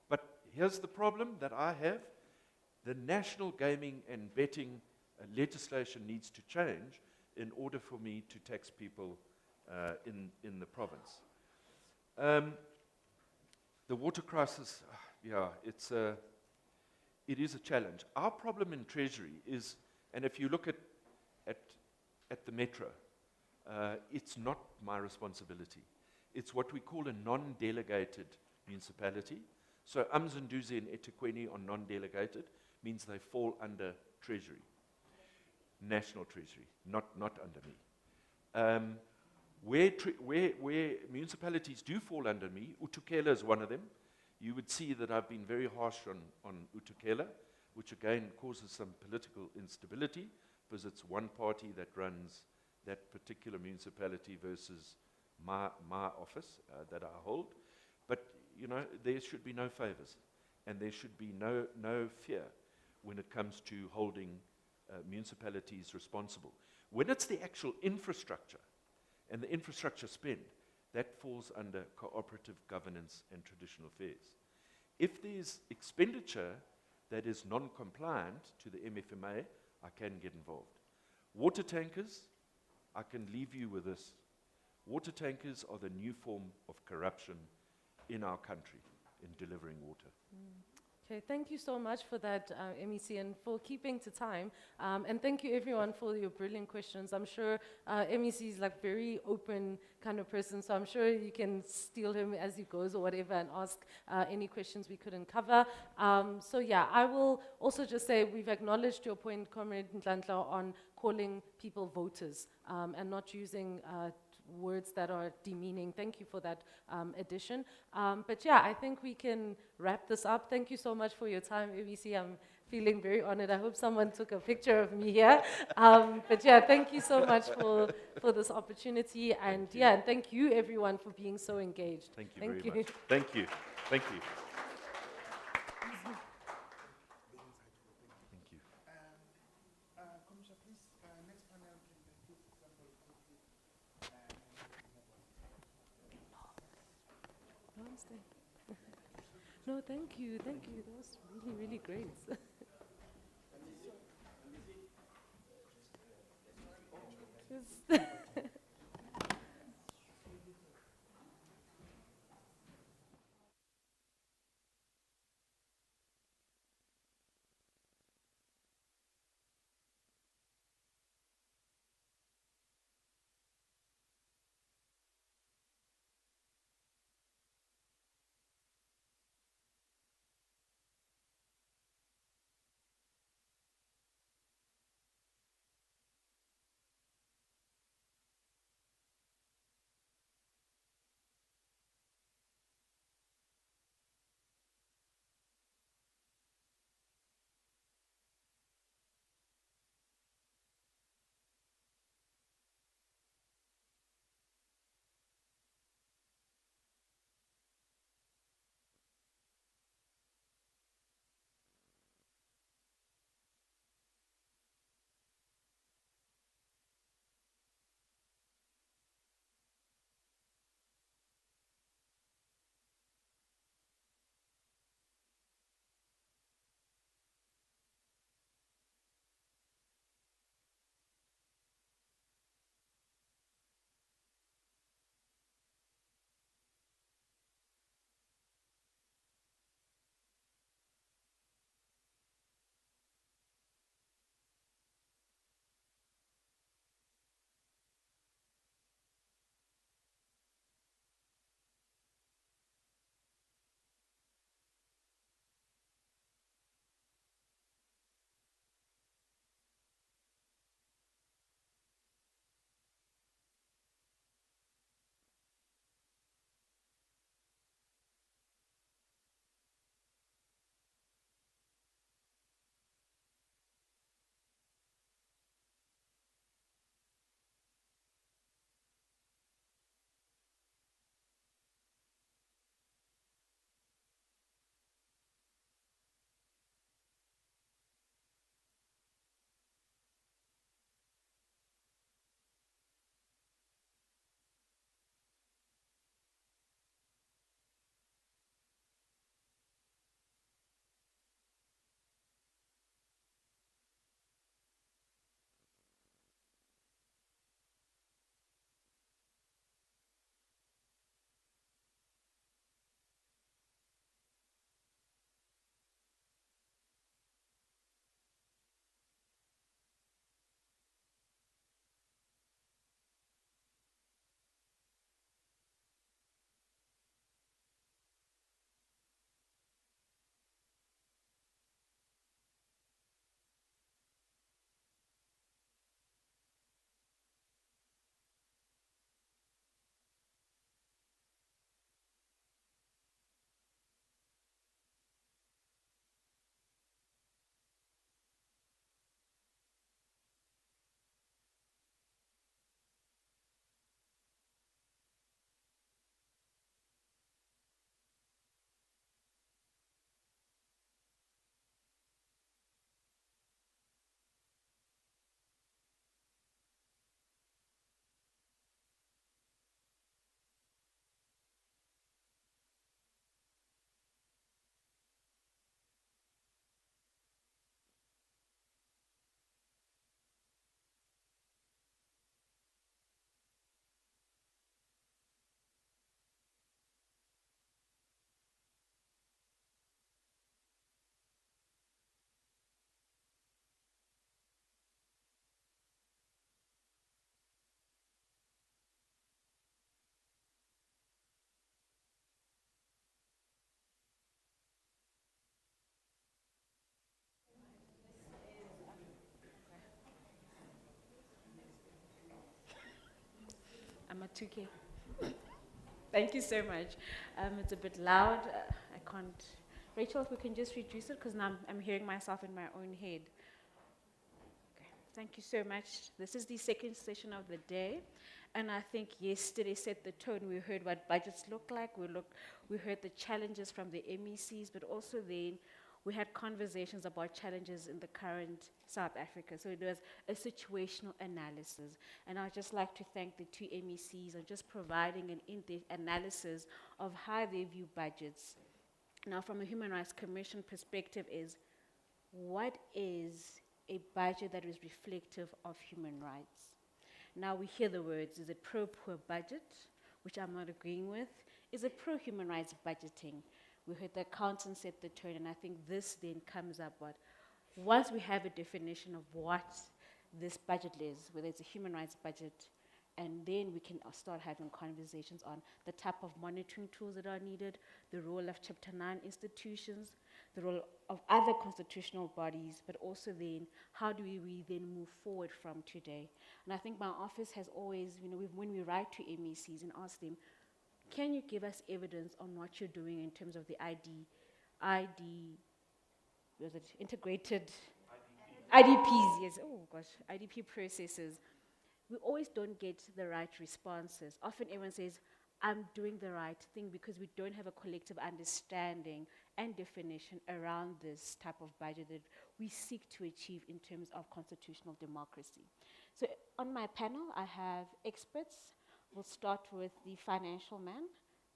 But here's the problem that I have. The national gaming and betting legislation needs to change in order for me to tax people in the province. The water crisis, it is a challenge. Our problem in Treasury is, and if you look at the Metro, it's not my responsibility. It's what we call a non-delegated municipality. So Umzinduzi and eThekwini are non-delegated, means they fall under Treasury, National Treasury, not under me. Where municipalities do fall under me, uThukela is one of them. You would see that I've been very harsh on uThukela, which again causes some political instability, because it's one party that runs that particular municipality versus my office that I hold. But, there should be no favors, and there should be no fear when it comes to holding municipalities responsible. When it's the actual infrastructure, and the infrastructure spend, that falls under cooperative governance and traditional affairs. If there's expenditure that is non-compliant to the MFMA, I can get involved. Water tankers, I can leave you with this. Water tankers are the new form of corruption in our country in delivering water. Okay, thank you so much for that, MEC, and for keeping to time. And thank you everyone for your brilliant questions. I'm sure MEC is like very open kind of person, so I'm sure you can steal him as he goes or whatever and ask any questions we couldn't cover. So yeah, I will also just say we've acknowledged your point, Comrade Nhlanhla, on calling people voters and not using words that are demeaning. Thank you for that addition. But yeah, I think we can wrap this up. Thank you so much for your time, ABC. I'm feeling very honored. I hope someone took a picture of me here. But yeah, thank you so much for this opportunity. And yeah, and thank you everyone for being so engaged. Thank you very much. Thank you. Thank you. Thank you. Commissioner, please, next panel can include example quickly. No, thank you, thank you. That was really, really great. Just 2K. Thank you so much. It's a bit loud. I can't. Rachel, if we can just reduce it, because now I'm hearing myself in my own head. Okay. Thank you so much. This is the second session of the day. And I think yesterday set the tone. We heard what budgets look like. We heard the challenges from the MECs, but also then we had conversations about challenges in the current South Africa. So it was a situational analysis. And I'd just like to thank the two MECs on just providing an in-depth analysis of how they view budgets. Now, from a Human Rights Commission perspective is, what is a budget that is reflective of human rights? Now we hear the words, is it pro-poor budget, which I'm not agreeing with? Is it pro-human rights budgeting? We heard the accountants set the tone, and I think this then comes up what, once we have a definition of what this budget is, whether it's a human rights budget, and then we can start having conversations on the type of monitoring tools that are needed, the role of Chapter 9 institutions, the role of other constitutional bodies, but also then how do we then move forward from today? And I think my office has always, when we write to MECs and ask them, can you give us evidence on what you're doing in terms of the integrated IDPs, yes, oh gosh, IDP processes. We always don't get the right responses. Often everyone says, I'm doing the right thing, because we don't have a collective understanding and definition around this type of budget that we seek to achieve in terms of constitutional democracy. So on my panel, I have experts. We'll start with the financial man,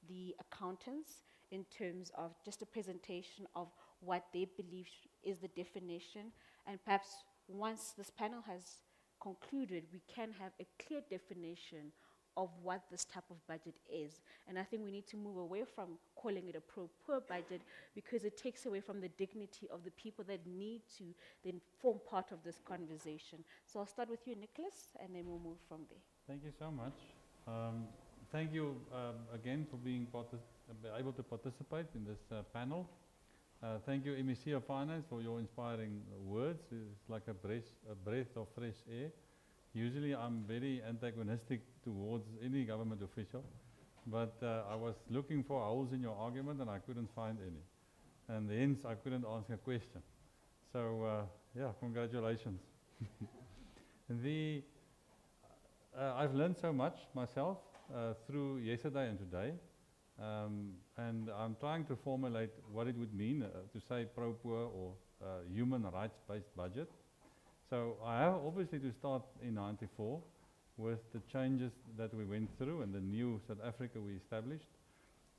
the accountants, in terms of just a presentation of what they believe is the definition. And perhaps once this panel has concluded, we can have a clear definition of what this type of budget is. And I think we need to move away from calling it a pro-poor budget, because it takes away from the dignity of the people that need to then form part of this conversation. So I'll start with you, Nicholas, and then we'll move from there. Thank you so much. Thank you again for being able to participate in this panel. Thank you, MEC of Finance, for your inspiring words. It's like a breath of fresh air. Usually I'm very antagonistic towards any government official, but I was looking for holes in your argument and I couldn't find any. And hence I couldn't answer a question. So yeah, congratulations. I've learned so much myself through yesterday and today. And I'm trying to formulate what it would mean to say pro-poor or human rights-based budget. So I have obviously to start in '94 with the changes that we went through and the new South Africa we established,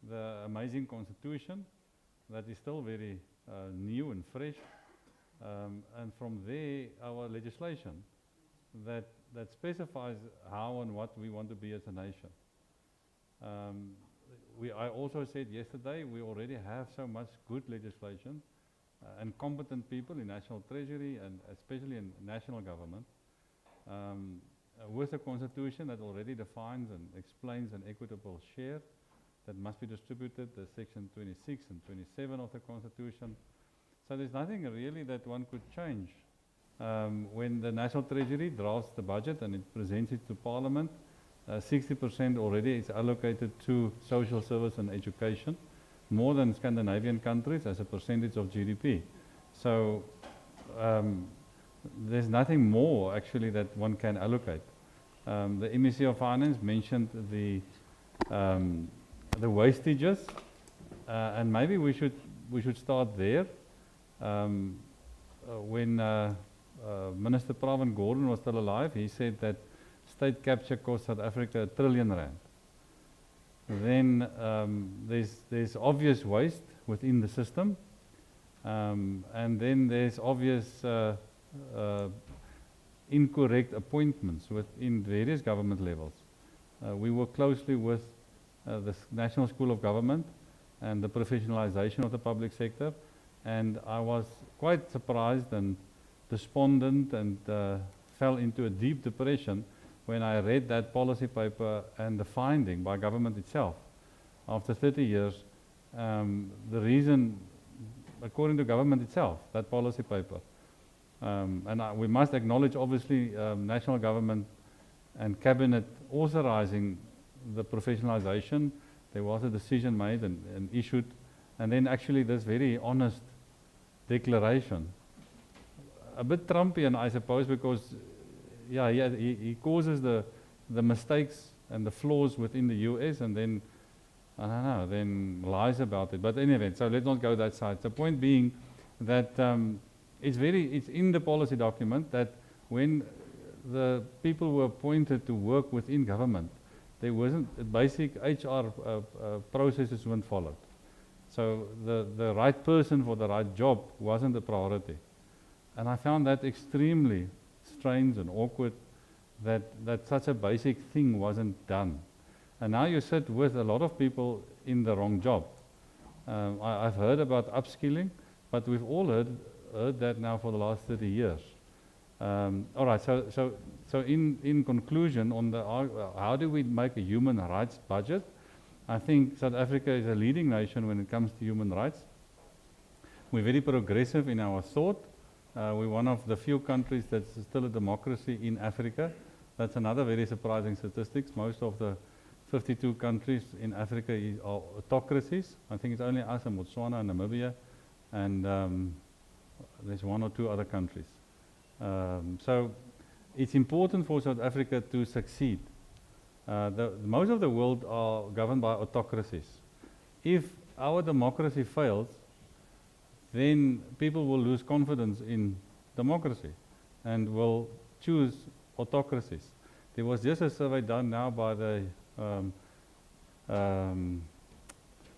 the amazing constitution that is still very new and fresh, and from there our legislation that specifies how and what we want to be as a nation. I also said yesterday we already have so much good legislation and competent people in National Treasury and especially in national government with a constitution that already defines and explains an equitable share that must be distributed, the section 26 and 27 of the constitution. So there's nothing really that one could change. When the National Treasury drafts the budget and it presents it to Parliament, 60% already is allocated to social service and education, more than Scandinavian countries as a percentage of GDP. So there's nothing more actually that one can allocate. The MEC of Finance mentioned the wastages, and maybe we should start there. When Minister Pravin Gordhan was still alive, he said that state capture cost South Africa R1 trillion. Then there's obvious waste within the system, and then there's obvious incorrect appointments within various government levels. We work closely with the National School of Government and the professionalization of the public sector, and I was quite surprised and despondent and fell into a deep depression when I read that policy paper and the finding by government itself. After 30 years, the reason, according to government itself, that policy paper, and we must acknowledge obviously national government and cabinet authorizing the professionalization, there was a decision made and issued, and then actually this very honest declaration. A bit Trumpian, I suppose, because yeah, he causes the mistakes and the flaws within the US, and then, I don't know, then lies about it. But anyway, so let's not go that side. The point being that it's in the policy document that when the people were appointed to work within government, there wasn't basic HR processes weren't followed. So the right person for the right job wasn't a priority. And I found that extremely strange and awkward that such a basic thing wasn't done. And now you sit with a lot of people in the wrong job. I've heard about upskilling, but we've all heard that now for the last 30 years. All right, so in conclusion, on the how do we make a human rights budget? I think South Africa is a leading nation when it comes to human rights. We're very progressive in our thought. We're one of the few countries that's still a democracy in Africa. That's another very surprising statistics. Most of the 52 countries in Africa are autocracies. I think it's only us and Botswana and Namibia, and there's one or two other countries. So it's important for South Africa to succeed. Most of the world are governed by autocracies. If our democracy fails, then people will lose confidence in democracy and will choose autocracies. There was just a survey done now by the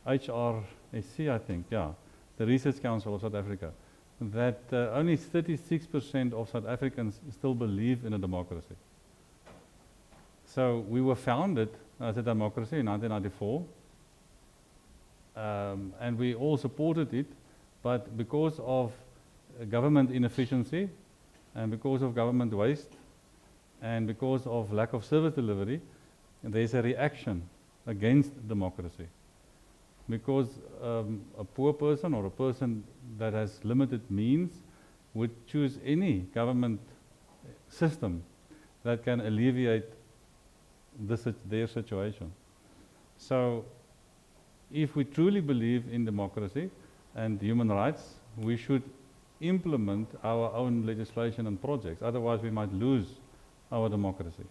HRSC, I think, yeah, the Research Council of South Africa, that only 36% of South Africans still believe in a democracy. So we were founded as a democracy in 1994, and we all supported it, but because of government inefficiency and because of government waste and because of lack of service delivery, there's a reaction against democracy. Because a poor person or a person that has limited means would choose any government system that can alleviate their situation. So if we truly believe in democracy and human rights, we should implement our own legislation and projects. Otherwise, we might lose our democracy,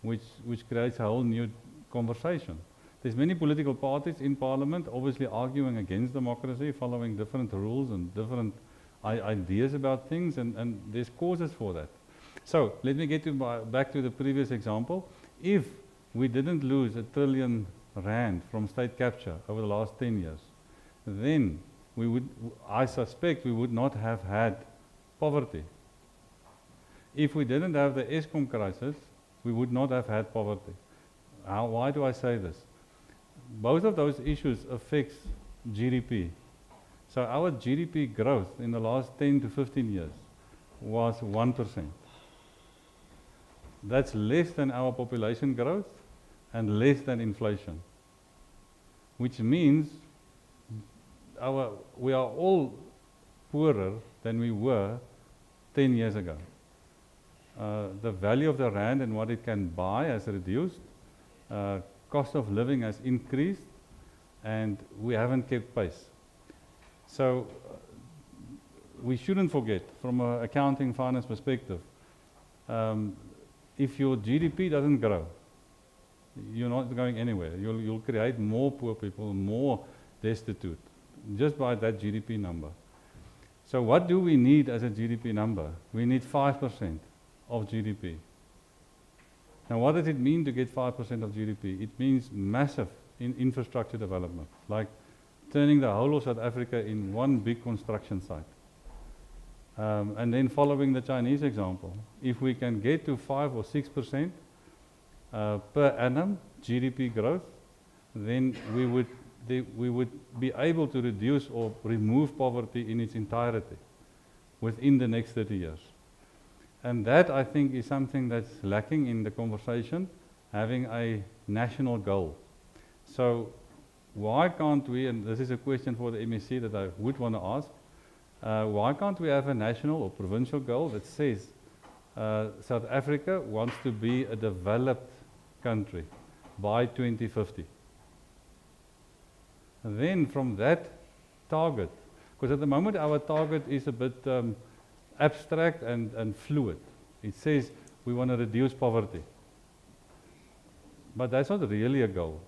which creates a whole new conversation. There's many political parties in parliament obviously arguing against democracy, following different rules and different ideas about things, and there's causes for that. So let me get back to the previous example. If we didn't lose R1 trillion from state capture over the last 10 years, then I suspect we would not have had poverty. If we didn't have the Eskom crisis, we would not have had poverty. Why do I say this? Both of those issues affect GDP. So our GDP growth in the last 10 to 15 years was 1%. That's less than our population growth and less than inflation, which means we are all poorer than we were 10 years ago. The value of the rand and what it can buy has reduced. Cost of living has increased, and we haven't kept pace. So we shouldn't forget, from an accounting finance perspective, if your GDP doesn't grow, you're not going anywhere. You'll create more poor people, more destitute, just by that GDP number. So what do we need as a GDP number? We need 5% of GDP. Now what does it mean to get 5% of GDP? It means massive infrastructure development, like turning the whole of South Africa in one big construction site. And then following the Chinese example, if we can get to 5 or 6% per annum GDP growth, then we would be able to reduce or remove poverty in its entirety within the next 30 years. And that, I think, is something that's lacking in the conversation, having a national goal. So why can't we, and this is a question for the MEC that I would want to ask, why can't we have a national or provincial goal that says South Africa wants to be a developed country by 2050. And then from that target, because at the moment our target is a bit abstract and fluid. It says we want to reduce poverty. But that's not really a goal.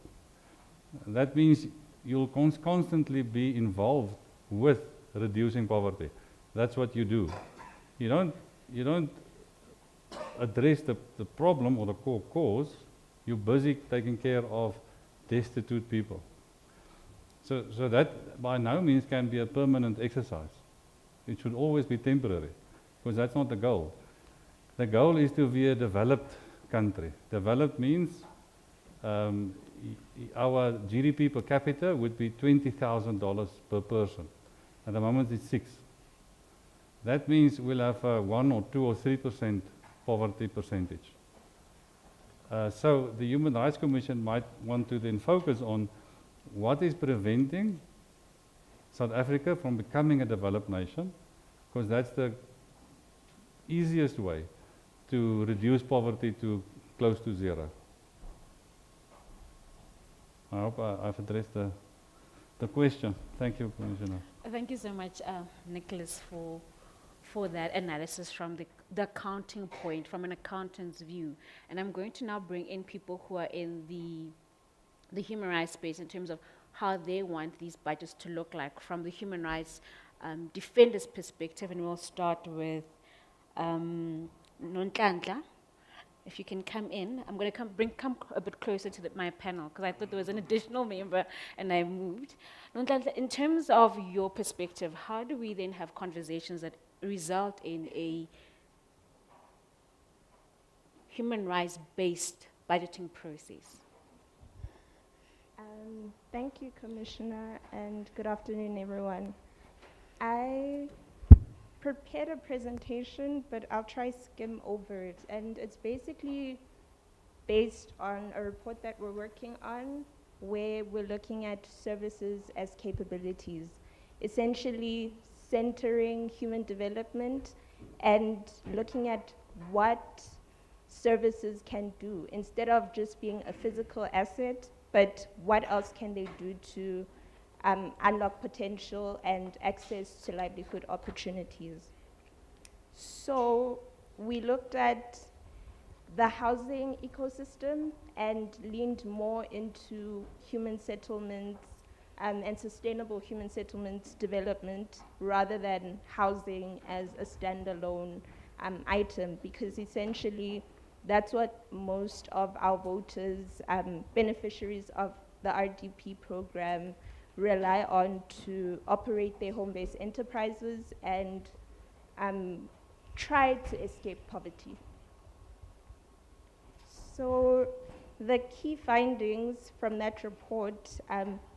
That means you'll constantly be involved with reducing poverty. That's what you do. You don't address the problem or the core cause. You're busy taking care of destitute people. So that by no means can be a permanent exercise. It should always be temporary, because that's not the goal. The goal is to be a developed country. Developed means our GDP per capita would be $20,000 per person. At the moment it's 6. That means we'll have 1 or 2 or 3% poverty percentage. So the Human Rights Commission might want to then focus on what is preventing South Africa from becoming a developed nation, because that's the easiest way to reduce poverty to close to 0. I hope I've addressed the question. Thank you, Commissioner. Thank you so much, Nicholas, for that analysis from the accounting point, from an accountant's view. And I'm going to now bring in people who are in the human rights space in terms of how they want these budgets to look like from the human rights defender's perspective. And we'll start with Nonhlanhla. If you can come in, I'm going to come a bit closer to my panel, because I thought there was an additional member and I moved. Nonhlanhla, in terms of your perspective, how do we then have conversations that result in a human rights-based budgeting process? Thank you, Commissioner, and good afternoon, everyone. I prepared a presentation, but I'll try skim over it. And it's basically based on a report that we're working on, where we're looking at services as capabilities, essentially centering human development and looking at what services can do, instead of just being a physical asset, but what else can they do to unlock potential and access to livelihood opportunities. So we looked at the housing ecosystem and leaned more into human settlements and sustainable human settlements development, rather than housing as a standalone item, because essentially that's what most of our voters, beneficiaries of the RDP program, rely on to operate their home-based enterprises and try to escape poverty. So the key findings from that report,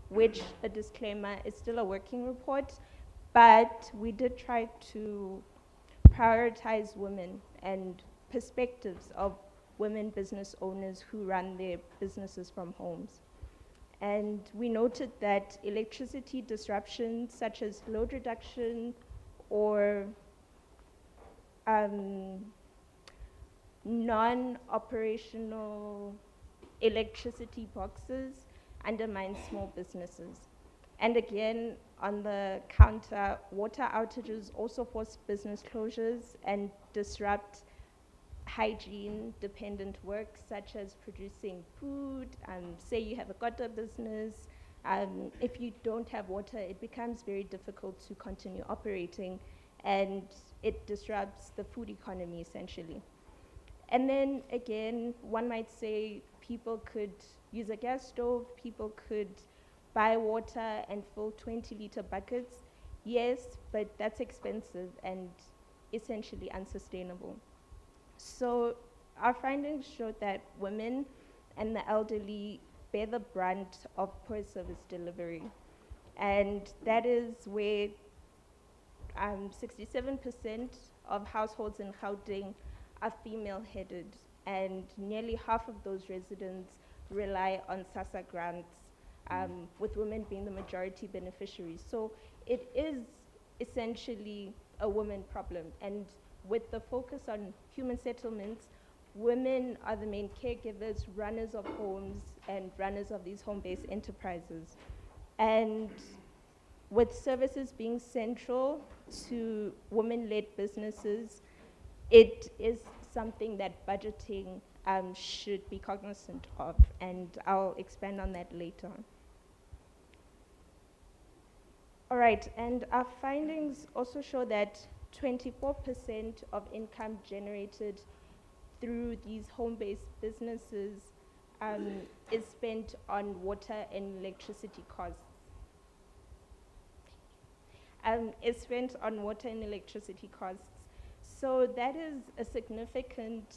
which, a disclaimer, is still a working report, but we did try to prioritize women and perspectives of women business owners who run their businesses from homes. And we noted that electricity disruptions such as load reduction or non-operational electricity boxes undermine small businesses. And again, on the counter, water outages also force business closures and disrupt hygiene-dependent work, such as producing food. Say you have a kota business. If you don't have water, it becomes very difficult to continue operating, and it disrupts the food economy, essentially. And then again, one might say people could use a gas stove, people could buy water and fill 20-liter buckets. Yes, but that's expensive and essentially unsustainable. So our findings showed that women and the elderly bear the brunt of poor service delivery. And that is where 67% of households in Gauteng are female-headed, and nearly half of those residents rely on SASSA grants, with women being the majority beneficiaries. So it is essentially a women problem, and with the focus on human settlements, women are the main caregivers, runners of homes, and runners of these home-based enterprises. And with services being central to women-led businesses, it is something that budgeting should be cognizant of, and I'll expand on that later. All right, and our findings also show that 24% of income generated through these home-based businesses is spent on water and electricity costs. Is spent on water and electricity costs. So that is a significant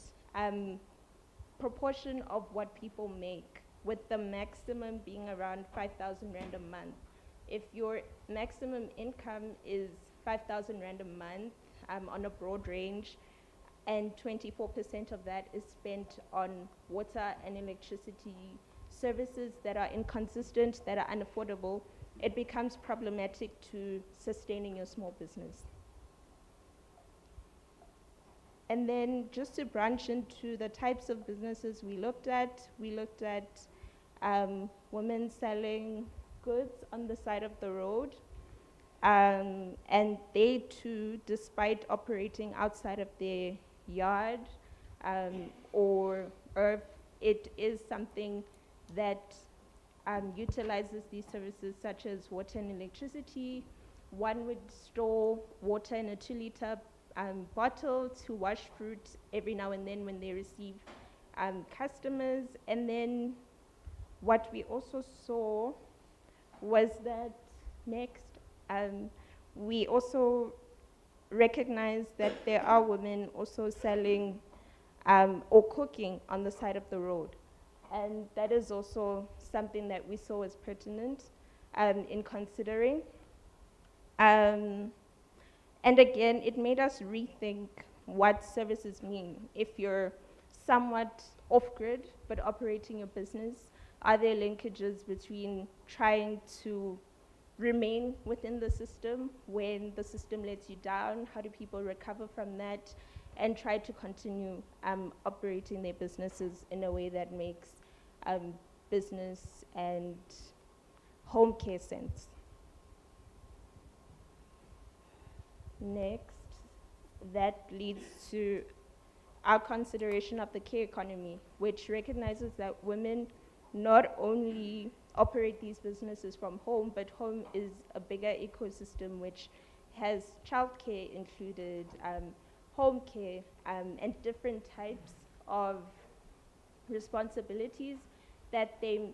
proportion of what people make, with the maximum being around 5,000 Rand a month. If your maximum income is 5,000 Rand a month on a broad range, and 24% of that is spent on water and electricity services that are inconsistent, that are unaffordable, it becomes problematic to sustaining your small business. And then just to branch into the types of businesses we looked at women selling goods on the side of the road. And they too, despite operating outside of their yard or earth, it is something that utilizes these services such as water and electricity. One would store water in a 2-liter bottle to wash fruit every now and then when they receive customers. And then what we also saw was that next, we also recognized that there are women also selling or cooking on the side of the road. And that is also something that we saw as pertinent in considering. And again, it made us rethink what services mean. If you're somewhat off-grid but operating your business, are there linkages between trying to remain within the system when the system lets you down? How do people recover from that and try to continue operating their businesses in a way that makes business and home care sense? Next, that leads to our consideration of the care economy, which recognizes that women not only operate these businesses from home, but home is a bigger ecosystem which has childcare included, home care, and different types of responsibilities that they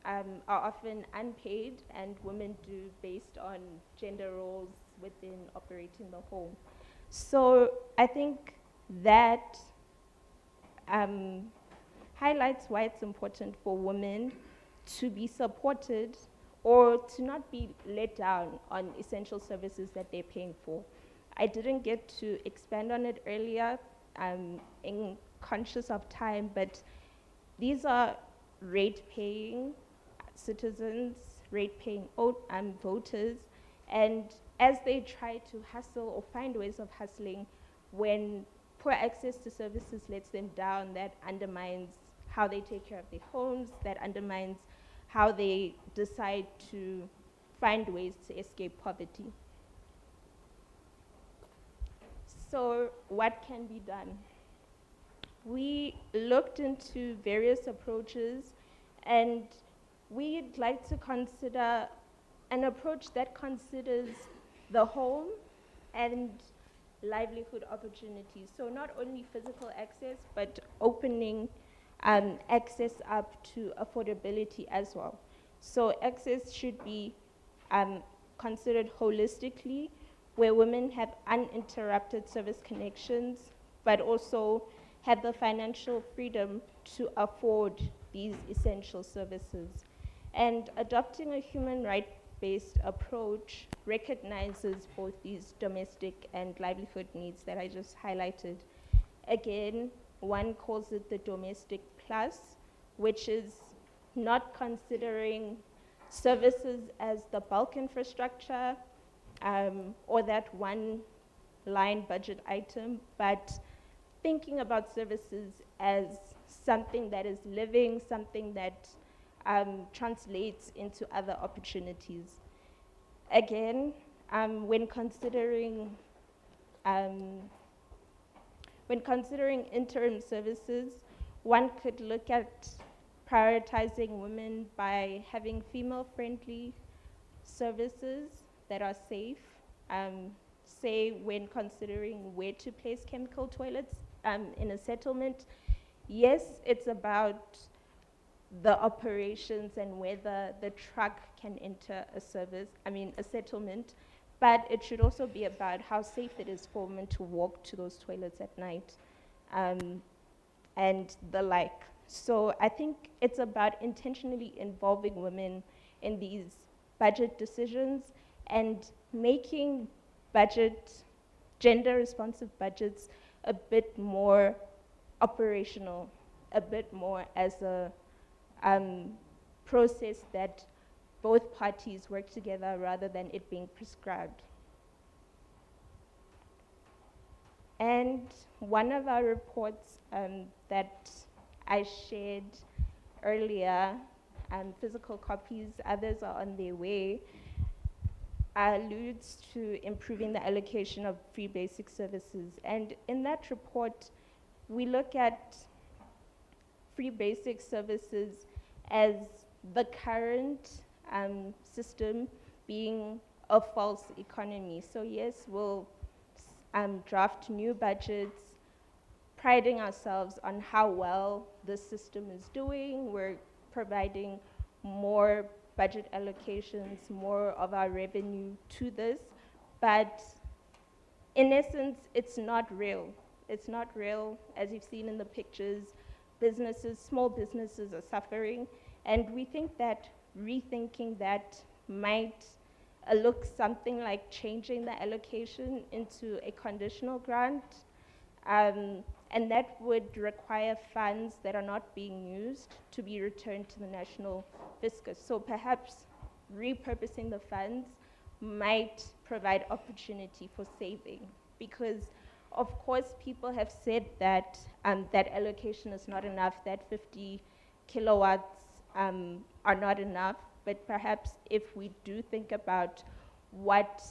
are often unpaid and women do based on gender roles within operating the home. So I think that highlights why it's important for women to be supported or to not be let down on essential services that they're paying for. I didn't get to expand on it earlier, in conscious of time, but these are rate-paying citizens, rate-paying voters, and as they try to hustle or find ways of hustling, when poor access to services lets them down, that undermines how they take care of their homes, that undermines how they decide to find ways to escape poverty. So what can be done? We looked into various approaches, and we'd like to consider an approach that considers the home and livelihood opportunities. So not only physical access, but opening access up to affordability as well. So access should be considered holistically, where women have uninterrupted service connections, but also have the financial freedom to afford these essential services. And adopting a human right-based approach recognizes both these domestic and livelihood needs that I just highlighted. Again, one calls it the domestic plus, which is not considering services as the bulk infrastructure or that one line budget item, but thinking about services as something that is living, something that translates into other opportunities. Again, um, when considering interim services, one could look at prioritizing women by having female-friendly services that are safe. Say when considering where to place chemical toilets in a settlement, yes, it's about the operations and whether the truck can enter a settlement, but it should also be about how safe it is for women to walk to those toilets at night, and the like. So I think it's about intentionally involving women in these budget decisions and making gender responsive budgets a bit more operational, a bit more as a process that both parties work together rather than it being prescribed. And one of our reports that I shared earlier, physical copies, others are on their way, alludes to improving the allocation of free basic services. And in that report, we look at free basic services as the current system being a false economy. So yes, we'll draft new budgets, priding ourselves on how well the system is doing. We're providing more budget allocations, more of our revenue to this, but in essence, it's not real. It's not real, as you've seen in the pictures. Small businesses are suffering, and we think that rethinking that might look something like changing the allocation into a conditional grant, and that would require funds that are not being used to be returned to the national fiscus. So perhaps repurposing the funds might provide opportunity for saving, because of course people have said that that allocation is not enough, that 50 kilowatts are not enough, but perhaps if we do think about what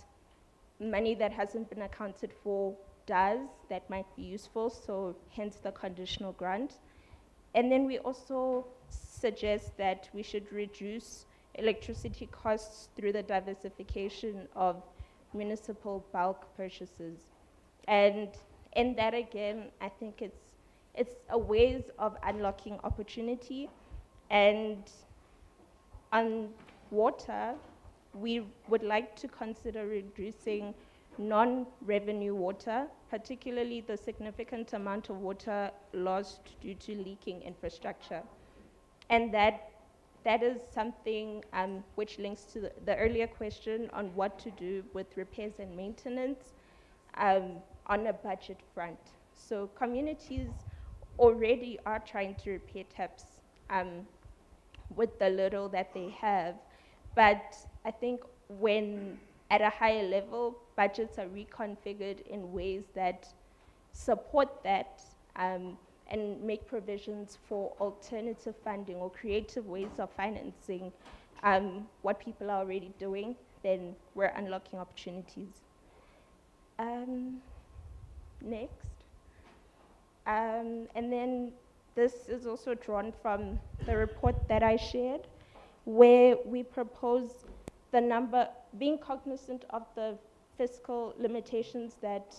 money that hasn't been accounted for does, that might be useful, so hence the conditional grant. And then we also suggest that we should reduce electricity costs through the diversification of municipal bulk purchases. And in that again, I think it's a ways of unlocking opportunity. And on water, we would like to consider reducing non-revenue water, particularly the significant amount of water lost due to leaking infrastructure. And that is something which links to the earlier question on what to do with repairs and maintenance on a budget front. So communities already are trying to repair taps with the little that they have, but I think when at a higher level, budgets are reconfigured in ways that support that and make provisions for alternative funding or creative ways of financing what people are already doing, then we're unlocking opportunities. Next. And then this is also drawn from the report that I shared, where we propose the number, being cognizant of the fiscal limitations that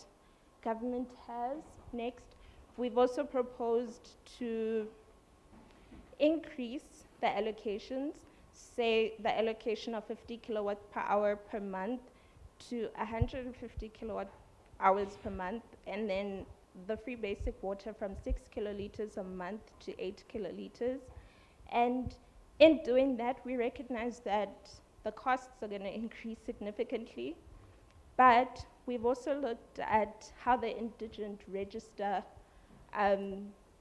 government has. Next, we've also proposed to increase the allocations, say the allocation of 50 kilowatt per hour per month to 150 kilowatt hours per month, and then the free basic water from 6 kiloliters a month to 8 kiloliters. And in doing that, we recognize that the costs are going to increase significantly, but we've also looked at how the indigent register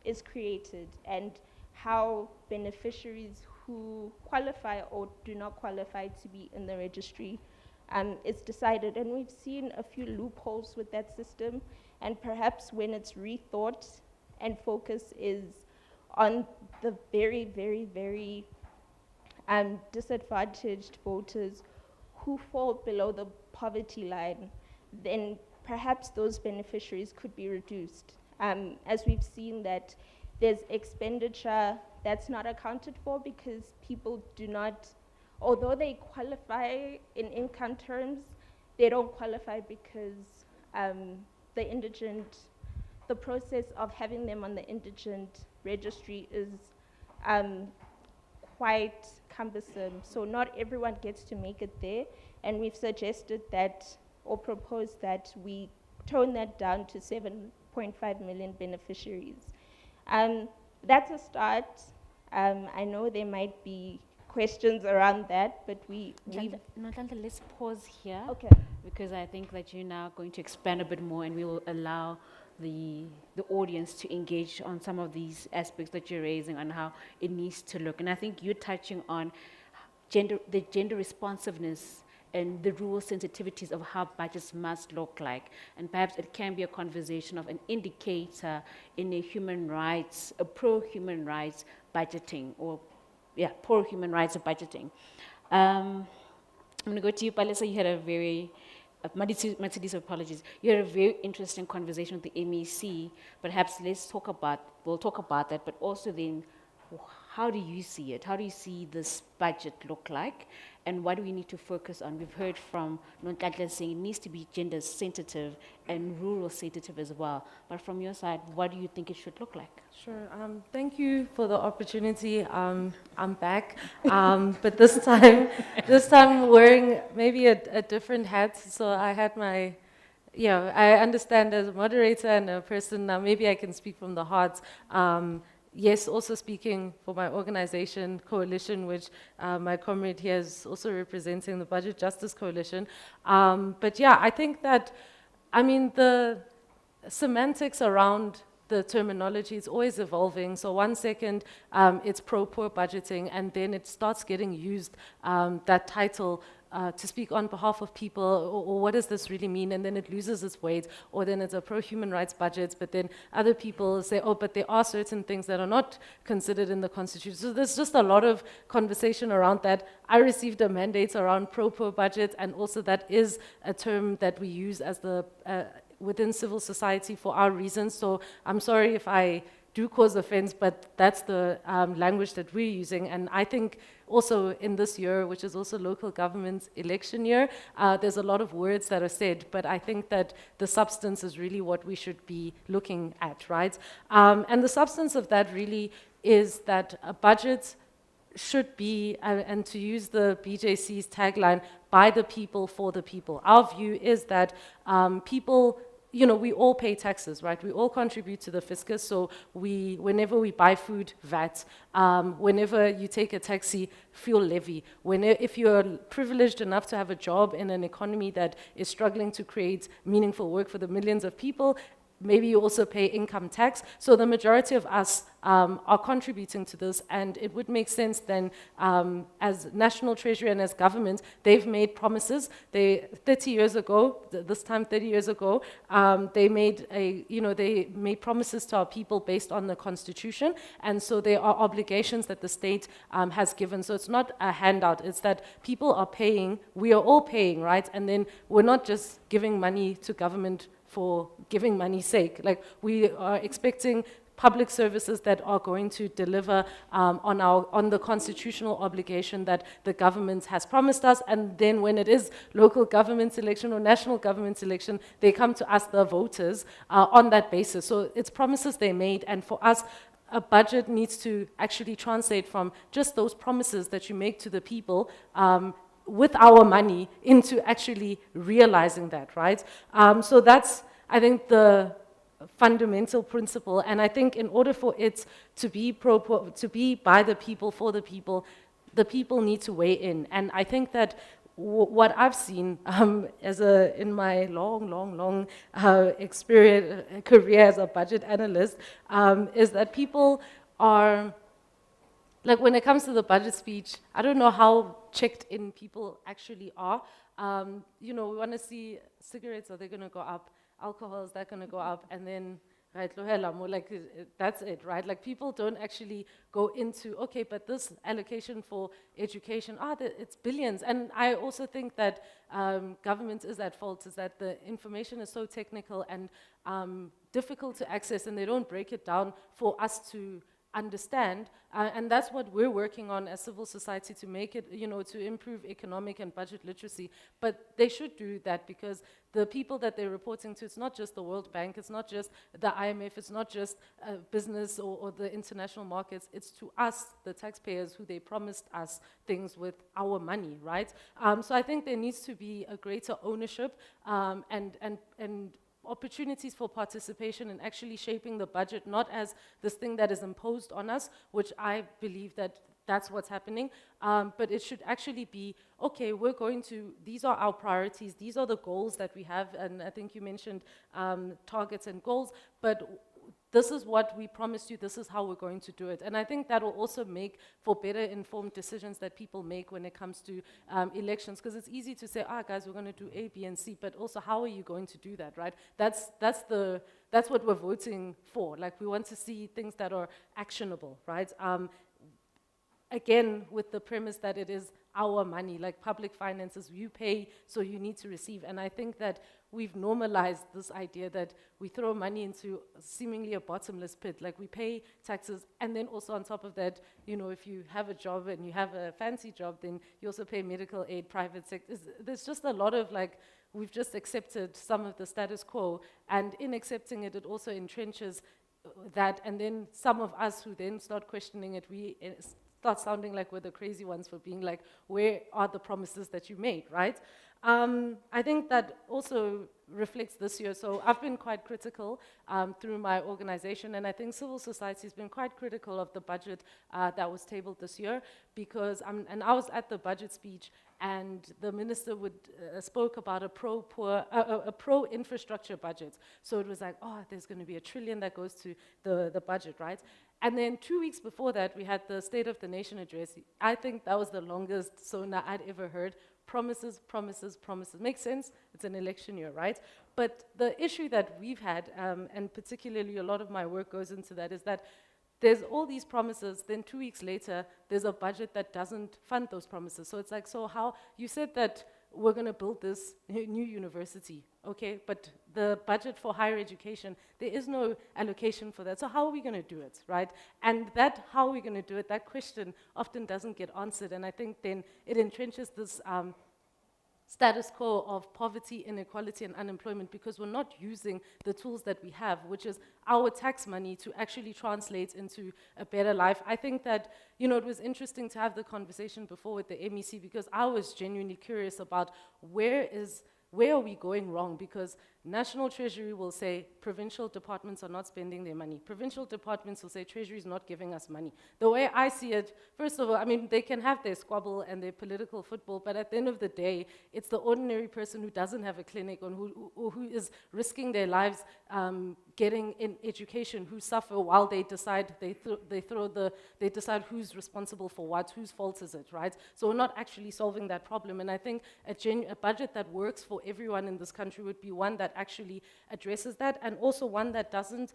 is created and how beneficiaries who qualify or do not qualify to be in the registry is decided. And we've seen a few loopholes with that system, and perhaps when it's rethought and focus is on the very, very, very disadvantaged voters who fall below the poverty line, then perhaps those beneficiaries could be reduced. As we've seen that there's expenditure that's not accounted for because people do not, although they qualify in income terms, they don't qualify because the indigent, the process of having them on the indigent registry is quite cumbersome. So not everyone gets to make it there. And we've suggested that, or proposed that we tone that down to 7.5 million beneficiaries. That's a start. I know there might be questions around that, but we Nhlanhla, let's pause here. Okay. Because I think that you're now going to expand a bit more and we will allow the audience to engage on some of these aspects that you're raising on how it needs to look. And I think you're touching on the gender responsiveness and the rural sensitivities of how budgets must look like. And perhaps it can be a conversation of an indicator in a human rights, a pro-human rights budgeting, or pro-human rights of budgeting. I'm going to go to you, Palesa. You had a very, Matsidiso, apologies. You had a very interesting conversation with the MEC. Perhaps we'll talk about that, but also then, how do you see it? How do you see this budget look like? And what do we need to focus on? We've heard from Nhlanhla saying it needs to be gender sensitive and rural sensitive as well. But from your side, what do you think it should look like? Sure. Thank you for the opportunity. I'm back, but this time wearing maybe a different hat. So I had my, I understand as a moderator and a person now. Maybe I can speak from the heart. Yes, also speaking for my organization, Coalition, which my comrade here is also representing, the Budget Justice Coalition. But yeah, I think that, the semantics around the terminology is always evolving. So 1 second, it's pro-poor budgeting, and then it starts getting used, that title, to speak on behalf of people, or what does this really mean? And then it loses its weight, or then it's a pro-human rights budget, but then other people say, oh, but there are certain things that are not considered in the Constitution. So there's just a lot of conversation around that. I received a mandate around pro-poor budget, and also that is a term that we use as the within civil society for our reasons. So I'm sorry if I do cause offense, but that's the language that we're using. And I think also in this year, which is also local government election year, there's a lot of words that are said, but I think that the substance is really what we should be looking at, right? And the substance of that really is that a budget should be, and to use the BJC's tagline, by the people, for the people. Our view is that people, we all pay taxes, right? We all contribute to the fiscus, so whenever we buy food, VAT. Whenever you take a taxi, fuel levy. If you're privileged enough to have a job in an economy that is struggling to create meaningful work for the millions of people, maybe you also pay income tax. So the majority of us are contributing to this, and it would make sense then, as National Treasury and as government, they've made promises. 30 years ago, they made promises to our people based on the Constitution, and so there are obligations that the state has given. So it's not a handout, it's that people are paying, we are all paying, right? And then we're not just giving money to government for giving money's sake. Like, we are expecting public services that are going to deliver on the constitutional obligation that the government has promised us, and then when it is local government election or national government election, they come to us, the voters, on that basis. So it's promises they made, and for us, a budget needs to actually translate from just those promises that you make to the people with our money into actually realizing that, right? So that's, I think, the fundamental principle. And I think in order for it to be by the people, for the people need to weigh in. And I think that what I've seen in my long career as a budget analyst is that people are, like, when it comes to the budget speech, I don't know how checked in people actually are. We want to see cigarettes, are they going to go up? Alcohol, is that going to go up? And then right, Lohela, more like that's it, right? Like people don't actually go into, okay, but this allocation for education, it's billions. And I also think that government is at fault, is that the information is so technical and difficult to access, and they don't break it down for us to understand, and that's what we're working on as civil society to make it, to improve economic and budget literacy. But they should do that because the people that they're reporting to, it's not just the World Bank, it's not just the IMF, it's not just business or the international markets, it's to us, the taxpayers, who they promised us things with our money, right? So I think there needs to be a greater ownership and opportunities for participation in actually shaping the budget, not as this thing that is imposed on us, which I believe that that's what's happening, but it should actually be, okay, these are our priorities, these are the goals that we have, and I think you mentioned targets and goals, but this is what we promised you, this is how we're going to do it. And I think that will also make for better informed decisions that people make when it comes to elections, because it's easy to say, guys, we're going to do A, B, and C, but also how are you going to do that, right? That's what we're voting for. Like, we want to see things that are actionable, right? Again, with the premise that it is our money, like public finances, you pay, so you need to receive. And I think that we've normalized this idea that we throw money into seemingly a bottomless pit. Like, we pay taxes, and then also on top of that, if you have a job and you have a fancy job, then you also pay medical aid, private sector. There's just a lot of, like, we've just accepted some of the status quo, and in accepting it, it also entrenches that, and then some of us who then start questioning it, we start sounding like we're the crazy ones for being like, where are the promises that you made, right? I think that also reflects this year. So I've been quite critical through my organization, and I think civil society has been quite critical of the budget that was tabled this year, because I was at the budget speech, and the minister spoke about a pro-infrastructure budget. So it was like, there's going to be $1 trillion that goes to the budget, right? And then 2 weeks before that, we had the State of the Nation address. I think that was the longest SONA I'd ever heard. Promises, promises, promises. Makes sense? It's an election year, right? But the issue that we've had, and particularly a lot of my work goes into that, is that there's all these promises, then 2 weeks later, there's a budget that doesn't fund those promises. So it's like, so how, you said that we're going to build this new university, okay, but the budget for higher education, there is no allocation for that. So how are we going to do it, right? And that, how are we going to do it, that question often doesn't get answered. And I think then it entrenches this status quo of poverty, inequality, and unemployment, because we're not using the tools that we have, which is our tax money, to actually translate into a better life. I think that, it was interesting to have the conversation before with the MEC, because I was genuinely curious about where are we going wrong? Because National Treasury will say provincial departments are not spending their money. Provincial departments will say Treasury is not giving us money. The way I see it, first of all, I mean, they can have their squabble and their political football, but at the end of the day, it's the ordinary person who doesn't have a clinic or who is risking their lives getting in education, who suffer while they decide they decide who's responsible for what, whose fault is it, right? So we're not actually solving that problem. And I think a budget that works for everyone in this country would be one that actually addresses that, and also one that doesn't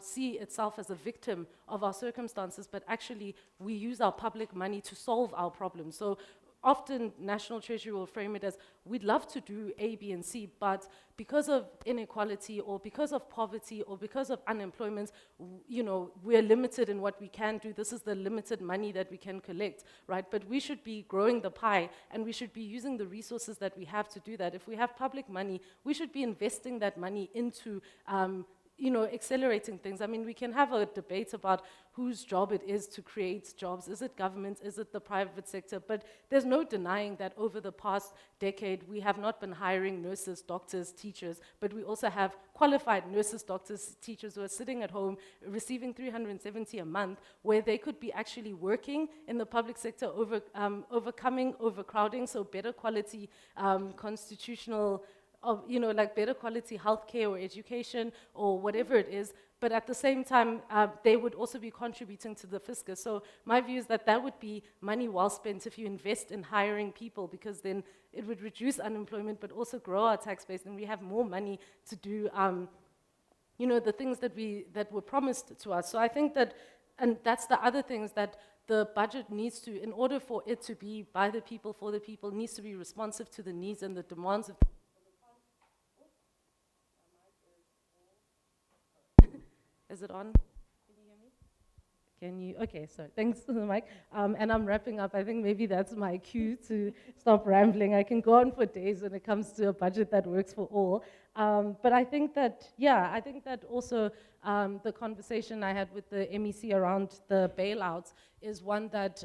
see itself as a victim of our circumstances, but actually we use our public money to solve our problems. So often National Treasury will frame it as, we'd love to do A, B, and C, but because of inequality or because of poverty or because of unemployment, we're limited in what we can do. This is the limited money that we can collect, right? But we should be growing the pie, and we should be using the resources that we have to do that. If we have public money, we should be investing that money into accelerating things. I mean, we can have a debate about whose job it is to create jobs. Is it government? Is it the private sector? But there's no denying that over the past decade, we have not been hiring nurses, doctors, teachers, but we also have qualified nurses, doctors, teachers who are sitting at home receiving 370 a month, where they could be actually working in the public sector, overcoming overcrowding, so better quality constitutional like better quality healthcare or education or whatever it is, but at the same time, they would also be contributing to the fiscus. So my view is that that would be money well spent if you invest in hiring people, because then it would reduce unemployment, but also grow our tax base, and we have more money to do the things that were promised to us. So I think that, and that's the other things that the budget needs to, in order for it to be by the people, for the people, needs to be responsive to the needs and the demands of. Is it on? Can you, okay, sorry, thanks to the mic. And I'm wrapping up. I think maybe that's my cue to stop rambling. I can go on for days when it comes to a budget that works for all. But I think that, I think that also the conversation I had with the MEC around the bailouts is one that,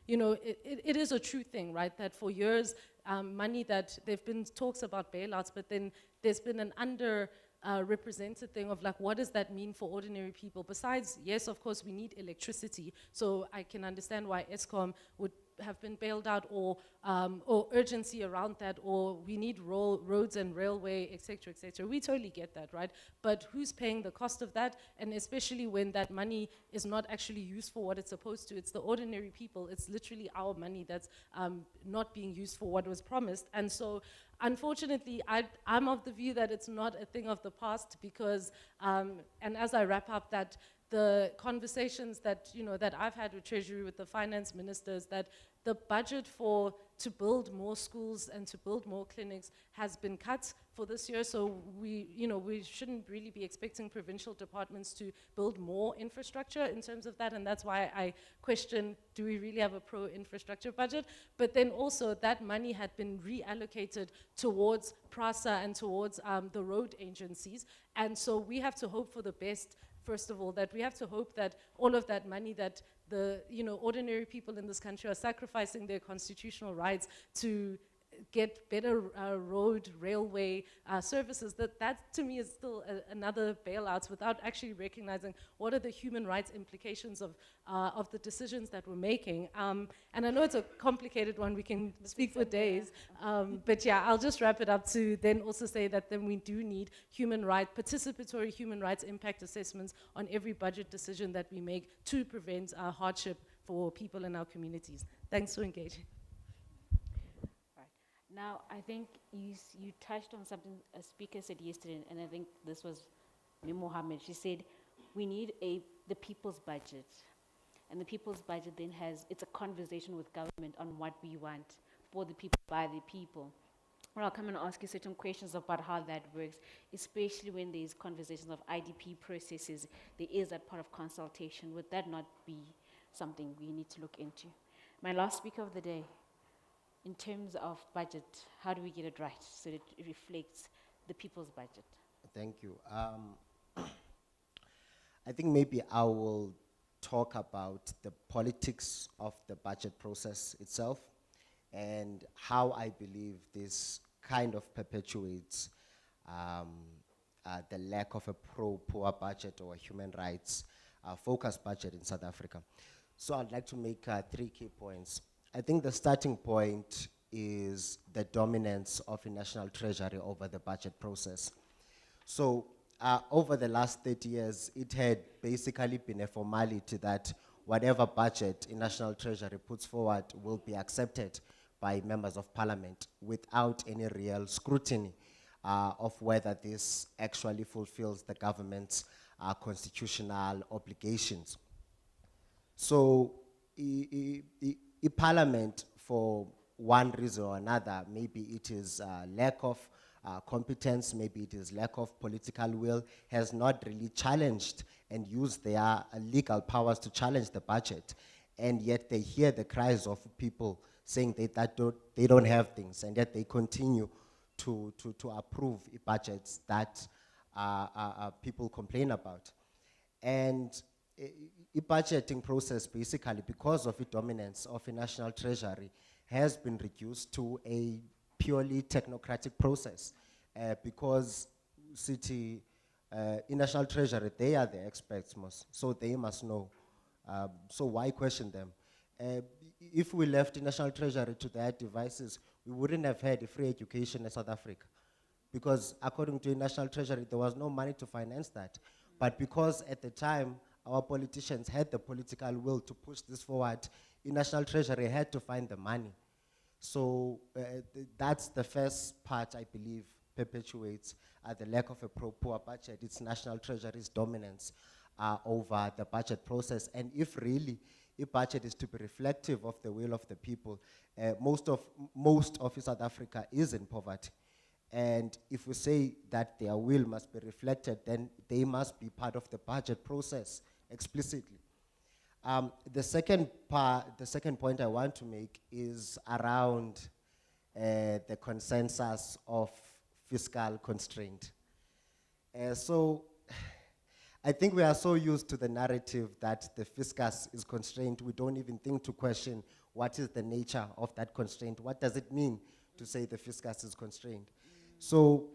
it is a true thing, right? That for years, money that, there've been talks about bailouts, but then there's been an represented thing of like, what does that mean for ordinary people? Besides, yes, of course, we need electricity, so I can understand why ESCOM would have been bailed out, or urgency around that, or we need roads and railway, et cetera, we totally get that, right? But who's paying the cost of that? And especially when that money is not actually used for what it's supposed to, it's the ordinary people, it's literally our money that's not being used for what was promised. And so, unfortunately, I'm of the view that it's not a thing of the past, because, and as I wrap up, that the conversations that, that I've had with Treasury, with the finance ministers, that the budget to build more schools and to build more clinics has been cut for this year. So we shouldn't really be expecting provincial departments to build more infrastructure in terms of that. And that's why I question, do we really have a pro-infrastructure budget? But then also that money had been reallocated towards PRASA and towards the road agencies. And so we have to hope for the best. First of all, that we have to hope that all of that money that the ordinary people in this country are sacrificing their constitutional rights to get better road, railway services, that to me is still another bailout, without actually recognizing what are the human rights implications of the decisions that we're making. And I know it's a complicated one, we can speak for days, but yeah, I'll just wrap it up to then also say that then we do need participatory human rights impact assessments on every budget decision that we make to prevent hardship for people in our communities. Thanks for engaging. Now, I think you touched on something a speaker said yesterday, and I think this was Ms. Mohammed. She said, we need the people's budget. And the people's budget then it's a conversation with government on what we want for the people, by the people. Well, I'll come and ask you certain questions about how that works, especially when there's conversations of IDP processes. There is that part of consultation. Would that not be something we need to look into? My last speaker of the day. In terms of budget, how do we get it right so that it reflects the people's budget? Thank you. I think maybe I will talk about the politics of the budget process itself and how I believe this kind of perpetuates the lack of a pro-poor budget or a human rights focused budget in South Africa. So I'd like to make 3 key points. I think the starting point is the dominance of the National Treasury over the budget process. So over the last 30 years, it had basically been a formality that whatever budget the National Treasury puts forward will be accepted by members of parliament without any real scrutiny of whether this actually fulfills the government's constitutional obligations. So Parliament, for one reason or another, maybe it is lack of competence, maybe it is lack of political will, has not really challenged and used their legal powers to challenge the budget. And yet they hear the cries of people saying they don't have things, and yet they continue to approve budgets that people complain about. And the budgeting process, basically, because of the dominance of the National Treasury, has been reduced to a purely technocratic process because in National Treasury, they are the experts most, so they must know. So why question them? If we left the National Treasury to their devices, we wouldn't have had a free education in South Africa, because according to the National Treasury, there was no money to finance that. But because at the time, our politicians had the political will to push this forward, the National Treasury had to find the money. So that's the first part, I believe, perpetuates the lack of a pro-poor budget. It's National Treasury's dominance over the budget process. And if really a budget is to be reflective of the will of the people, most of South Africa is in poverty. And if we say that their will must be reflected, then they must be part of the budget process explicitly. The second point I want to make is around the consensus of fiscal constraint. So I think we are so used to the narrative that the fiscus is constrained, we don't even think to question what is the nature of that constraint. What does it mean to say the fiscus is constrained? So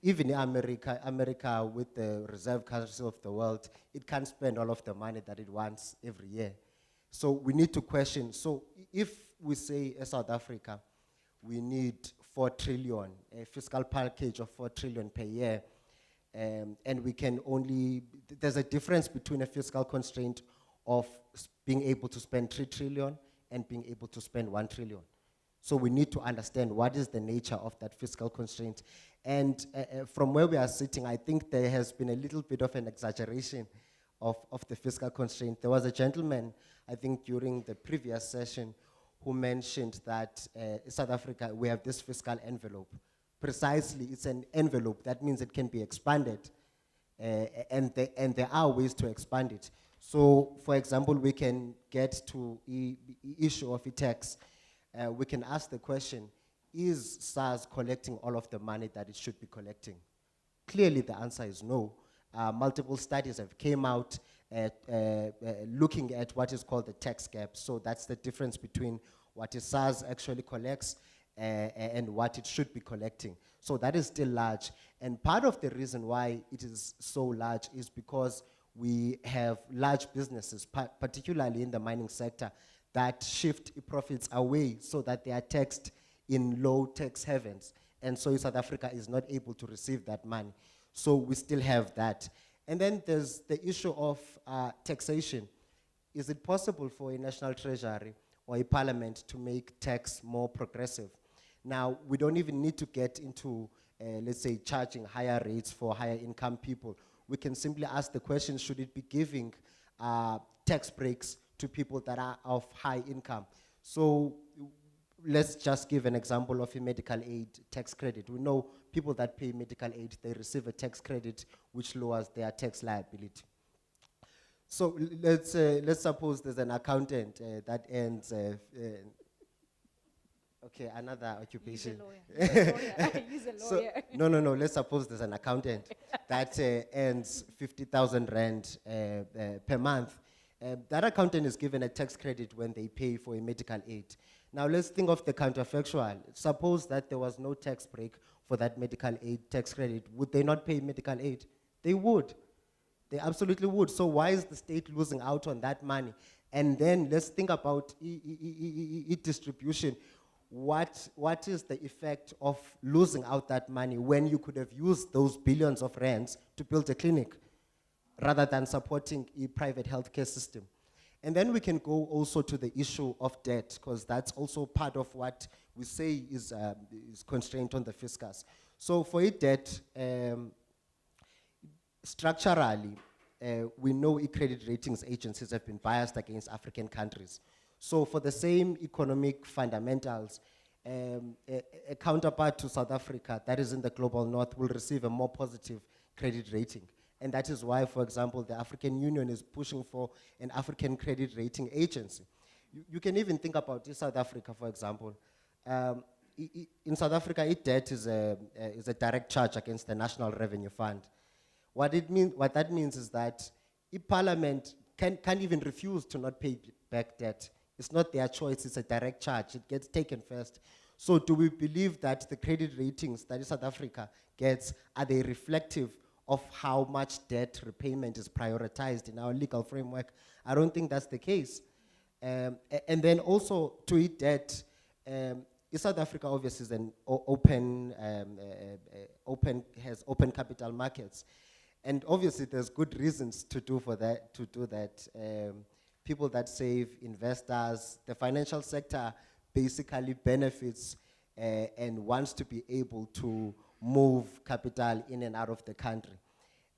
even America with the reserve currency of the world, it can't spend all of the money that it wants every year. So we need to question. So if we say as South Africa, we need 4 trillion, a fiscal package of 4 trillion per year, and we can only, there's a difference between a fiscal constraint of being able to spend 3 trillion and being able to spend 1 trillion. So we need to understand what is the nature of that fiscal constraint. And from where we are sitting, I think there has been a little bit of an exaggeration of the fiscal constraint. There was a gentleman, I think during the previous session, who mentioned that South Africa, we have this fiscal envelope. Precisely, it's an envelope. That means it can be expanded. And there are ways to expand it. So, for example, we can get to issue of a tax. We can ask the question, is SARS collecting all of the money that it should be collecting? Clearly, the answer is no. Multiple studies have came out looking at what is called the tax gap. So that's the difference between what SARS actually collects and what it should be collecting. So that is still large. And part of the reason why it is so large is because we have large businesses, particularly in the mining sector, that shift profits away so that they are taxed in low tax havens. And so South Africa is not able to receive that money. So we still have that. And then there's the issue of taxation. Is it possible for a national treasury or a parliament to make tax more progressive? Now, we don't even need to get into, let's say, charging higher rates for higher income people. We can simply ask the question, should it be giving tax breaks to people that are of high income? So let's just give an example of a medical aid tax credit. We know people that pay medical aid, they receive a tax credit which lowers their tax liability. So let's suppose there's an accountant that earns, okay, another occupation. He's a lawyer. He's a lawyer. So, no, let's suppose there's an accountant that earns 50,000 rand per month. That accountant is given a tax credit when they pay for a medical aid. Now let's think of the counterfactual. Suppose that there was no tax break for that medical aid tax credit. Would they not pay medical aid? They would. They absolutely would. So why is the state losing out on that money? And then let's think about distribution. What is the effect of losing out that money when you could have used those billions of rands to build a clinic rather than supporting a private healthcare system? And then we can go also to the issue of debt, because that's also part of what we say is constraint on the fiscus. So for a debt, structurally, we know credit ratings agencies have been biased against African countries. So for the same economic fundamentals, a counterpart to South Africa that is in the global north will receive a more positive credit rating. And that is why, for example, the African Union is pushing for an African credit rating agency. You can even think about South Africa, for example. In South Africa, debt is a direct charge against the National Revenue Fund. What that means is that Parliament can even refuse to not pay back debt. It's not their choice, it's a direct charge. It gets taken first. So do we believe that the credit ratings that South Africa gets, are they reflective of how much debt repayment is prioritized in our legal framework? I don't think that's the case. And then also to debt, South Africa obviously is an has open capital markets. And obviously there's good reasons to do that. People that save, investors, the financial sector basically benefits and wants to be able to move capital in and out of the country.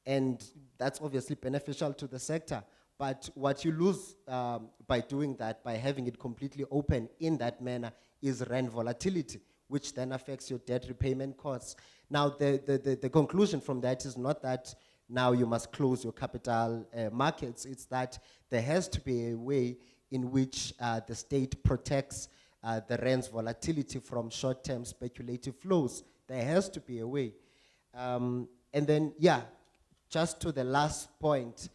And that's obviously beneficial to the sector. But what you lose by doing that, by having it completely open in that manner, is rand volatility, which then affects your debt repayment costs. Now, the conclusion from that is not that now you must close your capital markets. It's that there has to be a way in which the state protects the rand's volatility from short-term speculative flows. There has to be a way. And then, yeah, just to the last point,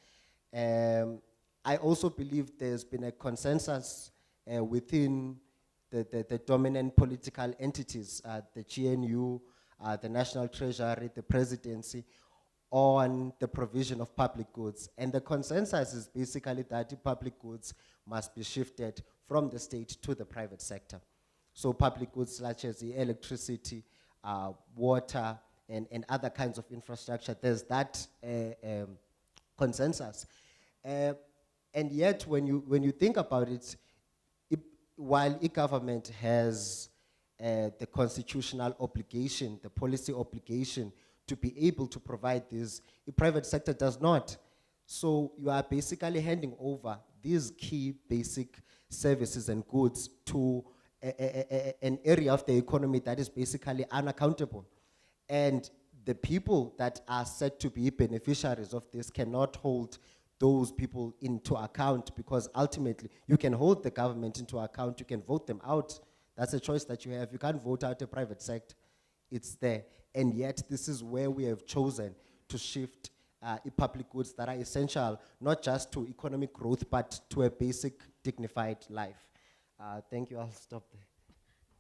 I also believe there's been a consensus within the dominant political entities, the GNU, the National Treasury, the Presidency, on the provision of public goods. And the consensus is basically that the public goods must be shifted from the state to the private sector. So public goods such as the electricity, water, and other kinds of infrastructure, there's that consensus. And yet, when you think about it, while e-government has the constitutional obligation, the policy obligation to be able to provide this, the private sector does not. So you are basically handing over these key basic services and goods to an area of the economy that is basically unaccountable. And the people that are said to be beneficiaries of this cannot hold those people into account, because ultimately you can hold the government into account, you can vote them out. That's a choice that you have. You can't vote out the private sector. It's there. And yet this is where we have chosen to shift public goods that are essential, not just to economic growth, but to a basic dignified life. Thank you, I'll stop there.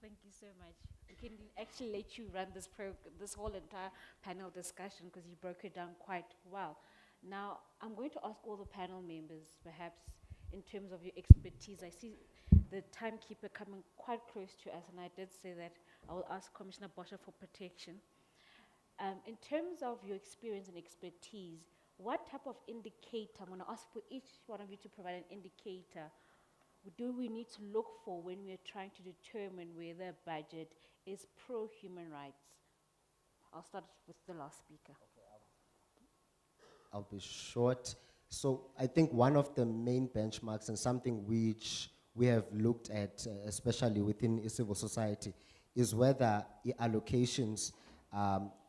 Thank you so much. We can actually let you run this whole entire panel discussion because you broke it down quite well. Now, I'm going to ask all the panel members, perhaps in terms of your expertise. I see the timekeeper coming quite close to us, and I did say that I will ask Commissioner Bosha for protection. In terms of your experience and expertise, what type of indicator, I'm going to ask for each one of you to provide an indicator, do we need to look for when we are trying to determine whether a budget is pro-human rights? I'll start with the last speaker. I'll be short. So I think one of the main benchmarks, and something which we have looked at, especially within civil society, is whether allocations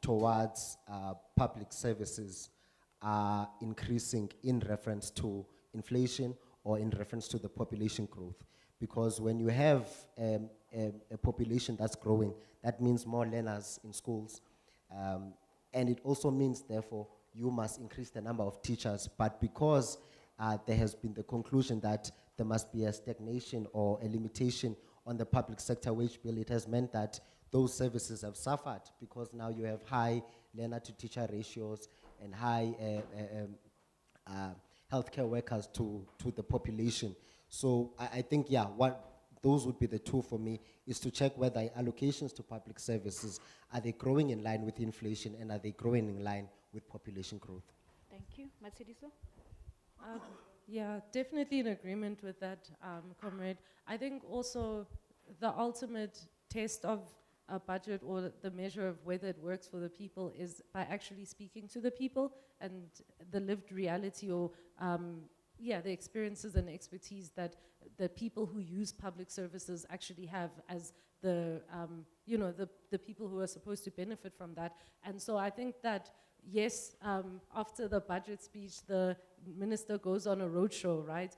towards public services are increasing in reference to inflation or in reference to the population growth. Because when you have a population that's growing, that means more learners in schools. And it also means, therefore, you must increase the number of teachers. But because there has been the conclusion that there must be a stagnation or a limitation on the public sector wage bill, it has meant that those services have suffered, because now you have high learner to teacher ratios and high healthcare workers to the population. So I think, yeah, those would be the two for me, is to check whether allocations to public services, are they growing in line with inflation, and are they growing in line with population growth? Thank you. Matshidiso? Yeah, definitely in agreement with that, comrade. I think also the ultimate test of a budget, or the measure of whether it works for the people, is by actually speaking to the people and the lived reality, or the experiences and expertise that the people who use public services actually have as the people who are supposed to benefit from that. And so I think that, yes, after the budget speech, the minister goes on a roadshow, right?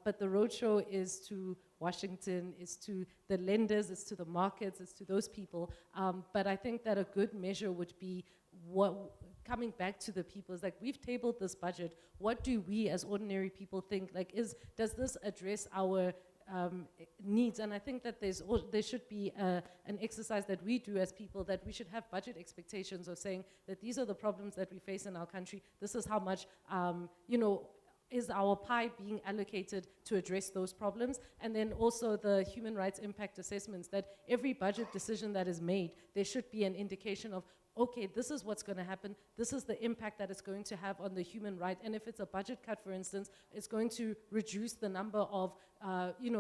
But the roadshow is to Washington, is to the lenders, it's to the markets, it's to those people. But I think that a good measure would be coming back to the people. Is like, we've tabled this budget. What do we as ordinary people think? Like, does this address our needs? And I think that there should be an exercise that we do as people, that we should have budget expectations of saying that these are the problems that we face in our country. This is how much, is our pie being allocated to address those problems? And then also the human rights impact assessments, that every budget decision that is made, there should be an indication of okay, this is what's going to happen, this is the impact that it's going to have on the human right, and if it's a budget cut, for instance, it's going to reduce the number of,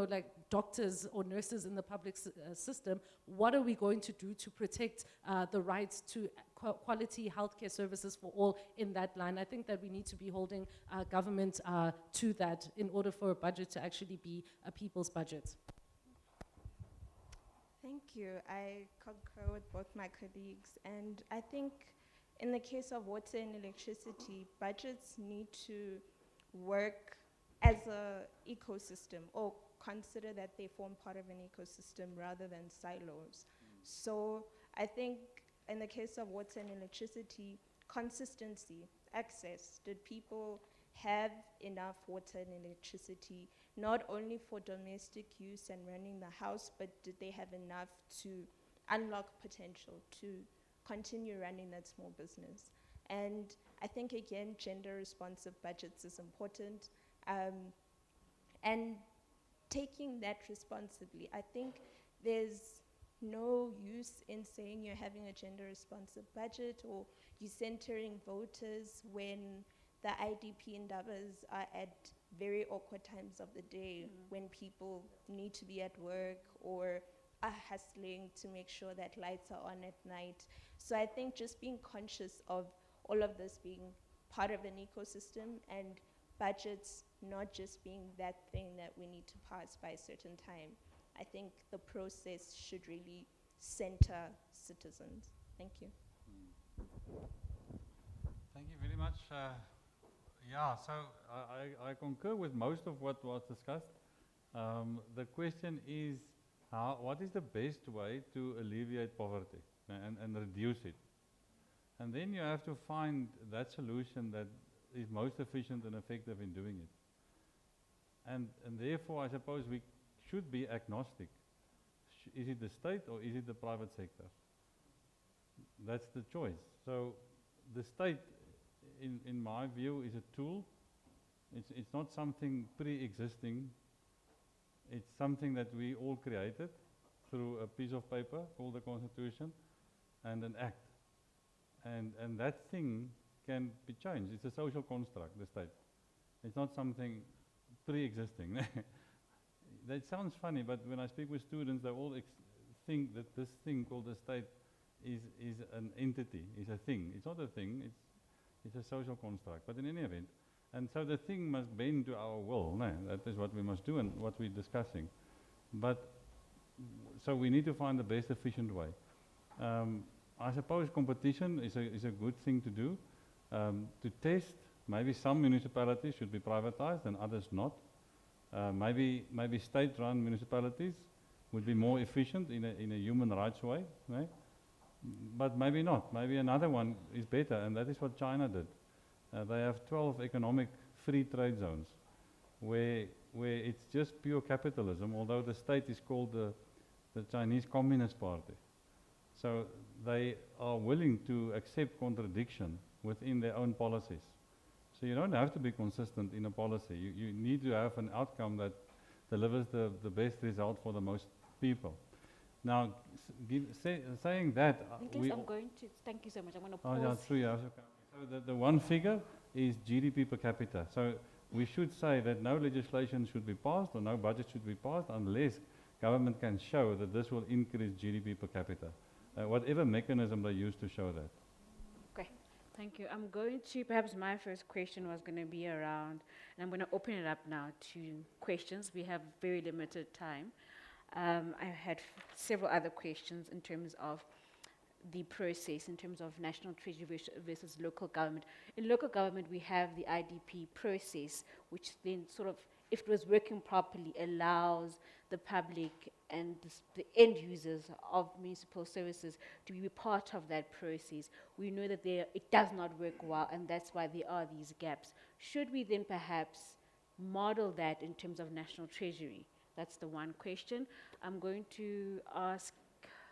like doctors or nurses in the public system, what are we going to do to protect the rights to quality healthcare services for all in that line? I think that we need to be holding government to that in order for a budget to actually be a people's budget. Thank you. I concur with both my colleagues, and I think in the case of water and electricity, budgets need to work as a ecosystem, or consider that they form part of an ecosystem rather than silos. So I think in the case of water and electricity, consistency, access. Did people have enough water and electricity, not only for domestic use and running the house, but did they have enough to unlock potential to continue running that small business? And I think, again, gender-responsive budgets is important. And taking that responsibly, I think there's no use in saying you're having a gender-responsive budget or you're centering voters when the IDP Indabas are at very awkward times of the day when people need to be at work or are hustling to make sure that lights are on at night. So I think just being conscious of all of this being part of an ecosystem and budgets not just being that thing that we need to pass by a certain time. I think the process should really center citizens. Thank you. Thank you very much. So I concur with most of what was discussed. The question is, what is the best way to alleviate poverty and reduce it? And then you have to find that solution that is most efficient and effective in doing it. And therefore, I suppose we should be agnostic. Is it the state or is it the private sector? That's the choice. So the state, in my view, is a tool. It's not something pre-existing. It's something that we all created through a piece of paper called the Constitution and an act. And that thing can be changed. It's a social construct, the state. It's not something pre-existing. That sounds funny, but when I speak with students, they all think that this thing called the state is an entity, is a thing. It's not a thing, it's a social construct, but in any event. And so the thing must bend to our will. No, that is what we must do and what we're discussing. But, so we need to find the best efficient way. I suppose competition is a good thing to do, to test. Maybe some municipalities should be privatized and others not. Maybe state-run municipalities would be more efficient in a human rights way, right? But maybe not. Maybe another one is better, and that is what China did. They have 12 economic free trade zones where it's just pure capitalism, although the state is called the Chinese Communist Party. So they are willing to accept contradiction within their own policies. So you don't have to be consistent in a policy. You need to have an outcome that delivers the best result for the most people. Now, saying that, I'm going to, thank you so much, I'm going to pause. Yeah, true, yeah. So the one figure is GDP per capita. So we should say that no legislation should be passed or no budget should be passed unless government can show that this will increase GDP per capita. Whatever mechanism they use to show that. Okay, thank you. I'm going to, perhaps my first question was going to be around, and I'm going to open it up now to questions. We have very limited time. I had several other questions in terms of the process, in terms of national treasury versus local government. In local government, we have the IDP process, which then sort of, if it was working properly, allows the public and the end users of municipal services to be part of that process. We know that it does not work well, and that's why there are these gaps. Should we then perhaps model that in terms of national treasury? That's the one question. I'm going to ask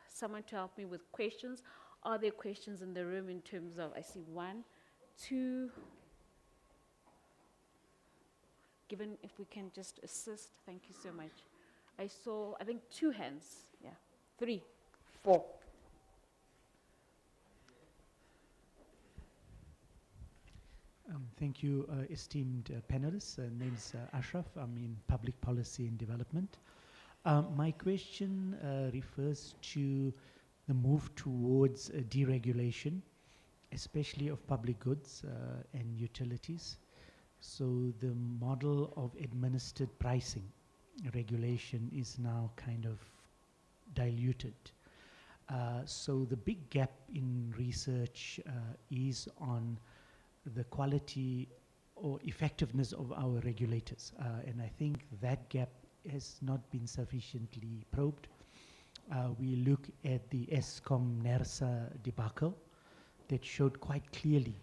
someone to help me with questions. Are there questions in the room in terms of, I see 1, 2, given if we can just assist, thank you so much. I saw, I think 2 hands, yeah, 3, 4. Thank you, esteemed panelists. Name's Ashraf. I'm in public policy and development. My question refers to the move towards deregulation, especially of public goods and utilities. So the model of administered pricing regulation is now kind of diluted. So the big gap in research is on the quality or effectiveness of our regulators. And I think that gap has not been sufficiently probed. We look at the ESCOM NERSA debacle that showed quite clearly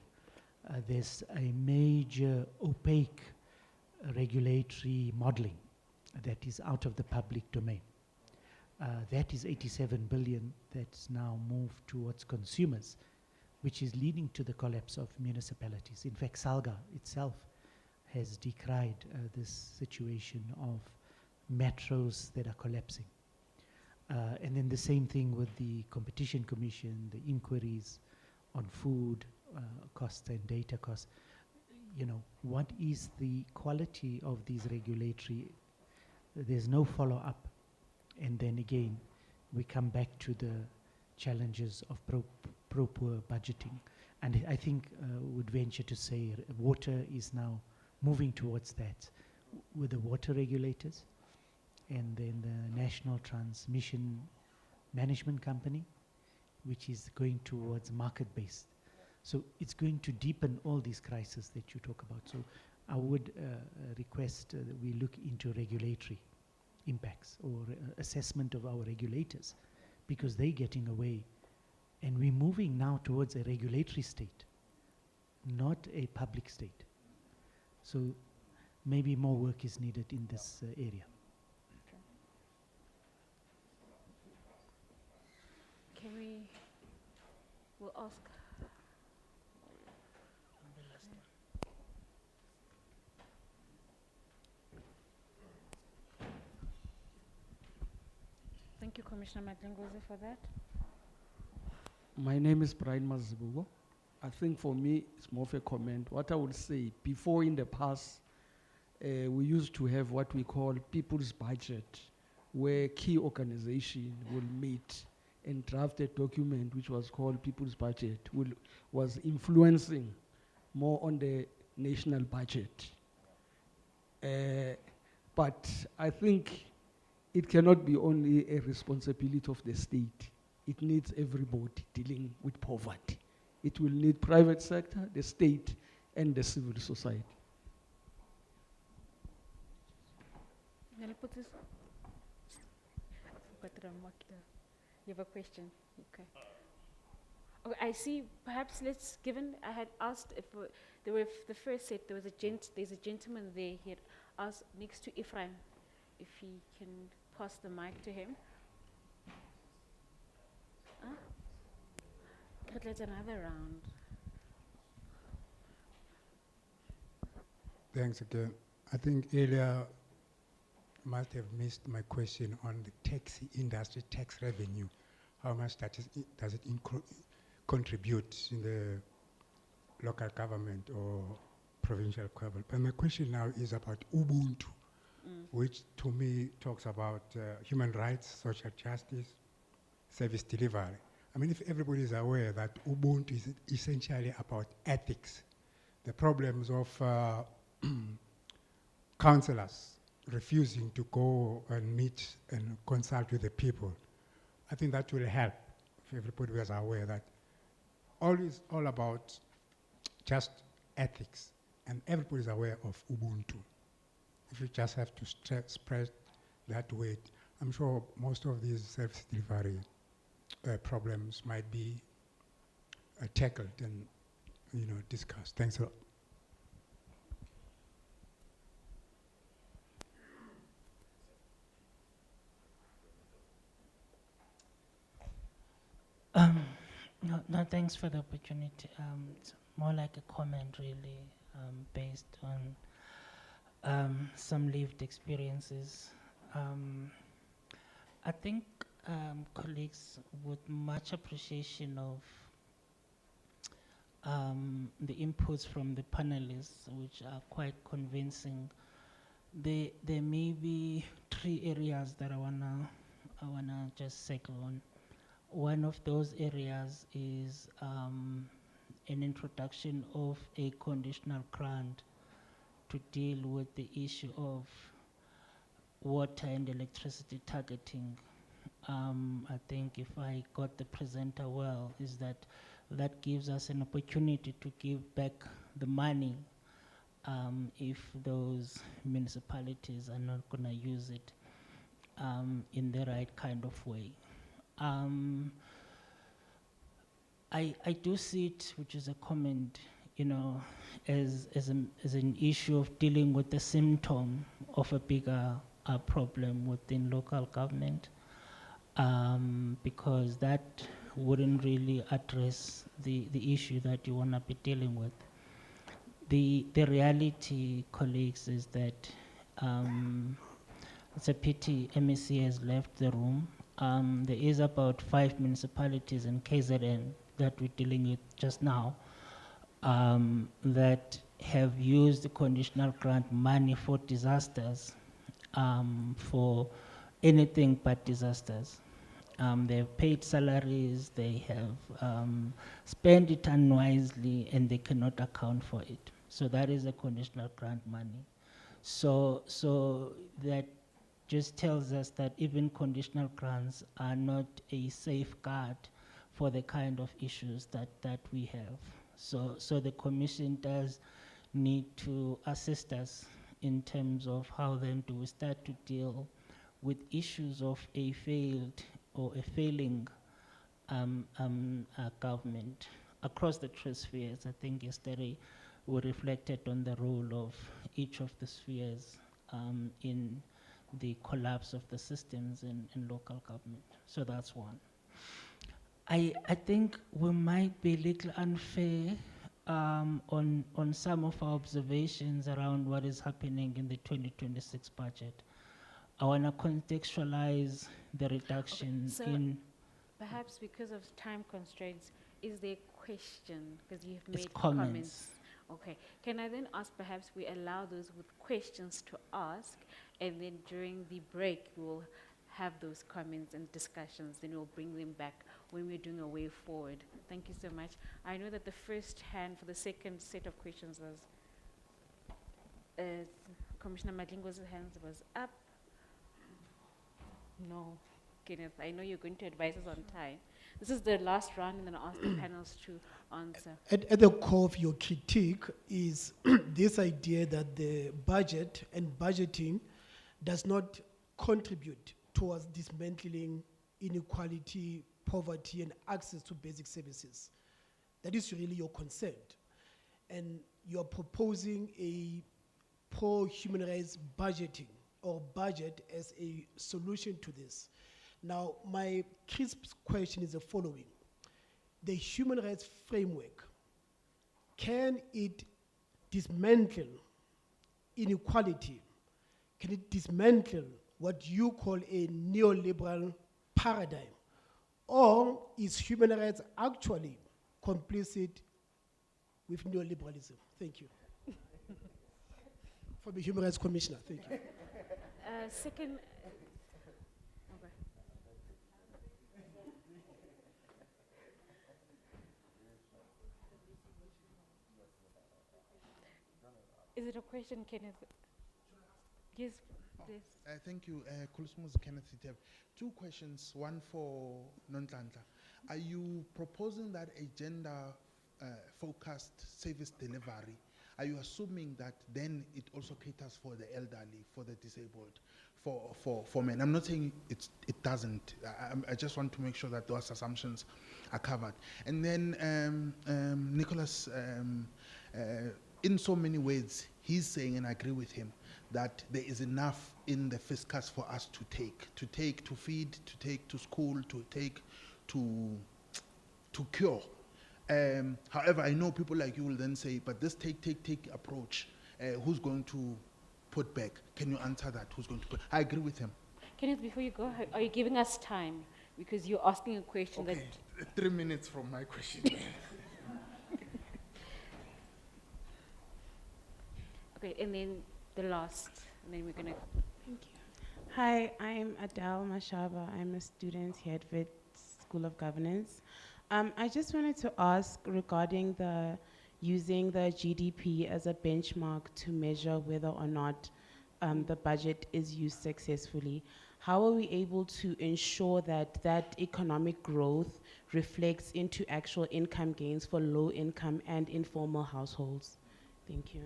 there's a major opaque regulatory modeling that is out of the public domain. That is 87 billion that's now moved towards consumers, which is leading to the collapse of municipalities. In fact, Salga itself has decried this situation of metros that are collapsing. And then the same thing with the Competition Commission, the inquiries on food costs and data costs. You know, what is the quality of these regulatory? There's no follow-up. And then again, we come back to the challenges of pro-poor budgeting. And I think would venture to say water is now moving towards that with the water regulators and then the National Transmission Management Company, which is going towards market-based. So it's going to deepen all these crises that you talk about. So I would request that we look into regulatory impacts or assessment of our regulators, because they're getting away. And we're moving now towards a regulatory state, not a public state. So maybe more work is needed in this area. We'll ask. Thank you, Commissioner Madlingozi, for that. My name is Brian Mazibugo. I think for me, it's more of a comment. What I would say, before in the past, we used to have what we call people's budget, where key organizations will meet and draft a document which was called people's budget, was influencing more on the national budget. But I think it cannot be only a responsibility of the state. It needs everybody dealing with poverty. It will need private sector, the state, and the civil society. You have a question? Okay. Okay, I see. Perhaps let's, given I had asked if there were the first set, there's a gentleman there. He had asked next to Ephraim if he can pass the mic to him. Let's another round. Thanks again. I think earlier must have missed my question on the taxi industry, tax revenue. How much does it contribute in the local government or provincial government? But my question now is about Ubuntu, which to me talks about human rights, social justice, service delivery. I mean, if everybody is aware that Ubuntu is essentially about ethics, the problems of councillors refusing to go and meet and consult with the people, I think that will help if everybody was aware that all is all about just ethics, and everybody is aware of Ubuntu. If you just have to spread that weight, I'm sure most of these service delivery problems might be tackled and discussed. Thanks a lot. No, thanks for the opportunity. It's more like a comment, really, based on some lived experiences. I think colleagues, with much appreciation of the inputs from the panelists, which are quite convincing. There may be 3 areas that I wanna just circle on. One of those areas is an introduction of a conditional grant to deal with the issue of water and electricity targeting. I think if I got the presenter well, is that gives us an opportunity to give back the money if those municipalities are not going to use it in the right kind of way. I do see it, which is a comment, you know, as an issue of dealing with the symptom of a bigger problem within local government, because that wouldn't really address the issue that you want to be dealing with. The reality, colleagues, is that it's a pity MEC has left the room. There is about 5 municipalities in KZN that we're dealing with just now that have used the conditional grant money for disasters, for anything but disasters. They've paid salaries, they have spent it unwisely, and they cannot account for it. So that is the conditional grant money. So that just tells us that even conditional grants are not a safeguard for the kind of issues that we have. So the Commission does need to assist us in terms of how then do we start to deal with issues of a failed or a failing government across the 3 spheres. I think yesterday we reflected on the role of each of the spheres in the collapse of the systems in local government. So that's one. I think we might be a little unfair on some of our observations around what is happening in the 2026 budget. I want to contextualize the reduction So in perhaps because of time constraints, is there a question? Because you've It's made comments. Okay. Can I then ask, perhaps we allow those with questions to ask, and then during the break we'll have those comments and discussions, then we'll bring them back when we're doing a way forward. Thank you so much. I know that the first hand for the second set of questions was Commissioner Madlingo's hands was up. No, Kenneth, I know you're going to advise us on time. This is the last round, and then I'll ask the panels to answer. At the core of your critique is this idea that the budget and budgeting does not contribute towards dismantling inequality, poverty, and access to basic services. That is really your concern. And you're proposing a pro-human rights budgeting or budget as a solution to this. Now, my crisp question is the following. The human rights framework, can it dismantle inequality? Can it dismantle what you call a neoliberal paradigm? Or is human rights actually complicit with neoliberalism? Thank you. From the Human Rights Commissioner, thank you. Second, is it a question, Kenneth? Yes, please. Thank you, Kulusmus Kenneth Siteb. 2 questions, one for Nontlantla. Are you proposing that a gender-focused service delivery, are you assuming that then it also caters for the elderly, for the disabled, for men? I'm not saying it doesn't. I just want to make sure that those assumptions are covered. And then Nicholas, in so many ways, he's saying, and I agree with him, that there is enough in the fiscus for us to take, to feed, to take to school, to take to cure. However, I know people like you will then say, but this take approach, who's going to put back? Can you answer that? Who's going to put? I agree with him. Kenneth, before you go, are you giving us time? Because you're asking a question Okay, 3 minutes from my question. Okay, and then the last, and then we're gonna. Thank you. Hi, I'm Adele Mashaba. I'm a student here at Wits School of Governance. I just wanted to ask regarding the using the GDP as a benchmark to measure whether or not the budget is used successfully. How are we able to ensure that that economic growth reflects into actual income gains for low income and informal households? Thank you.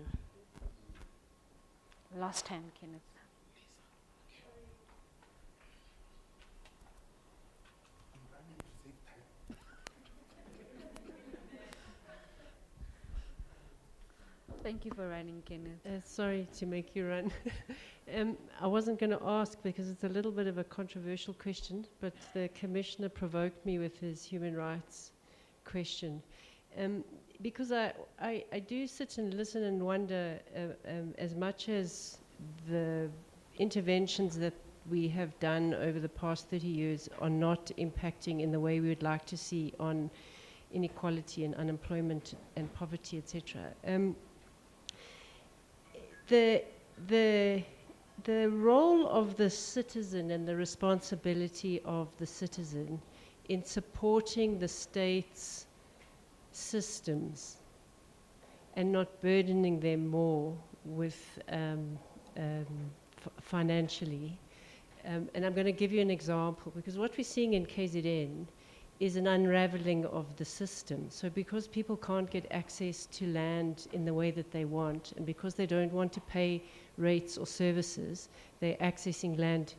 Last time, Kenneth. Thank you for running, Kenneth. Sorry to make you run. I wasn't going to ask because it's a little bit of a controversial question, but the Commissioner provoked me with his human rights question. Because I do sit and listen and wonder, as much as the interventions that we have done over the past 30 years are not impacting in the way we would like to see on inequality and unemployment and poverty, etc. The role of the citizen and the responsibility of the citizen in supporting the state's systems and not burdening them more with financially. And I'm going to give you an example, because what we're seeing in KZN is an unraveling of the system. So because people can't get access to land in the way that they want, and because they don't want to pay rates or services, they're accessing land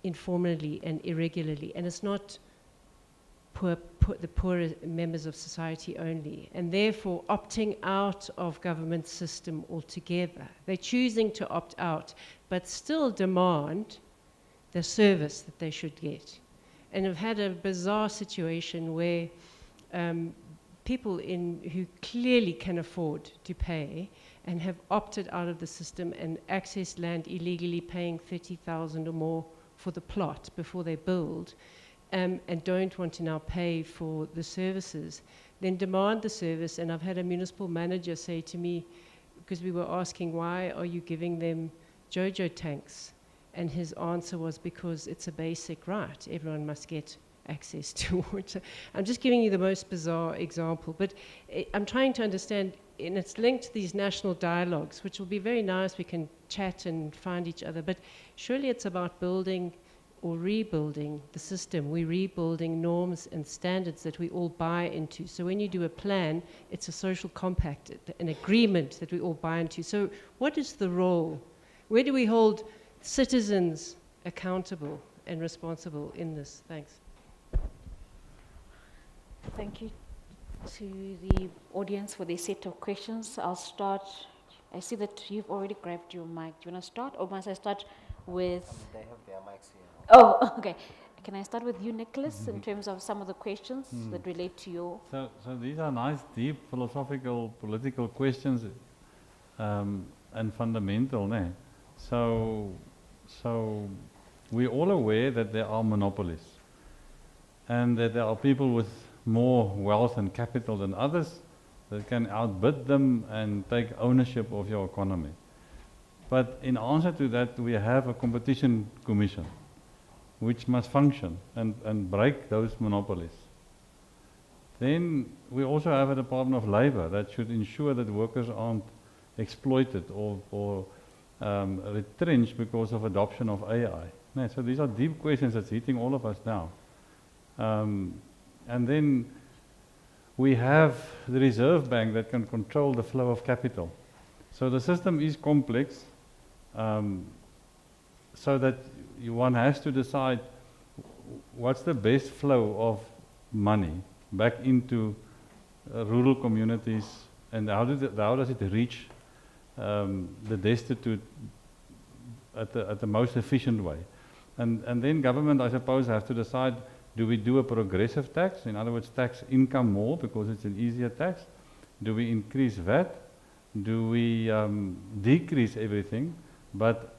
informally and irregularly. And it's not the poorer members of society only, and therefore opting out of government system altogether. They're choosing to opt out, but still demand the service that they should get. And I've had a bizarre situation where people who clearly can afford to pay and have opted out of the system and accessed land illegally, paying 30,000 or more for the plot before they build, and don't want to now pay for the services, then demand the service. And I've had a municipal manager say to me, because we were asking, why are you giving them JoJo tanks? And his answer was, because it's a basic right. Everyone must get access to water. I'm just giving you the most bizarre example, but I'm trying to understand, and it's linked to these national dialogues, which will be very nice. We can chat and find each other, but surely it's about building or rebuilding the system. We're rebuilding norms and standards that we all buy into. So when you do a plan, it's a social compact, an agreement that we all buy into. So what is the role? Where do we hold citizens accountable and responsible in this? Thanks. Thank you to the audience for their set of questions. I'll start. I see that you've already grabbed your mic. Do you want to start, or must I start with? They have their mics here. Oh, okay. Can I start with you, Nicholas, in terms of some of the questions that relate to your? So these are nice, deep, philosophical, political questions, and fundamental, né? So we're all aware that there are monopolies, and that there are people with more wealth and capital than others that can outbid them and take ownership of your economy. But in answer to that, we have a competition commission, which must function and break those monopolies. Then we also have a Department of Labor that should ensure that workers aren't exploited or retrenched because of adoption of AI. No, so these are deep questions that's hitting all of us now. And then we have the Reserve Bank that can control the flow of capital. So the system is complex, so that one has to decide what's the best flow of money back into rural communities, and how does it reach the destitute at the most efficient way. And then government, I suppose, has to decide, do we do a progressive tax? In other words, tax income more because it's an easier tax? Do we increase VAT? Do we decrease everything but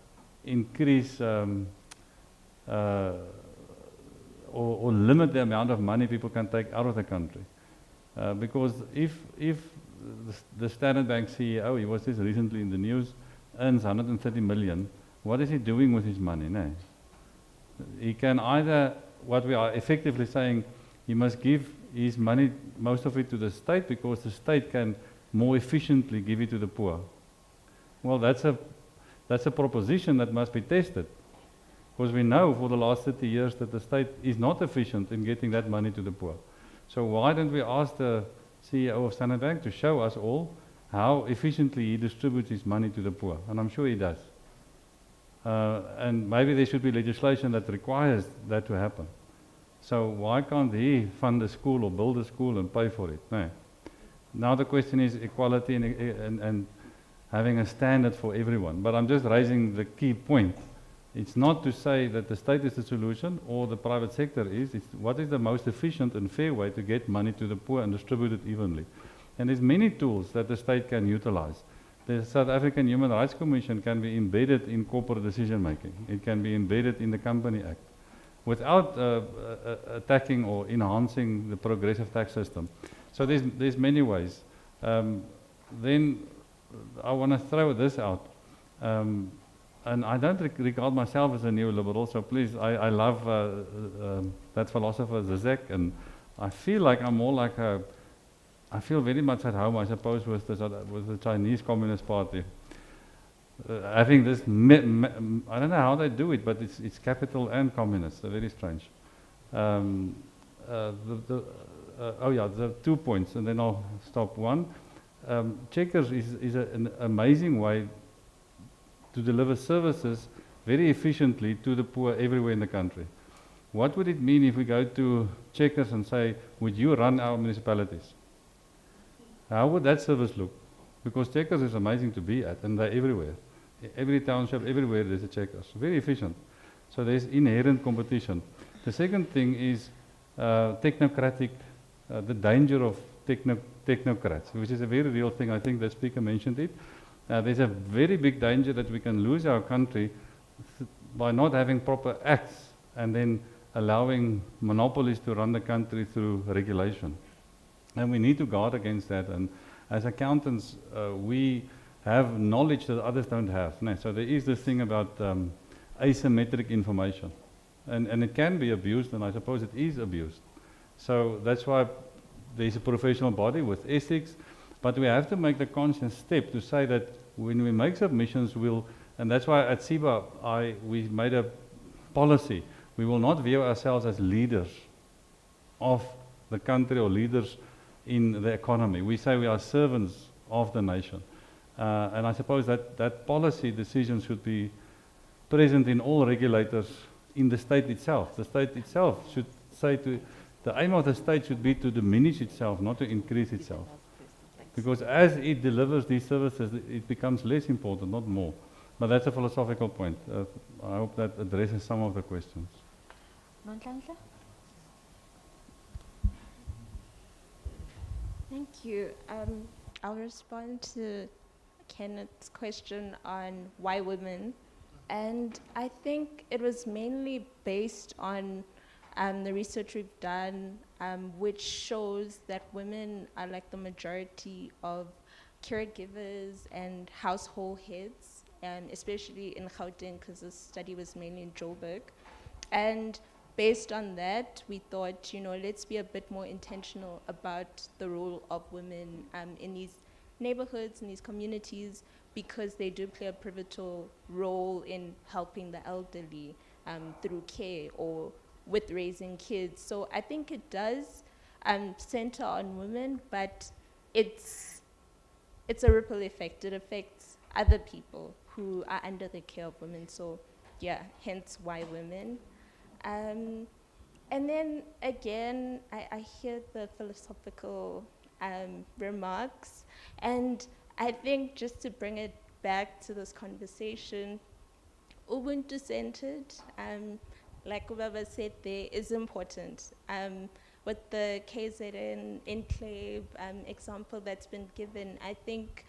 increase or limit the amount of money people can take out of the country? Because if the Standard Bank CEO, he was just recently in the news, earns 130 million, what is he doing with his money? No. He can either, what we are effectively saying, he must give his money, most of it to the state, because the state can more efficiently give it to the poor. Well, that's a proposition that must be tested. Because we know for the last 30 years that the state is not efficient in getting that money to the poor. So why don't we ask the CEO of Standard Bank to show us all how efficiently he distributes his money to the poor? And I'm sure he does. And maybe there should be legislation that requires that to happen. So why can't he fund a school or build a school and pay for it? No. Now the question is equality and having a standard for everyone. But I'm just raising the key point. It's not to say that the state is the solution or the private sector is. It's what is the most efficient and fair way to get money to the poor and distribute it evenly. And there's many tools that the state can utilize. The South African Human Rights Commission can be embedded in corporate decision making. It can be embedded in the Company Act without attacking or enhancing the progressive tax system. So there's many ways. Then I want to throw this out. And I don't regard myself as a neoliberal, so please, I love that philosopher Zizek, and I feel like I'm more like I feel very much at home, I suppose, with the Chinese Communist Party. Having this, I don't know how they do it, but it's capital and communist, so very strange. The 2 points, and then I'll stop. One, Checkers is an amazing way to deliver services very efficiently to the poor everywhere in the country. What would it mean if we go to Checkers and say, would you run our municipalities? How would that service look? Because Checkers is amazing to be at, and they're everywhere. Every township, everywhere there's a Checkers. Very efficient. So there's inherent competition. The second thing is technocratic, the danger of technocrats, which is a very real thing. I think the speaker mentioned it. There's a very big danger that we can lose our country by not having proper acts and then allowing monopolies to run the country through regulation. And we need to guard against that. And as accountants, we have knowledge that others don't have. No, so there is this thing about asymmetric information. And it can be abused, and I suppose it is abused. So that's why there's a professional body with ethics. But we have to make the conscious step to say that when we make submissions, and that's why at SIBA we made a policy. We will not view ourselves as leaders of the country or leaders in the economy. We say we are servants of the nation. And I suppose that policy decision should be present in all regulators in the state itself. The state itself should say the aim of the state should be to diminish itself, not to increase itself. Because as it delivers these services, it becomes less important, not more. But that's a philosophical point. I hope that addresses some of the questions. Thank you. I'll respond to Kenneth's question on why women. And I think it was mainly based on the research we've done, which shows that women are like the majority of caregivers and household heads, and especially in Gauteng, because the study was mainly in Joburg. And based on that, we thought, let's be a bit more intentional about the role of women in these neighborhoods, in these communities, because they do play a pivotal role in helping the elderly through care or with raising kids. So I think it does center on women, but it's a ripple effect. It affects other people who are under the care of women. So yeah, hence why women. And then again, I hear the philosophical remarks, and I think just to bring it back to this conversation, Ubuntu-centered, like Ubaba said there, is important. With the KZN enclave example that's been given, I think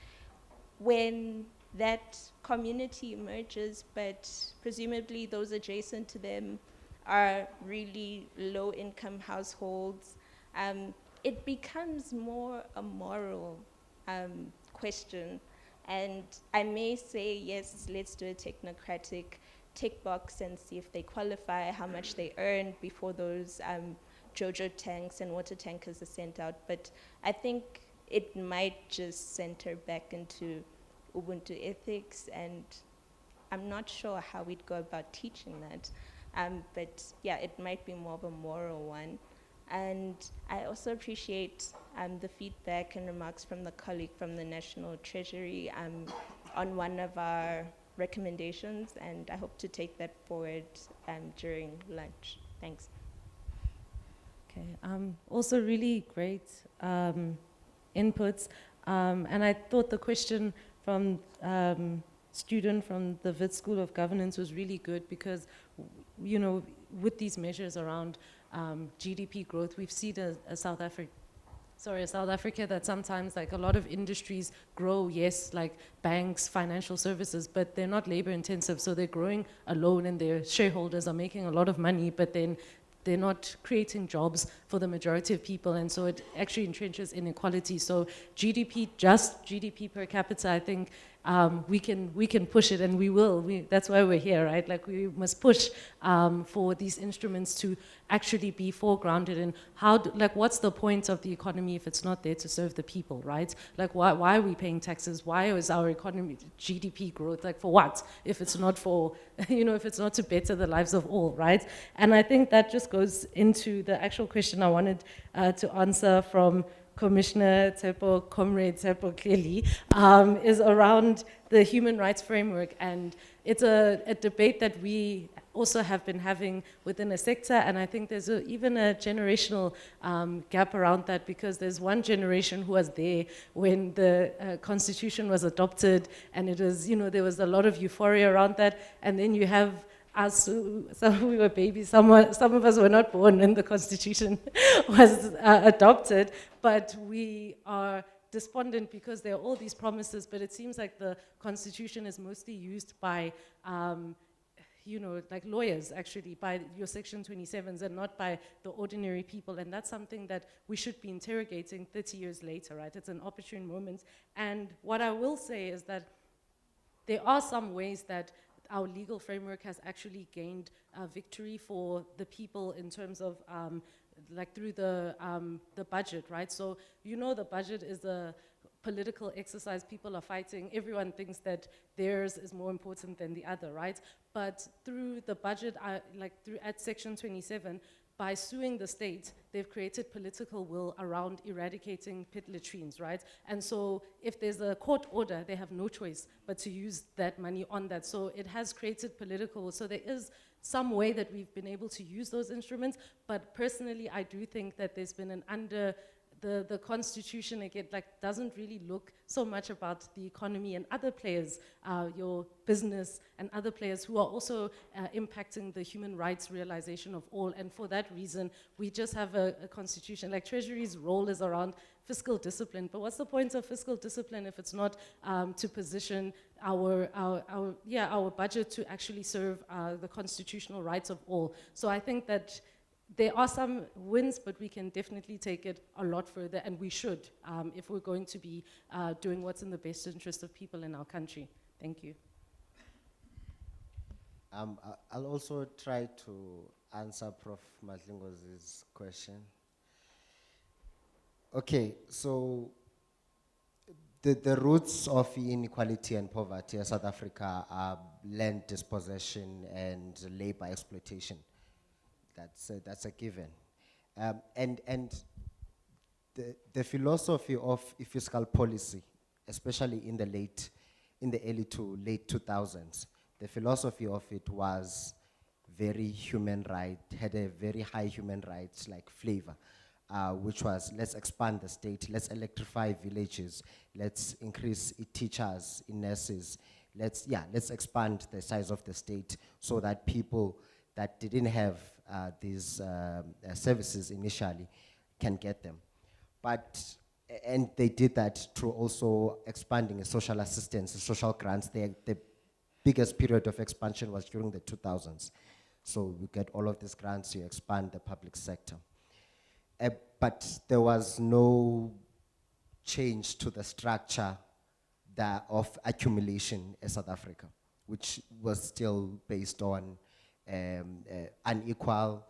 when that community emerges, but presumably those adjacent to them are really low-income households, it becomes more a moral question, And I may say, yes, let's do a technocratic tick box and see if they qualify, how much they earn before those Jojo tanks and water tankers are sent out. But I think it might just center back into Ubuntu ethics, and I'm not sure how we'd go about teaching that. But yeah, it might be more of a moral one. And I also appreciate the feedback and remarks from the colleague from the National Treasury on one of our recommendations, and I hope to take that forward during lunch. Thanks. Okay, also really great inputs. And I thought the question from student from the Wits School of Governance was really good because, you know, with these measures around GDP growth, we've seen a South Africa that sometimes like a lot of industries grow, yes, like banks, financial services, but they're not labor intensive, so they're growing alone and their shareholders are making a lot of money, but then they're not creating jobs for the majority of people, and so it actually entrenches inequality. So GDP, just GDP per capita, I think we can push it, and we will. That's why we're here, right? Like we must push for these instruments to actually be foregrounded in how, like what's the point of the economy if it's not there to serve the people, right? Like why are we paying taxes? Why is our economy, GDP growth, like for what? If it's not for, you know, if it's not to better the lives of all, right? And I think that just goes into the actual question I wanted to answer from Commissioner Tsepo, Comrade Tsepo clearly, is around the human rights framework. And it's a debate that we also have been having within a sector, and I think there's even a generational gap around that, because there's one generation who was there when the constitution was adopted, and it was, you know, there was a lot of euphoria around that, and then you have us, some we were babies, some of us were not born when the constitution was adopted, but we are despondent because there are all these promises, but it seems like the constitution is mostly used by you know, like lawyers actually, by your Section 27s and not by the ordinary people. And that's something that we should be interrogating 30 years later, right? It's an opportune moment. And what I will say is that there are some ways that our legal framework has actually gained victory for the people in terms of like through the budget, right? So, you know, the budget is a political exercise. People are fighting. Everyone thinks that theirs is more important than the other, right? But through the budget, at Section 27, by suing the state, they've created political will around eradicating pit latrines, right? And so if there's a court order, they have no choice but to use that money on that. So it has created political will. So there is some way that we've been able to use those instruments, but personally, I do think that there's been an the constitution, again, like doesn't really look so much about the economy and other players, your business and other players who are also impacting the human rights realization of all. And for that reason, we just have a constitution. Like Treasury's role is around fiscal discipline, but what's the point of fiscal discipline if it's not to position our budget to actually serve the constitutional rights of all? So I think that there are some wins, but we can definitely take it a lot further, and we should, if we're going to be doing what's in the best interest of people in our country. Thank you. I'll also try to answer Prof. Madlingo's question. Okay, so the roots of inequality and poverty in South Africa are land dispossession and labor exploitation. That's a given. And the philosophy of fiscal policy, especially in the early to late 2000s, the philosophy of it was very human right, had a very high human rights like flavor, which was let's expand the state, let's electrify villages, let's increase teachers, nurses, let's expand the size of the state so that people that didn't have these services initially can get them. And they did that through also expanding social assistance, social grants. The biggest period of expansion was during the 2000s. So we get all of these grants to expand the public sector. But there was no change to the structure of accumulation in South Africa, which was still based on unequal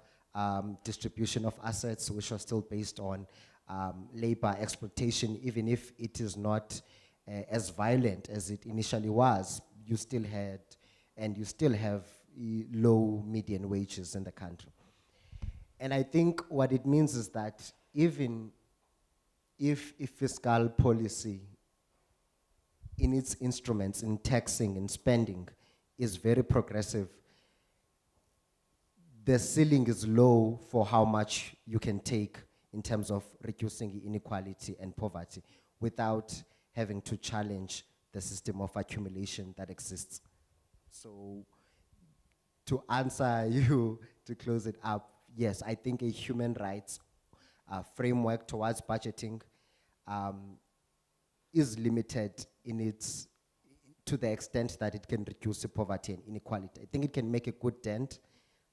distribution of assets, which was still based on labor exploitation, even if it is not as violent as it initially was. You still had, and you still have, low median wages in the country. And I think what it means is that even if fiscal policy in its instruments, in taxing and spending, is very progressive, the ceiling is low for how much you can take in terms of reducing inequality and poverty without having to challenge the system of accumulation that exists. So to answer you, to close it up, yes, I think a human rights framework towards budgeting is limited in its, to the extent that it can reduce the poverty and inequality. I think it can make a good dent.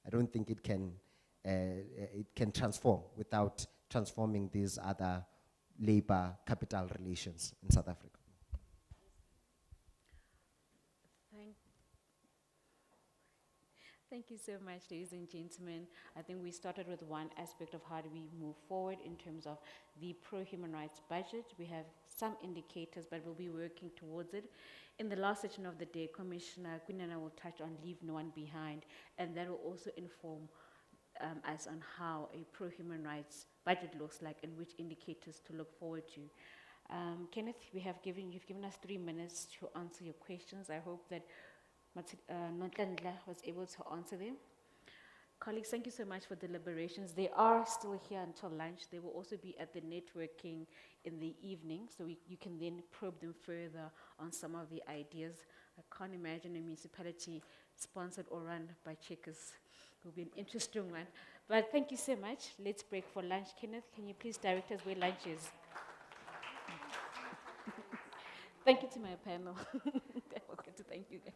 I don't think it can transform without transforming these other labor-capital relations in South Africa. Thank you so much, ladies and gentlemen. I think we started with one aspect of how do we move forward in terms of the pro-human rights budget. We have some indicators, but we'll be working towards it. In the last session of the day, Commissioner Kunana will touch on leave no one behind, and that will also inform us on how a pro-human rights budget looks like and which indicators to look forward to. Kenneth, you've given us 3 minutes to answer your questions. I hope that Notlandla was able to answer them. Colleagues, thank you so much for deliberations. They are still here until lunch. They will also be at the networking in the evening, so you can then probe them further on some of the ideas. I can't imagine a municipality sponsored or run by checkers. It will be an interesting one. But thank you so much. Let's break for lunch. Kenneth, can you please direct us where lunch is? Thank you to my panel. I forgot to thank you guys.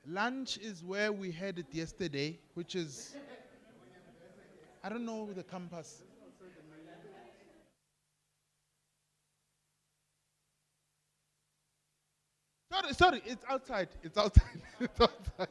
Lunch is where we had it yesterday, which is, I don't know the campus. Sorry, it's outside. It's outside. It's outside.